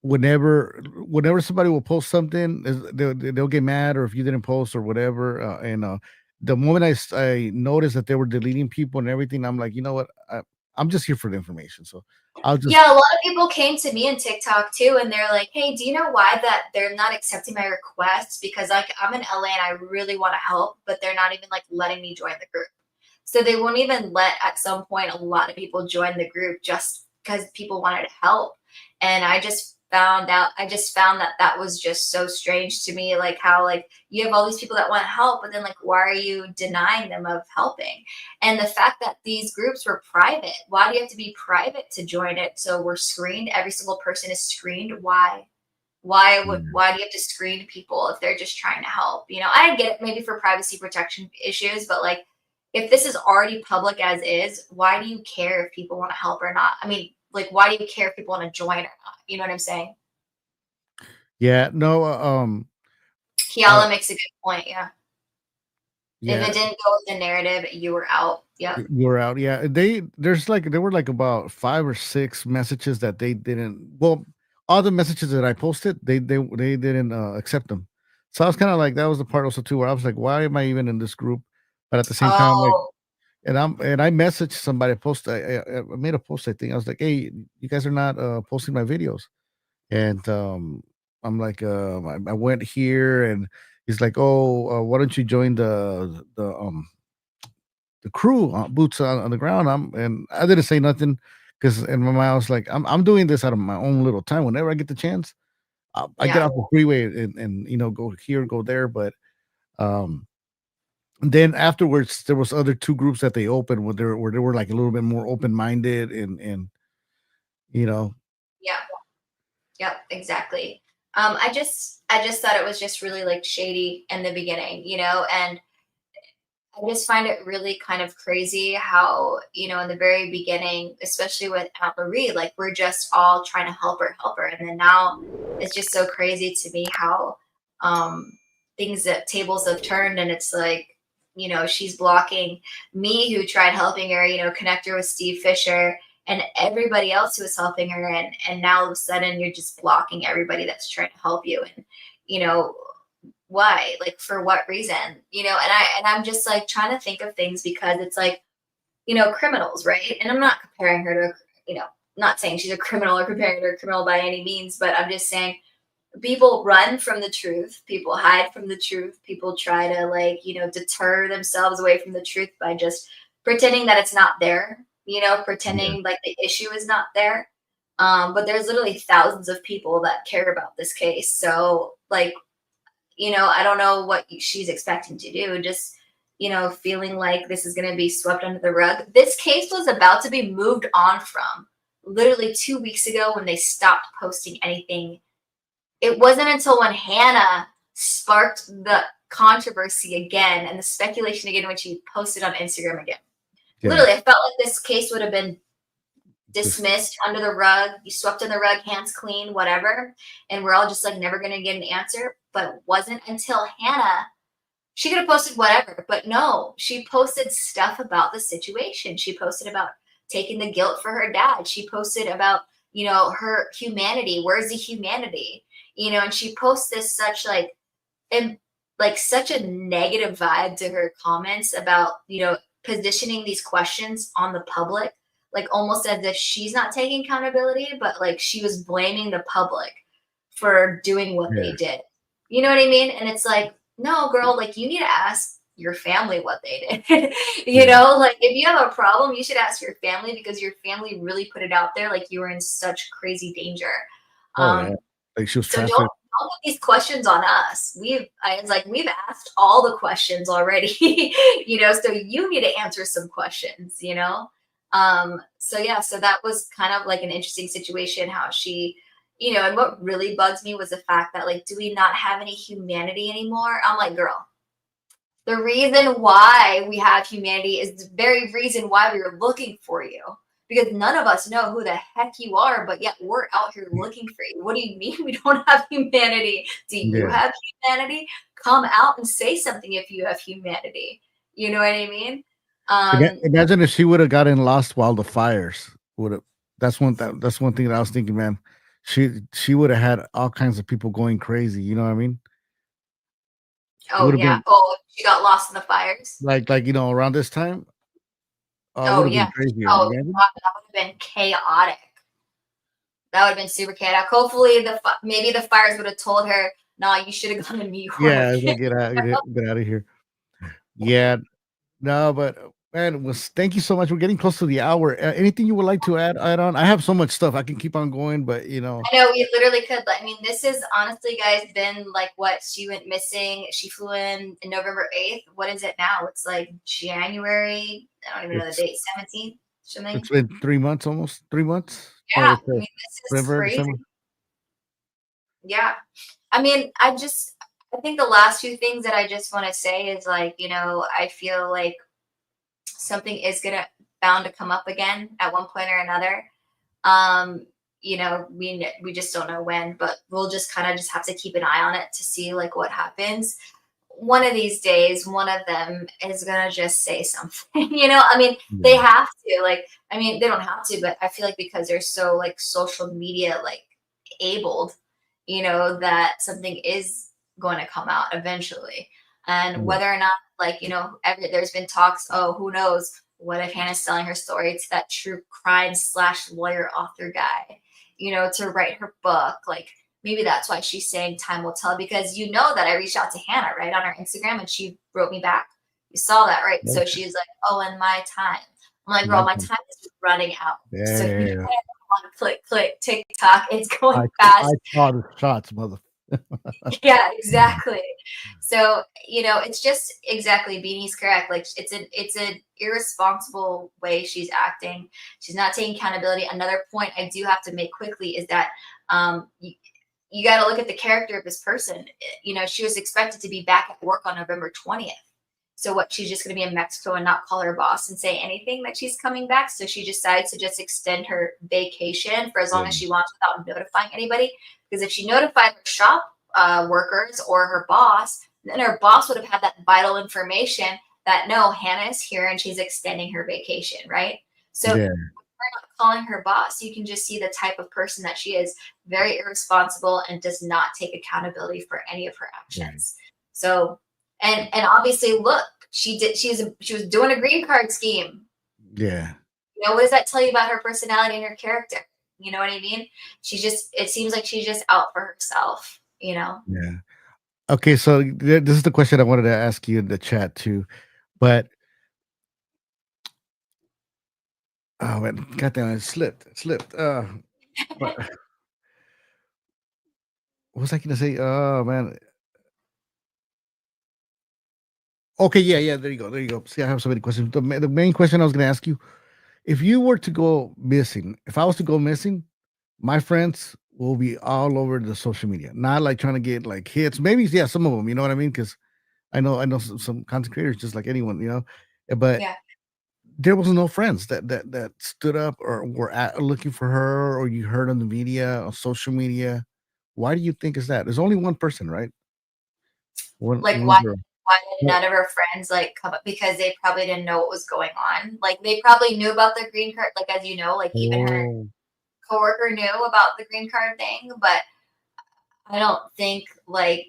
whenever somebody will post something, they'll get mad, or if you didn't post or whatever. And the moment I noticed that they were deleting people and everything, I'm like, you know what, I'm just here for the information, so I'll just. Yeah, a lot of people came to me in TikTok too, and they're like, "Hey, do you know why that they're not accepting my requests? Because like I'm in LA and I really want to help, but they're not even like letting me join the group." So they won't even let at some point a lot of people join the group just because people wanted to help. And I just found that that was just so strange to me, like how like you have all these people that want to help, but then like why are you denying them of helping? And the fact that these groups were private, why do you have to be private to join it? So we're screened. Every single person is screened. Why? Why do you have to screen people if they're just trying to help? I get it maybe for privacy protection issues, but like if this is already public as is, why do you care if people want to help or not? I mean, like, why do you care if people want to join or not? You know what I'm saying? Yeah, no, Kiala makes a good point. Yeah. If yeah, it didn't go with the narrative, you were out. Yep. you were out. Yeah, there were like about 5 or 6 messages that they didn't. Well, all the messages that I posted, they didn't accept them. So I was kind of like, that was the part also too, where I was like, why am I even in this group? But at the same time, like, Oh, and I messaged somebody. I made a post. I think I was like, "Hey, you guys are not posting my videos." And I'm like, I went here, and he's like, "Oh, why don't you join the crew, boots on the ground?" And I didn't say nothing because in my mind I was like, I'm doing this out of my own little time. Whenever I get the chance, I get yeah. off the freeway and go here, go there. But um, then afterwards, there was other 2 groups that they opened where they were like a little bit more open minded and you know, Yeah. Yep. Exactly. I just thought it was just really like shady in the beginning, and I just find it really kind of crazy how, in the very beginning, especially with Aunt Marie, like we're just all trying to help her. And then now it's just so crazy to me how things that tables have turned and it's like, she's blocking me who tried helping her, connect her with Steve Fisher and everybody else who was helping her. And now all of a sudden you're just blocking everybody that's trying to help you. And, why, like for what reason, and I'm just like trying to think of things because it's like, criminals, right? And I'm not comparing her to, not saying she's a criminal or comparing her to a criminal by any means, but I'm just saying people run from the truth, people hide from the truth, people try to like, deter themselves away from the truth by just pretending that it's not there, pretending like the issue is not there. But there's literally thousands of people that care about this case. So like, I don't know what she's expecting to do. Just, feeling like this is going to be swept under the rug. This case was about to be moved on from literally 2 weeks ago when they stopped posting anything. It wasn't until when Hannah sparked the controversy again and the speculation again when she posted on Instagram again. yeah, Literally, I felt like this case would have been dismissed under the rug, you swept in the rug, hands clean, whatever. And we're all just like never going to get an answer. But it wasn't until Hannah, she could have posted whatever, but no, she posted stuff about the situation. She posted about taking the guilt for her dad. She posted about, her humanity. Where's the humanity? And she posts this such like, and like such a negative vibe to her comments about, positioning these questions on the public, like almost as if she's not taking accountability, but like she was blaming the public for doing what they did. You know what I mean? And it's like, no, girl, like you need to ask your family what they did. Like if you have a problem, you should ask your family because your family really put it out there. Like you were in such crazy danger. oh yeah, like she was So trafficked. don't put these questions on us. We've asked all the questions already, so you need to answer some questions, So yeah, so that was kind of like an interesting situation how she, and what really bugs me was the fact that like, do we not have any humanity anymore? I'm like, girl, the reason why we have humanity is the very reason why we were looking for you. Because none of us know who the heck you are, but yet we're out here looking for you. What do you mean we don't have humanity? Do you Yeah. have humanity? Come out and say something if you have humanity. You know what I mean? Imagine if she would have gotten lost while the fires would have. That's one thing that I was thinking, man. She would have had all kinds of people going crazy. You know what I mean? It Oh would have yeah. been Oh, she got lost in the fires. like around this time. It Oh would have been yeah. crazier. Oh Imagine. God, that would have been chaotic. That would have been super chaotic. Hopefully, maybe the fires would have told her, "Nah, you should have gone to New Yeah, York." it's like get out of here. Yeah, no, but man, was thank you so much. We're getting close to the hour. Anything you would like to add on? I have so much stuff. I can keep on going, but I know we literally could, but I mean, this is honestly, guys, been like what she went missing. She flew in November 8th. What is it now? It's like January. I don't even know the date. 17th, something. it's been 3 months, almost 3 months. Yeah, Oh, I what's that? mean, this is November, crazy. December. Yeah, I mean, I think the last few things that I just want to say is like, I feel like something is bound to come up again at one point or another. Um, we just don't know when, but we'll just kind of just have to keep an eye on it to see like what happens. One of these days, one of them is gonna just say something. I mean, they have to. Like, I mean, they don't have to, but I feel like because they're so like social media like abled, that something is going to come out eventually. And whether or not, like, there's been talks, oh, who knows? What if Hannah's selling her story to that true crime / lawyer author guy, to write her book? Like, maybe that's why she's saying time will tell, because that I reached out to Hannah, right, on her Instagram, and she wrote me back. You saw that, right? So she's like, oh, in my time. I'm like, girl, my time is running out. So you Yeah. click, TikTok. It's going I fast. call the shots, mother. Yeah, exactly. So, it's just exactly, Beanie's correct. Like, it's an irresponsible way she's acting. She's not taking accountability. Another point I do have to make quickly is that you got to look at the character of this person. She was expected to be back at work on November 20th. So what, she's just going to be in Mexico and not call her boss and say anything that she's coming back. So she decides to just extend her vacation for as long as she wants without notifying anybody. Because if she notified her shop workers or her boss, then her boss would have had that vital information that no, Hannah is here and she's extending her vacation, right? So we're not calling her boss. You can just see the type of person that she is, very irresponsible and does not take accountability for any of her actions. So, and obviously, look, she was doing a green card scheme. Yeah. What does that tell you about her personality and her character? You know what I mean? It seems like she's just out for herself, Yeah. Okay, so this is the question I wanted to ask you in the chat too, but oh man, goddamn, it slipped. But what was I gonna say? Oh man. Okay, yeah, there you go. See, I have so many questions. The main question I was gonna ask you: if you were to go missing, if I was to go missing, my friends will be all over the social media, not like trying to get like hits. Maybe, yeah, some of them, you know what I mean? Because I know some content creators, just like anyone, but there was no friends that stood up or were looking for her, or you heard on the media, on social media. Why do you think is that? There's only one person, right? Like, One girl. why did none of her friends like come up? Because they probably didn't know what was going on. Like, they probably knew about the green card, like, as you know, like even her coworker knew about the green card thing, but I don't think like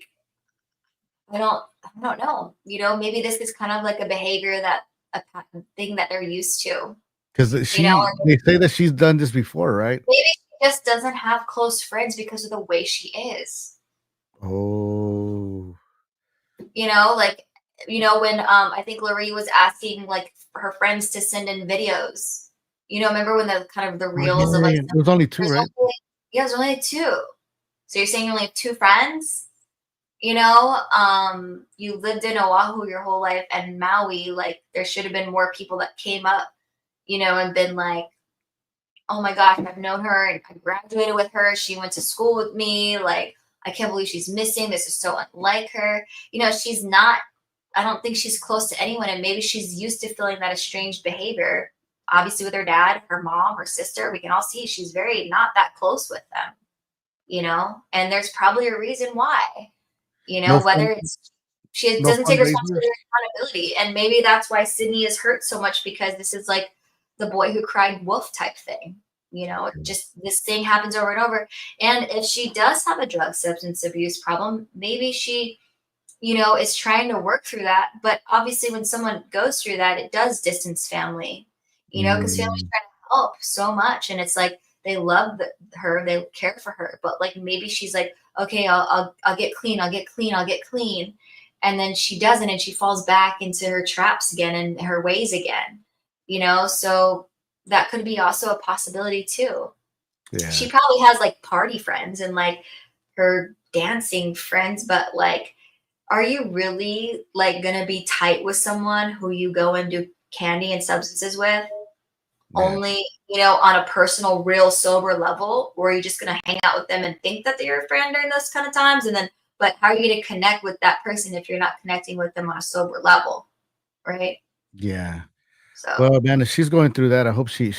I don't know. Maybe this is kind of like a behavior a thing that they're used to. Because they say that she's done this before, right? Maybe she just doesn't have close friends because of the way she is. Oh. Like, when I think Lori was asking like her friends to send in videos. Remember when the kind of the reels of like there's only two, right? There's only two. So you're saying you only have two friends? You lived in Oahu your whole life, and Maui, like there should have been more people that came up and been like, oh my gosh, I've known her and I graduated with her. She went to school with me. Like, I can't believe she's missing. This is so unlike her. She's not, I don't think she's close to anyone. And maybe she's used to feeling that estranged behavior. Obviously, with her dad, her mom, her sister, we can all see she's very not that close with them, and there's probably a reason why, No whether fun, it's she no doesn't take fundraisers. responsibility or accountability. And maybe that's why Sydney is hurt so much, because this is like the boy who cried wolf type thing. Just this thing happens over and over. And if she does have a drug substance abuse problem, maybe she, is trying to work through that. But obviously, when someone goes through that, it does distance family, because family's Mm, trying to help so much. And it's like they love her, they care for her. But like maybe she's like, okay, I'll get clean, I'll get clean, I'll get clean. And then she doesn't, and she falls back into her traps again and her ways again, So that could be also a possibility too. She yeah. probably has like party friends and like her dancing friends, but like, are you really like gonna be tight with someone who you go and do candy and substances with? Yeah. Only, on a personal, real sober level, or are you just gonna hang out with them and think that they're your friend during those kind of times? And then, but how are you gonna connect with that person if you're not connecting with them on a sober level, right? Yeah. So Well, man, if she's going through that, I hope she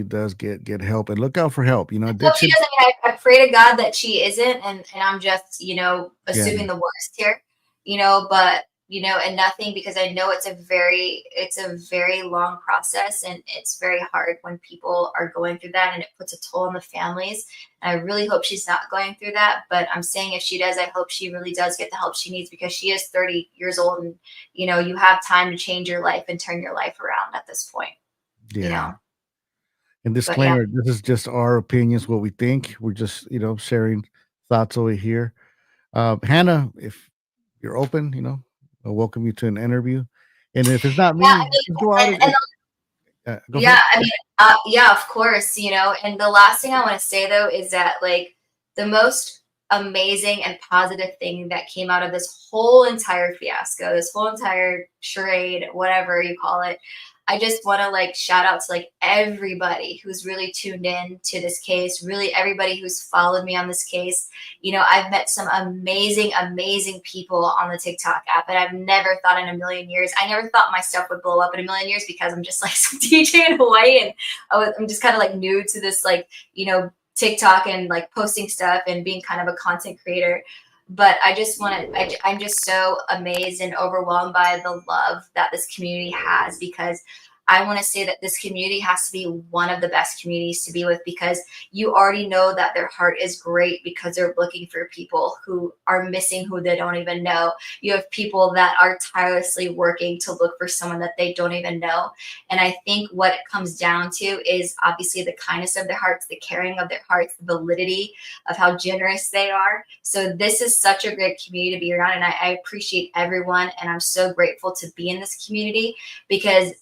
does get help, and look out for help. hope she Addiction. doesn't. I pray to God that she isn't, and I'm just Yeah. assuming the worst here, but and nothing, because I know it's a very long process, and it's very hard when people are going through that, and it puts a toll on the families. And I really hope she's not going through that, but I'm saying if she does, I hope she really does get the help she needs, because she is 30 years old, and you have time to change your life and turn your life around at this point, you Yeah. know. And But yeah. disclaimer: this is just our opinions, what we think. We're just sharing thoughts over here. Hannah, if you're open, I'll welcome you to an interview. And if it's not Yeah, I me, mean, just go out and go yeah, ahead. I mean, yeah, of course, And the last thing I want to say though is that like the most amazing and positive thing that came out of this whole entire fiasco, this whole entire charade, whatever you call it, I just want to like shout out to like everybody who's really tuned in to this case, really everybody who's followed me on this case. I've met some amazing, amazing people on the TikTok app, and I've never thought in a million years, I never thought my stuff would blow up in a million years, because I'm just like some DJ in Hawaii, and I'm just kind of like new to this, like, TikTok and like posting stuff and being kind of a content creator. But I just want to, I'm just so amazed and overwhelmed by the love that this community has, because I want to say that this community has to be one of the best communities to be with, because you already know that their heart is great, because they're looking for people who are missing, who they don't even know. You have people that are tirelessly working to look for someone that they don't even know. And I think what it comes down to is obviously the kindness of their hearts, the caring of their hearts, the validity of how generous they are. So this is such a great community to be around. And I appreciate everyone. And I'm so grateful to be in this community, because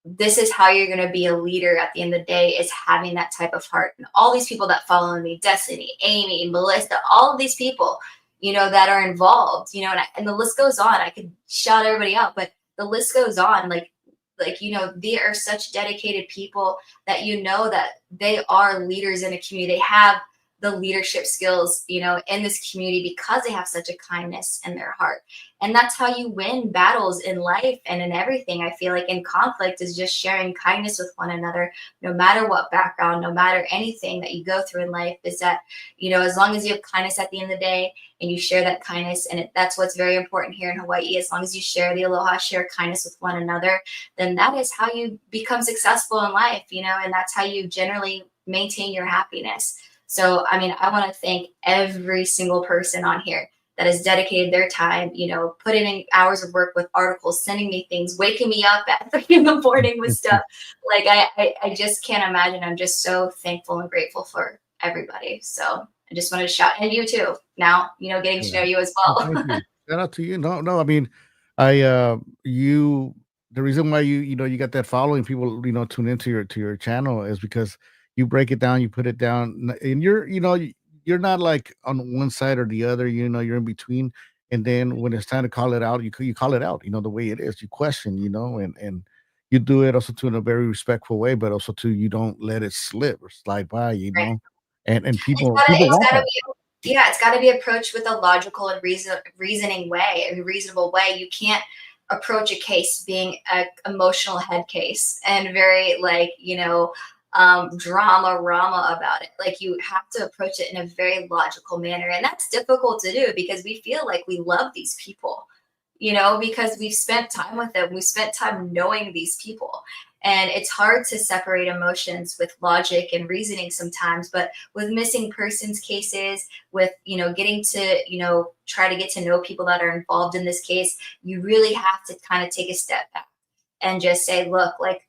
this is how you're going to be a leader at the end of the day, is having that type of heart. And all these people that follow me, Destiny, Amy, Melissa, all of these people, that are involved, and the list goes on. I could shout everybody out, but the list goes on. They are such dedicated people that that they are leaders in a community. They have the leadership skills, in this community, because they have such a kindness in their heart. And that's how you win battles in life and in everything. I feel like in conflict is just sharing kindness with one another, no matter what background, no matter anything that you go through in life, is that, as long as you have kindness at the end of the day and you share that kindness, and that's what's very important here in Hawaii. As long as you share the aloha, share kindness with one another, then that is how you become successful in life, and that's how you generally maintain your happiness. So, I mean, I want to thank every single person on here that has dedicated their time, putting in hours of work with articles, sending me things, waking me up at 3 in the morning with stuff. Like, I just can't imagine. I'm just so thankful and grateful for everybody. So I just wanted to shout, and you too. Now, getting to know you as Oh, well. thank you. Shout out to you. No, no, I mean, the reason why you got that following, people, tune into your channel, is because you break it down, you put it down, and you're not like on one side or the other, you're in between. And then when it's time to call it out, you call it out, the way it is. You question, and you do it also to in a very respectful way, but also to you don't let it slip or slide by, Right. and It's people it's want gotta that. be, yeah, it's gotta be approached with a logical and reasoning way, a reasonable way. You can't approach a case being a emotional head case and very like, drama rama about it. Like you have to approach it in a very logical manner. And that's difficult to do because we feel like we love these people, because we've spent time with them. We've spent time knowing these people. And it's hard to separate emotions with logic and reasoning sometimes. But with missing persons cases, with, getting to, try to get to know people that are involved in this case, you really have to kind of take a step back and just say, look, like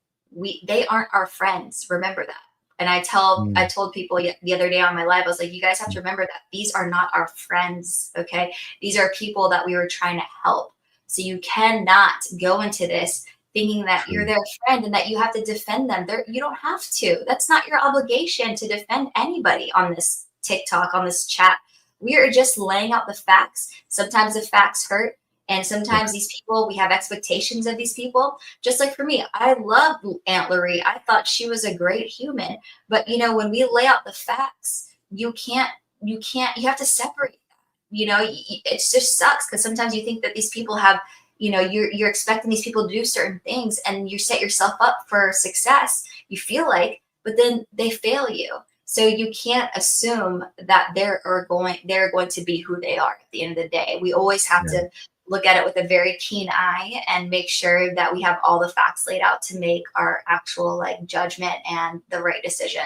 they aren't our friends. Remember that. And I Mm, told people the other day on my live, I was like, you guys have to remember that these are not our friends. Okay. These are people that we were trying to help. So you cannot go into this thinking that you're true. their friend and that you have to defend them. You don't have to. That's not your obligation to defend anybody on this TikTok, on this chat. We are just laying out the facts. Sometimes the facts hurt. And Yeah, sometimes these people, we have expectations of these people. Just like for me, I love Aunt Loree. I thought she was a great human. But when we lay out the facts, you have to separate that. It just sucks because sometimes you think that these people have, you're expecting these people to do certain things and you set yourself up for success, you feel like, but then they fail you. So you can't assume that they're going to be who they are at the end of the day. We always have yeah, to look at it with a very keen eye and make sure that we have all the facts laid out to make our actual like judgment and the right decision.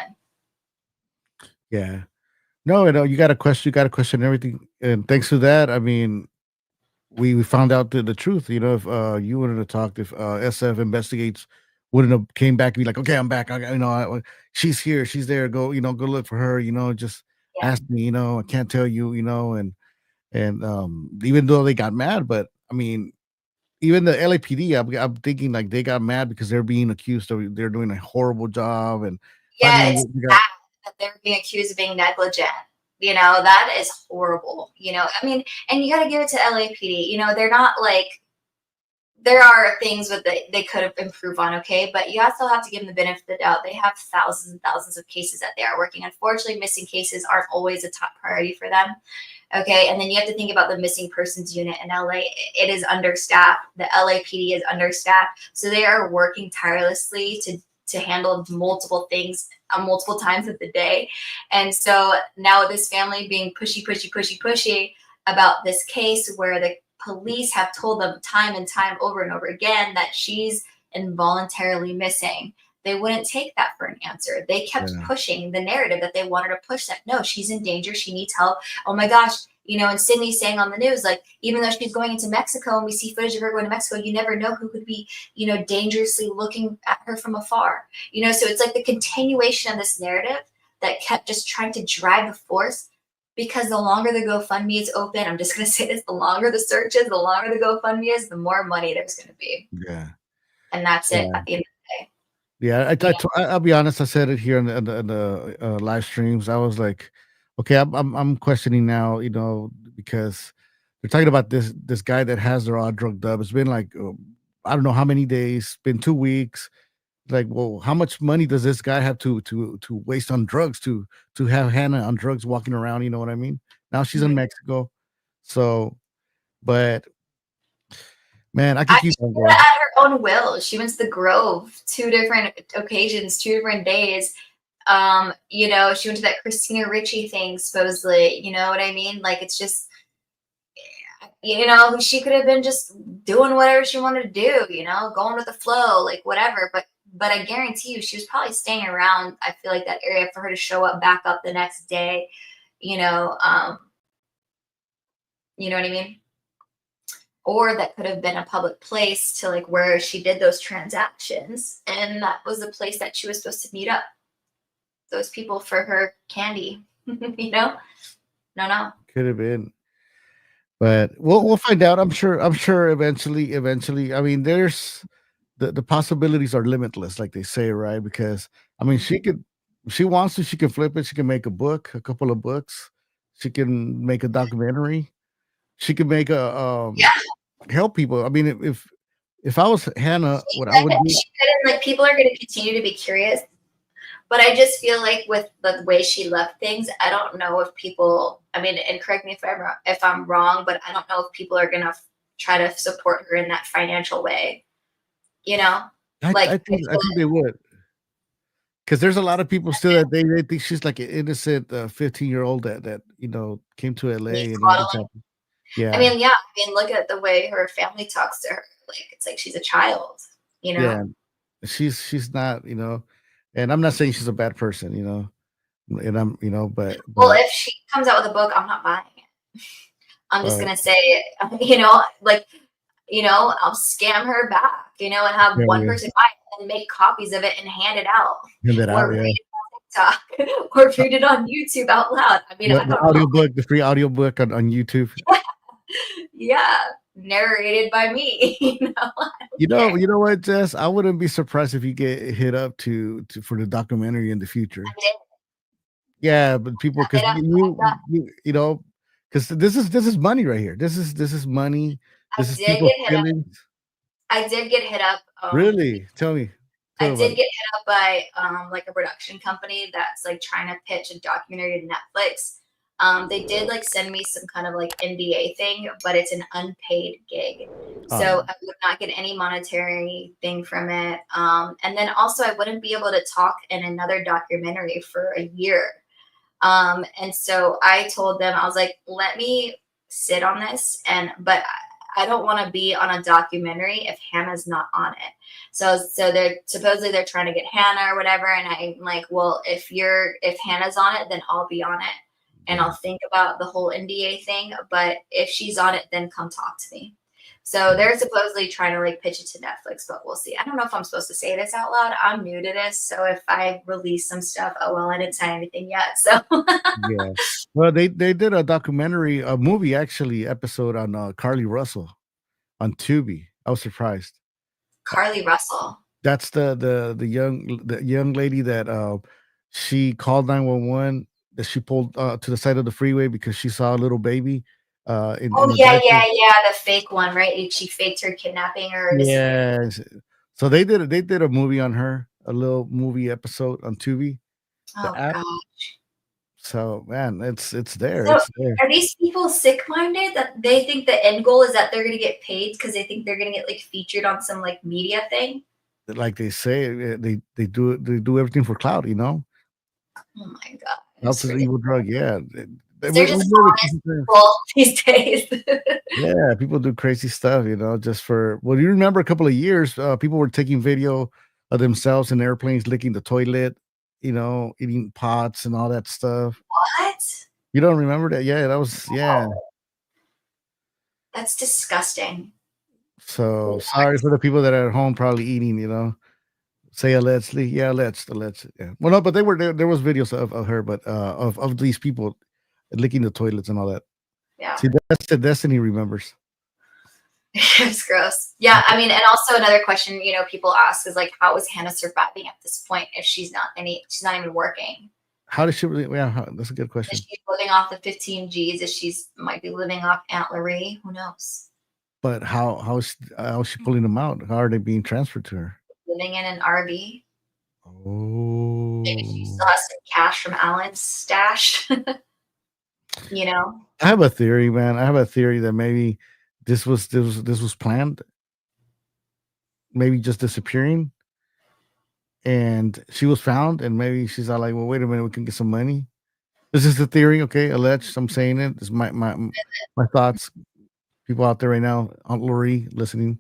yeah. No, you got to question everything, and thanks to that, I mean, we found out the truth. If you wouldn't have talked, if SF investigates wouldn't have came back and be like, okay, I'm back. She's here, she's there. Go, go look for her. Just Yeah. ask me. I can't tell you. And even though they got mad, but I mean, even the LAPD, I'm thinking like they got mad because they're being accused of they're doing a horrible job, and Yeah, finally it's we got sad that they're being accused of being negligent. That is horrible. I mean, and you got to give it to LAPD. They're not like, there are things that they could have improved on, okay? But you also have to give them the benefit of the doubt. They have thousands and thousands of cases that they are working. Unfortunately, missing cases aren't always a top priority for them. Okay, and then you have to think about the missing persons unit in LA. It is understaffed. The LAPD is understaffed, so they are working tirelessly to handle multiple things multiple times of the day. And so now with this family being pushy about this case where the police have told them time and time over and over again that she's involuntarily missing, they wouldn't take that for an answer. They kept yeah, pushing the narrative that they wanted to push, that no, she's in danger, she needs help. Oh my gosh, and Sydney's saying on the news, like, even though she's going into Mexico and we see footage of her going to Mexico, you never know who could be, dangerously looking at her from afar. So it's like the continuation of this narrative that kept just trying to drive the force, because the longer the GoFundMe is open, I'm just going to say this, the longer the search is, the longer the GoFundMe is, the more money there's going to be. yeah, And that's it yeah. at the end of the day. Yeah, I'll be honest. I said it here in the live streams. I was like, okay, I'm questioning now, because they're talking about this guy that has her all drugged up. It's been like I don't know how many days. Been 2 weeks. Like, well, how much money does this guy have to waste on drugs to have Hannah on drugs walking around? You know what I mean? Now she's in Mhm. Mexico, so but man, I could She keep on did it going. at her own will. She went to the Grove 2 different occasions, 2 different days. She went to that Christina Ricci thing, supposedly. You know what I mean? Like, it's just, she could have been just doing whatever she wanted to do, going with the flow, like whatever. But I guarantee you, she was probably staying around, I feel like, that area for her to show up back up the next day. You know, um, you know what I mean? Or that could have been a public place to like where she did those transactions, and that was the place that she was supposed to meet up those people for her candy. No. Could have been. But we'll find out. I'm sure eventually. I mean, there's the possibilities are limitless, like they say, right? Because I mean, if she wants to, she can flip it. She can make a book, a couple of books. She can make a documentary. She can make a Yeah. help people. I mean, if If I was Hannah, She what I would do, she couldn't, like, people are going to continue to be curious, but I just feel like with the way she left things, I don't know if people, I mean, and correct me if I'm wrong, but I don't know if people are going to try to support her in that financial way, you know? Like, I think they would. Because there's a lot of people still that they think she's like an innocent 15-year-old that came to LA and everything's coddling. happened. I Yeah, mean, yeah, I mean, look at the way her family talks to her. Like, it's like she's a child, you yeah. know? She's not, and I'm not saying she's a bad person, and I'm, Well, but if she comes out with a book, I'm not buying it. I'm just but gonna say, like, I'll scam her back, and have yeah, one yeah, person buy it and make copies of it and hand it out, hand that out, or read yeah. it on TikTok, or read it on YouTube out loud. I mean, I The don't know. audiobook, the free audiobook on YouTube. Yeah, narrated by me. I don't care. You know what, Jess? I wouldn't be surprised if you get hit up for the documentary in the future. I did. Yeah, but people, Hit because up. because this is money right here. This is money. I This is did people's get hit up. feelings. I did get hit up. Really? Tell me. I Tell me did about it. get hit up by like a production company that's like trying to pitch a documentary to Netflix. They did like send me some kind of like NDA thing, but it's an unpaid gig. So I would not get any monetary thing from it. And then also I wouldn't be able to talk in another documentary for a year. And so I told them, I was like, let me sit on this, but I don't want to be on a documentary if Hannah's not on it. So they're trying to get Hannah or whatever, and I'm like, well, if Hannah's on it, then I'll be on it, and I'll think about the whole NDA thing. But if she's on it, then come talk to me. So they're supposedly trying to like pitch it to Netflix, but we'll see. I don't know if I'm supposed to say this out loud. I'm new to this, so if I release some stuff, oh well, I didn't say anything yet. So Yeah. Well, they did a movie actually episode on Carly Russell on Tubi. I was surprised. Carly Russell. That's the young lady that she called 911, that she pulled to the side of the freeway because she saw a little baby in Oh a yeah, diaper. yeah, yeah, the fake one, right? She faked her kidnapping or disappearing. Yes. So they did a movie on her, a little movie episode on Tubi, the Oh app. god. So man, it's there. So It's there. are these people sick-minded that they think the end goal is that they're gonna get paid because they think they're gonna get like featured on some like media thing? Like they say, they do everything for clout, Oh my god, Clout's it's an ridiculous. evil drug, yeah. They're We just know honest people these days. yeah, people do crazy stuff, just for well, you remember a couple of years, people were taking video of themselves in airplanes licking the toilet, eating pots and all that stuff. What? You don't remember that? Yeah, that was yeah. That's disgusting. So sorry for the people that are at home probably eating, say allegedly. Yeah, alleged. Yeah. Well, no, but they were there was videos of her, but of these people licking the toilets and all that. Yeah. See, that's the Destiny remembers. It's gross. Yeah, I mean, and also another question, people ask is like, how is Hannah surviving at this point if she's not even working? How does she really? Yeah, that's a good question. Is she living off the 15 G's? Is she's might be living off Aunt Larry? Who knows? But how's she pulling them out? How are they being transferred to her? Living in an RV. Maybe she Oh, still has some cash from Alan's stash. I have a theory, man. I have a theory that maybe this was planned. Maybe just disappearing, and she was found, and maybe she's all like, "Well, wait a minute, we can get some money." This is the theory, okay? Alleged. I'm saying it. This is my thoughts. People out there right now, Aunt Lori listening.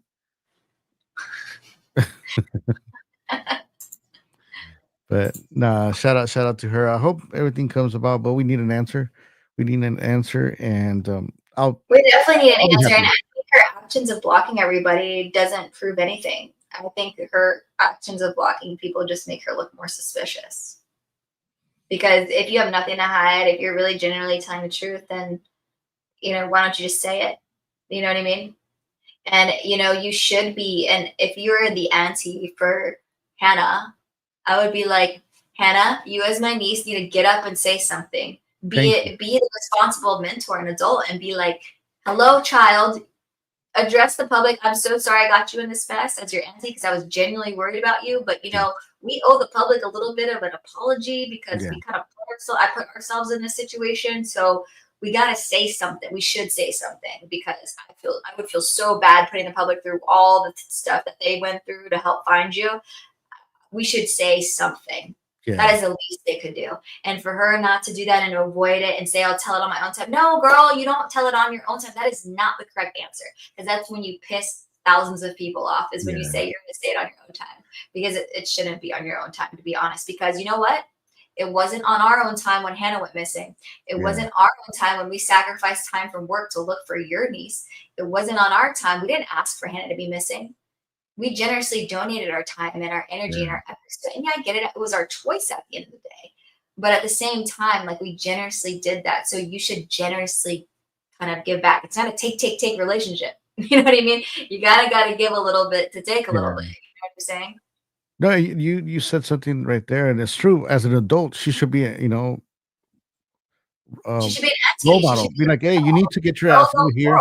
But nah, shout out to her. I hope everything comes about, but we need an answer. We need an answer, and We definitely need an I'll be answer. And happy. I think her actions of blocking everybody doesn't prove anything. I think her actions of blocking people just make her look more suspicious. Because if you have nothing to hide, if you're really genuinely telling the truth, then, why don't you just say it? You know what I mean? And, you should be. And if you're the auntie for Hannah, I would be like, Hannah, you as my niece need to get up and say something. Be the responsible mentor and adult and be like, hello, child. address the public. I'm so sorry I got you in this mess as your auntie because I was genuinely worried about you. But we owe the public a little bit of an apology because we kind of put ourselves in this situation. So we got to say something. We should say something because I would feel so bad putting the public through all the stuff that they went through to help find you. We should say something. That is the least they could do. And for her not to do that and to avoid it and say, I'll tell it on my own time. No, girl, you don't tell it on your own time. That is not the correct answer. Because that's when you piss thousands of people off, is when you say you're going to say it on your own time. Because it shouldn't be on your own time, to be honest. Because you know what? It wasn't on our own time when Hannah went missing. It wasn't our own time when we sacrificed time from work to look for your niece. It wasn't on our time. We didn't ask for Hannah to be missing. We generously donated our time and our energy and our efforts. And I get it. It was our choice at the end of the day. But at the same time, like, we generously did that. So you should generously kind of give back. It's not a take relationship. You know what I mean? You gotta give a little bit to take a little bit. You know what I'm saying? No, you said something right there, and it's true. As an adult, she should be, She should be an role auntie. model. Be like, hey, you need to get your ass over here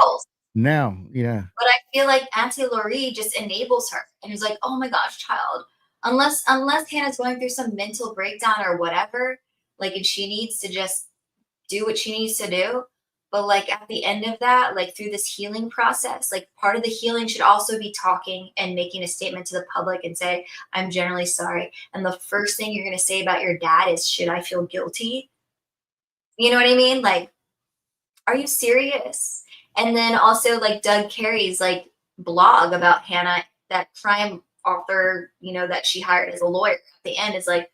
now. Yeah. But I feel like Auntie Laurie just enables her and is like, oh my gosh, child. Unless Hannah's going through some mental breakdown or whatever, like, and she needs to just do what she needs to do. But like, at the end of that, like, through this healing process, like, part of the healing should also be talking and making a statement to the public and say, I'm generally sorry. And the first thing you're going to say about your dad is, should I feel guilty? You know what I mean? Like, are you serious? And then also, like, Doug Carey's like blog about Hannah, that crime author, that she hired as a lawyer, at the end is like,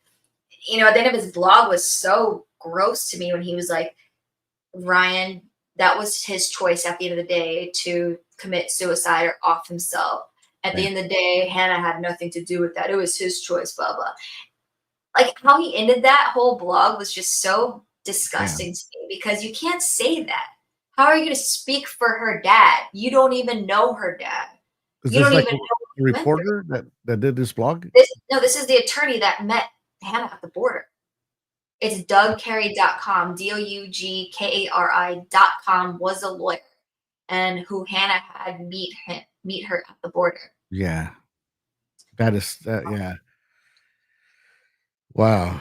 at the end of his blog was so gross to me when he was like, Ryan, that was his choice at the end of the day to commit suicide or off himself. At the end of the day, Hannah had nothing to do with that. It was his choice, blah, blah. Like, how he ended that whole blog was just so disgusting to me, because you can't say that. How are you going to speak for her dad? You don't even know her dad. Is this like a reporter that did this blog? This is the attorney that met Hannah at the border. It's dougcarey.com, DOUGKARI.com, was a lawyer, and who Hannah had meet her at the border. Yeah. That is that. Yeah. Wow.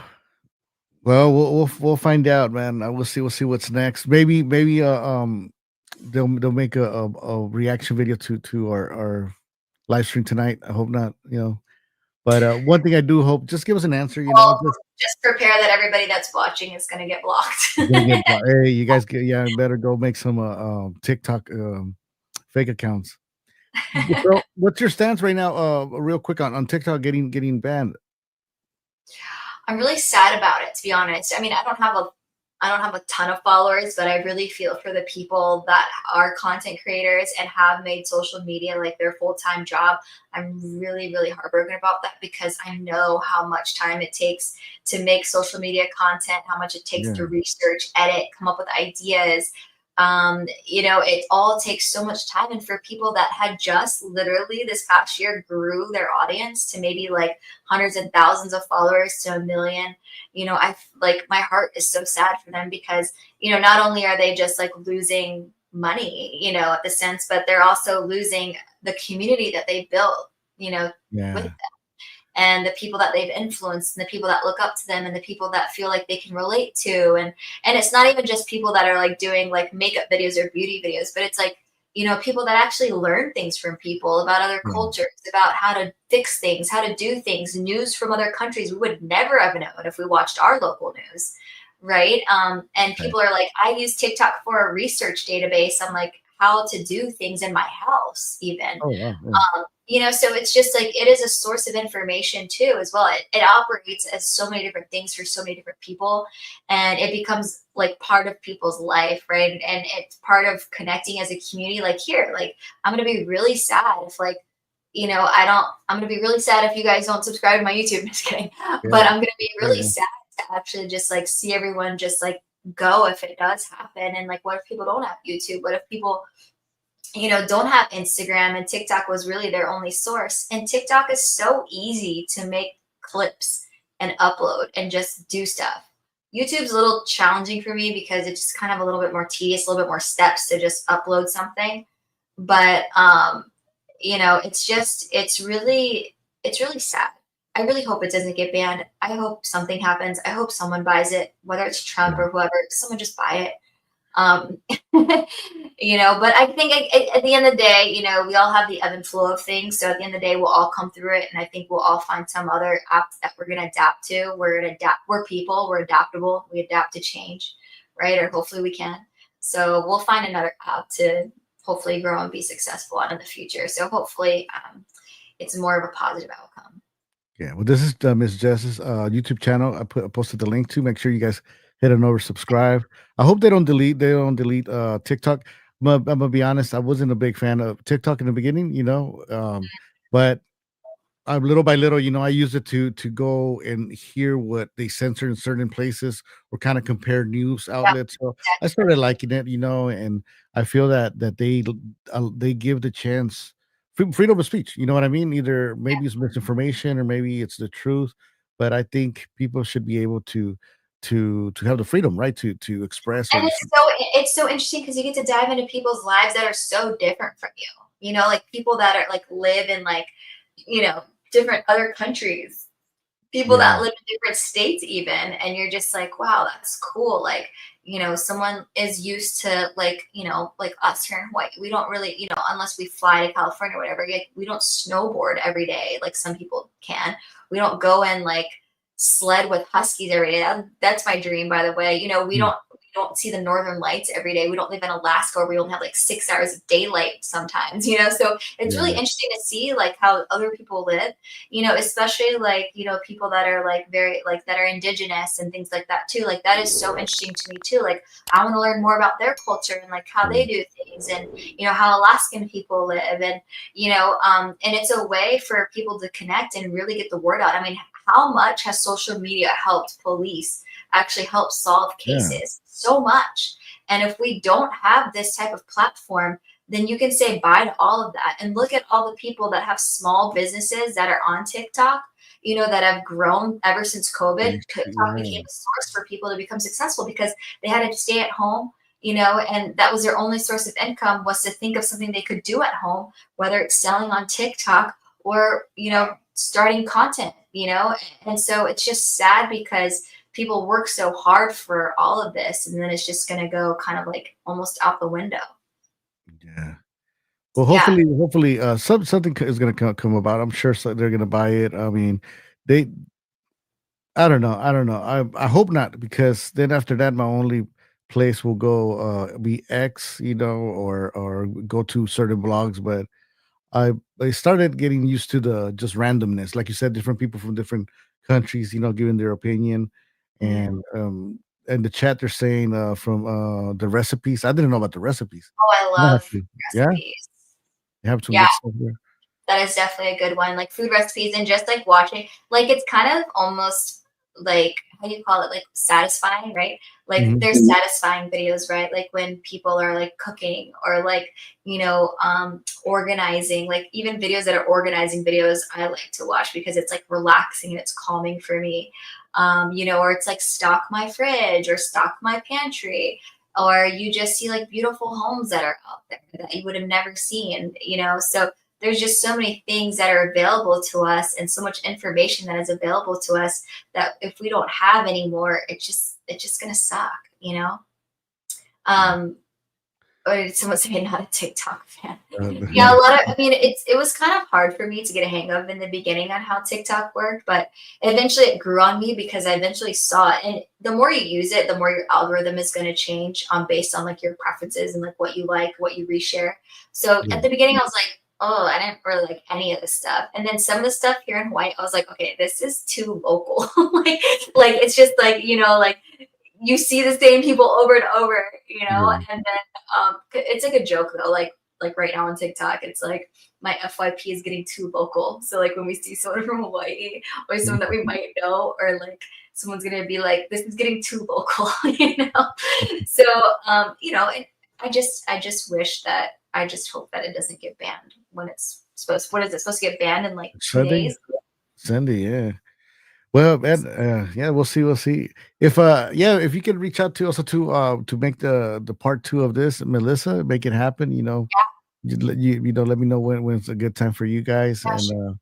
Well, we'll find out, man. We'll see what's next. Maybe they'll make a reaction video to our live stream tonight. I hope not, But one thing I do hope, just give us an answer, just prepare that everybody that's watching is going to get blocked. Hey, you guys better go make some TikTok fake accounts. Bro, what's your stance right now? Real quick on TikTok getting banned. I'm really sad about it, to be honest. I mean, I don't have a ton of followers, but I really feel for the people that are content creators and have made social media like their full-time job. I'm really, really heartbroken about that, because I know how much time it takes to make social media content, how much it takes to research, edit, come up with ideas. It all takes so much time. And for people that had just literally this past year grew their audience to maybe like hundreds and thousands of followers to 1 million, I like, my heart is so sad for them, because, not only are they just like losing money, at the sense, but they're also losing the community that they built, with them. And the people that they've influenced, and the people that look up to them, and the people that feel like they can relate to. And it's not even just people that are like doing like makeup videos or beauty videos, but it's like, people that actually learn things from people about other cultures, about how to fix things, how to do things, news from other countries we would never have known if we watched our local news. Right. And people are like, I use TikTok for a research database. I'm like, how to do things in my house, even. Oh, wow. So it's just like, it is a source of information too, as well. It operates as so many different things for so many different people, and it becomes like part of people's life, right? And it's part of connecting as a community. Like, here, like, I'm going to be really sad if like, I'm going to be really sad if you guys don't subscribe to my YouTube. I'm just kidding. But I'm going to be really sad to actually just like see everyone just like go if it does happen. And like, what if people don't have YouTube? What if people don't have Instagram, and TikTok was really their only source? And TikTok is so easy to make clips and upload and just do stuff. YouTube's a little challenging for me because it's just kind of a little bit more tedious, a little bit more steps to just upload something. but it's really sad. I really hope it doesn't get banned. I hope something happens. I hope someone buys it, whether it's Trump Yeah. or whoever. Someone just buy it. um but I think at the end of the day, we all have the ebb and flow of things, so at the end of the day we'll all come through it, and I think we'll all find some other apps that we're going to adapt to. We're people, we're adaptable, we adapt to change, right? Or hopefully we can. So we'll find another app to hopefully grow and be successful on in the future, so hopefully it's more of a positive outcome. Yeah, well, this is Miss Jess's YouTube channel. I posted the link to. Make sure you guys hit on over, subscribe. I hope they don't delete TikTok. I'm gonna be honest. I wasn't a big fan of TikTok in the beginning, but little by little, I use it to go and hear what they censor in certain places or kind of compare news Yeah, outlets. So I started liking it, and I feel that they give the chance freedom of speech. You know what I mean? Either maybe it's misinformation or maybe it's the truth, but I think people should be able to have the freedom, right, to express and or it's so interesting because you get to dive into people's lives that are so different from you. Like people that are like live in like you know different other countries, people yeah, that live in different states even, and you're just like, wow, that's cool. Like, someone is used to like us here in Hawaii. We don't really, unless we fly to California or whatever, we don't snowboard every day like some people can. We don't go and like sled with huskies every day. That's my dream, by the way. We don't see the northern lights every day. We don't live in Alaska where we only have like 6 hours of daylight sometimes, so it's really yeah, interesting to see like how other people live, especially like, people that are like very like that are indigenous and things like that too. Like that is so interesting to me too. Like I want to learn more about their culture and like how yeah, they do things, and how Alaskan people live, and and it's a way for people to connect and really get the word out. I mean, how much has social media helped police actually help solve yeah, cases? So much. And if we don't have this type of platform, then you can say bye to all of that. And look at all the people that have small businesses that are on TikTok, that have grown ever since COVID. TikTok became right, a source for people to become successful because they had to stay at home, and that was their only source of income, was to think of something they could do at home, whether it's selling on TikTok or, starting content, and so it's just sad because people work so hard for all of this, and then it's just going to go kind of like almost out the window. yeah. Well, Yeah. hopefully, something is going to come about. I'm sure they're going to buy it. I mean, they. I don't know. I don't know. I hope not, because then after that, my only place will go be X, or go to certain blogs. But I started getting used to the just randomness, like you said, different people from different countries, giving their opinion, Mhm. and the chat they're saying from the recipes. I didn't know about the recipes. Oh, I You have love to, yeah, recipes. you have some Yeah, good stuff there. that is definitely a good one. Like food recipes and just like watching, like it's kind of almost like, how do you call it? Like satisfying, right? Like Hmm. there's satisfying videos, right? Like when people are like cooking or like, organizing, like even videos that are organizing videos, I like to watch because it's like relaxing and it's calming for me. Or it's like stock my fridge or stock my pantry, or you just see like beautiful homes that are out there that you would have never seen, so there's just so many things that are available to us and so much information that is available to us that if we don't have anymore, it's just gonna suck, um or did someone say not a TikTok fan? Yeah, a lot of, I mean, it was kind of hard for me to get a hang of in the beginning on how TikTok worked, but eventually it grew on me because I eventually saw it. And the more you use it, the more your algorithm is going to change based on like your preferences and like what you like, what you reshare. So Yeah, at the beginning, I was like, oh, I didn't really like any of this stuff. And then some of the stuff here in Hawaii, I was like, okay, this is too local. like it's just like, like you see the same people over and over, yeah. and then it's like a joke though, like right now on TikTok, it's like my FYP is getting too local. So like when we see someone from Hawaii or someone that we might know, or like someone's gonna be like, this is getting too local, So and I just wish that I just hope that it doesn't get banned when it's what is it supposed to get banned in like 2 days? Sunday, Sunday, yeah. Well, man, yeah, we'll see. We'll see. If you can reach out to also to make the part two of this, Melissa, make it happen. let me know when it's a good time for you guys, Yeah, and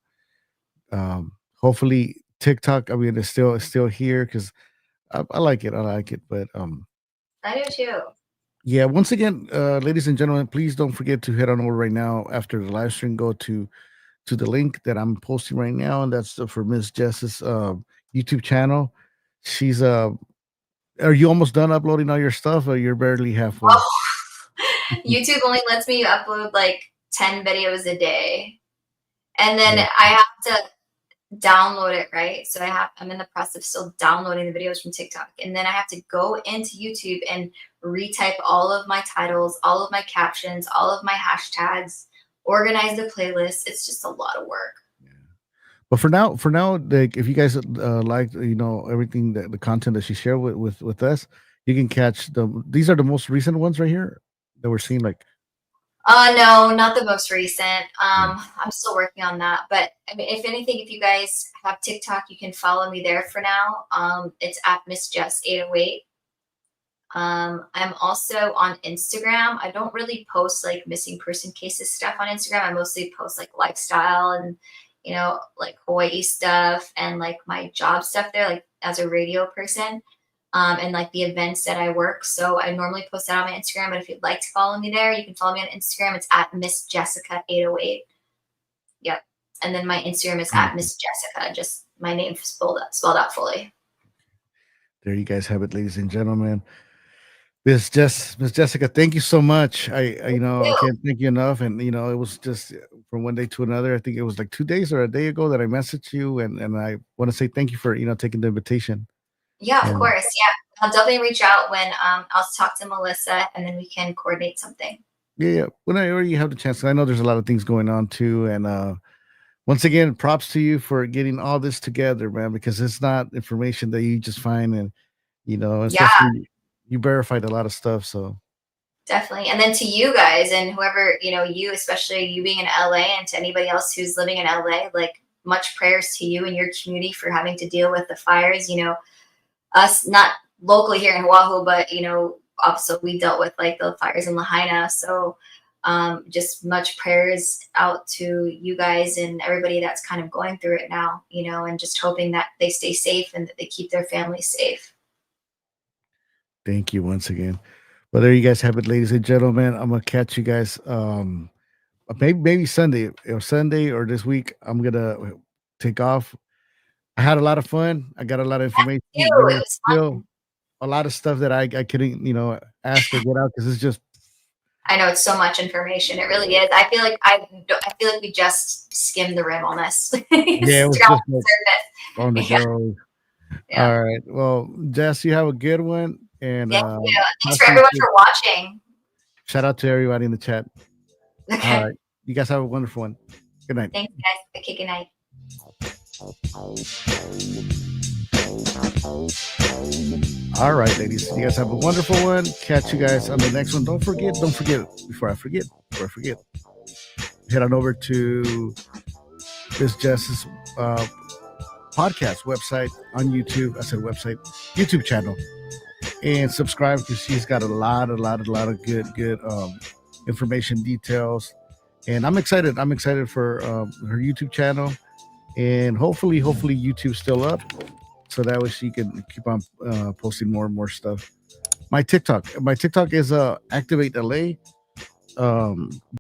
sure. hopefully TikTok. I mean, it's still here because I like it. I like it, but I do too. yeah. Once again, ladies and gentlemen, please don't forget to head on over right now after the live stream. Go to the link that I'm posting right now, and that's for Miss Jess's YouTube channel. She's Are you almost done uploading all your stuff, or you're barely halfway? Oh, YouTube only lets me upload like 10 videos a day. And then Yeah. I have to download it, right? So I'm in the process of still downloading the videos from TikTok. And then I have to go into YouTube and retype all of my titles, all of my captions, all of my hashtags, organize the playlist. It's just a lot of work. But for now, like if you guys like everything that the content that she shared with us, you can catch the. These are the most recent ones right here that we're seeing. Like, No, not the most recent. yeah. I'm still working on that. But I mean, if anything, if you guys have TikTok, you can follow me there for now. It's at Miss Jess 808. I'm also on Instagram. I don't really post like missing person cases stuff on Instagram. I mostly post like lifestyle and like Hawaii stuff and like my job stuff there, like as a radio person, and like the events that I work. So I normally post that on my Instagram. But if you'd like to follow me there, you can follow me on Instagram. It's at Miss Jessica 808. Yep. And then my Instagram is at Miss Jessica. Just my name spelled out fully. There you guys have it, ladies and gentlemen. Miss Jessica, thank you so much. I can't thank you enough. And it was just from one day to another. I think it was like 2 days or a day ago that I messaged you, and I want to say thank you for taking the invitation. Yeah, of And course. Yeah. I'll definitely reach out when I'll talk to Melissa and then we can coordinate something. yeah, whenever you have the chance, 'cause I know there's a lot of things going on too. And once again, props to you for getting all this together, man, because it's not information that you just find, and Yeah, especially you verified a lot of stuff. So definitely. And then to you guys and whoever, you, especially you being in LA and to anybody else who's living in LA, like much prayers to you and your community for having to deal with the fires, us not locally here in Oahu, but also we dealt with like the fires in Lahaina. So just much prayers out to you guys and everybody that's kind of going through it now, and just hoping that they stay safe and that they keep their families safe. thank you once again. Well, there you guys have it, ladies and gentlemen. I'm gonna catch you guys maybe Sunday or this week. I'm gonna take off. I had a lot of fun. I got a lot of information. Ew, There it is was still fun. a lot of stuff that I couldn't ask or get out because it's just I know it's so much information. It really is. I feel like we just skimmed the rim on this. yeah, it was Scratched just the like on the surface. Yeah, go. yeah. All right. Well, Jess, you have a good one, and Thank you. Thanks talk for to you everyone soon. for watching. Shout out to everybody in the chat. All Okay. right. You guys have a wonderful one. Good night. Thanks, guys. Okay, good night. All right, ladies. You guys have a wonderful one. Catch you guys on the next one. Don't forget, before I forget, head on over to Miss Jess's podcast website on YouTube. I said website, YouTube channel, and subscribe because she's got a lot of good information, details, and I'm excited. I'm excited for her YouTube channel, and hopefully YouTube's still up, so that way she can keep on posting more and more stuff. My TikTok is Activate LA.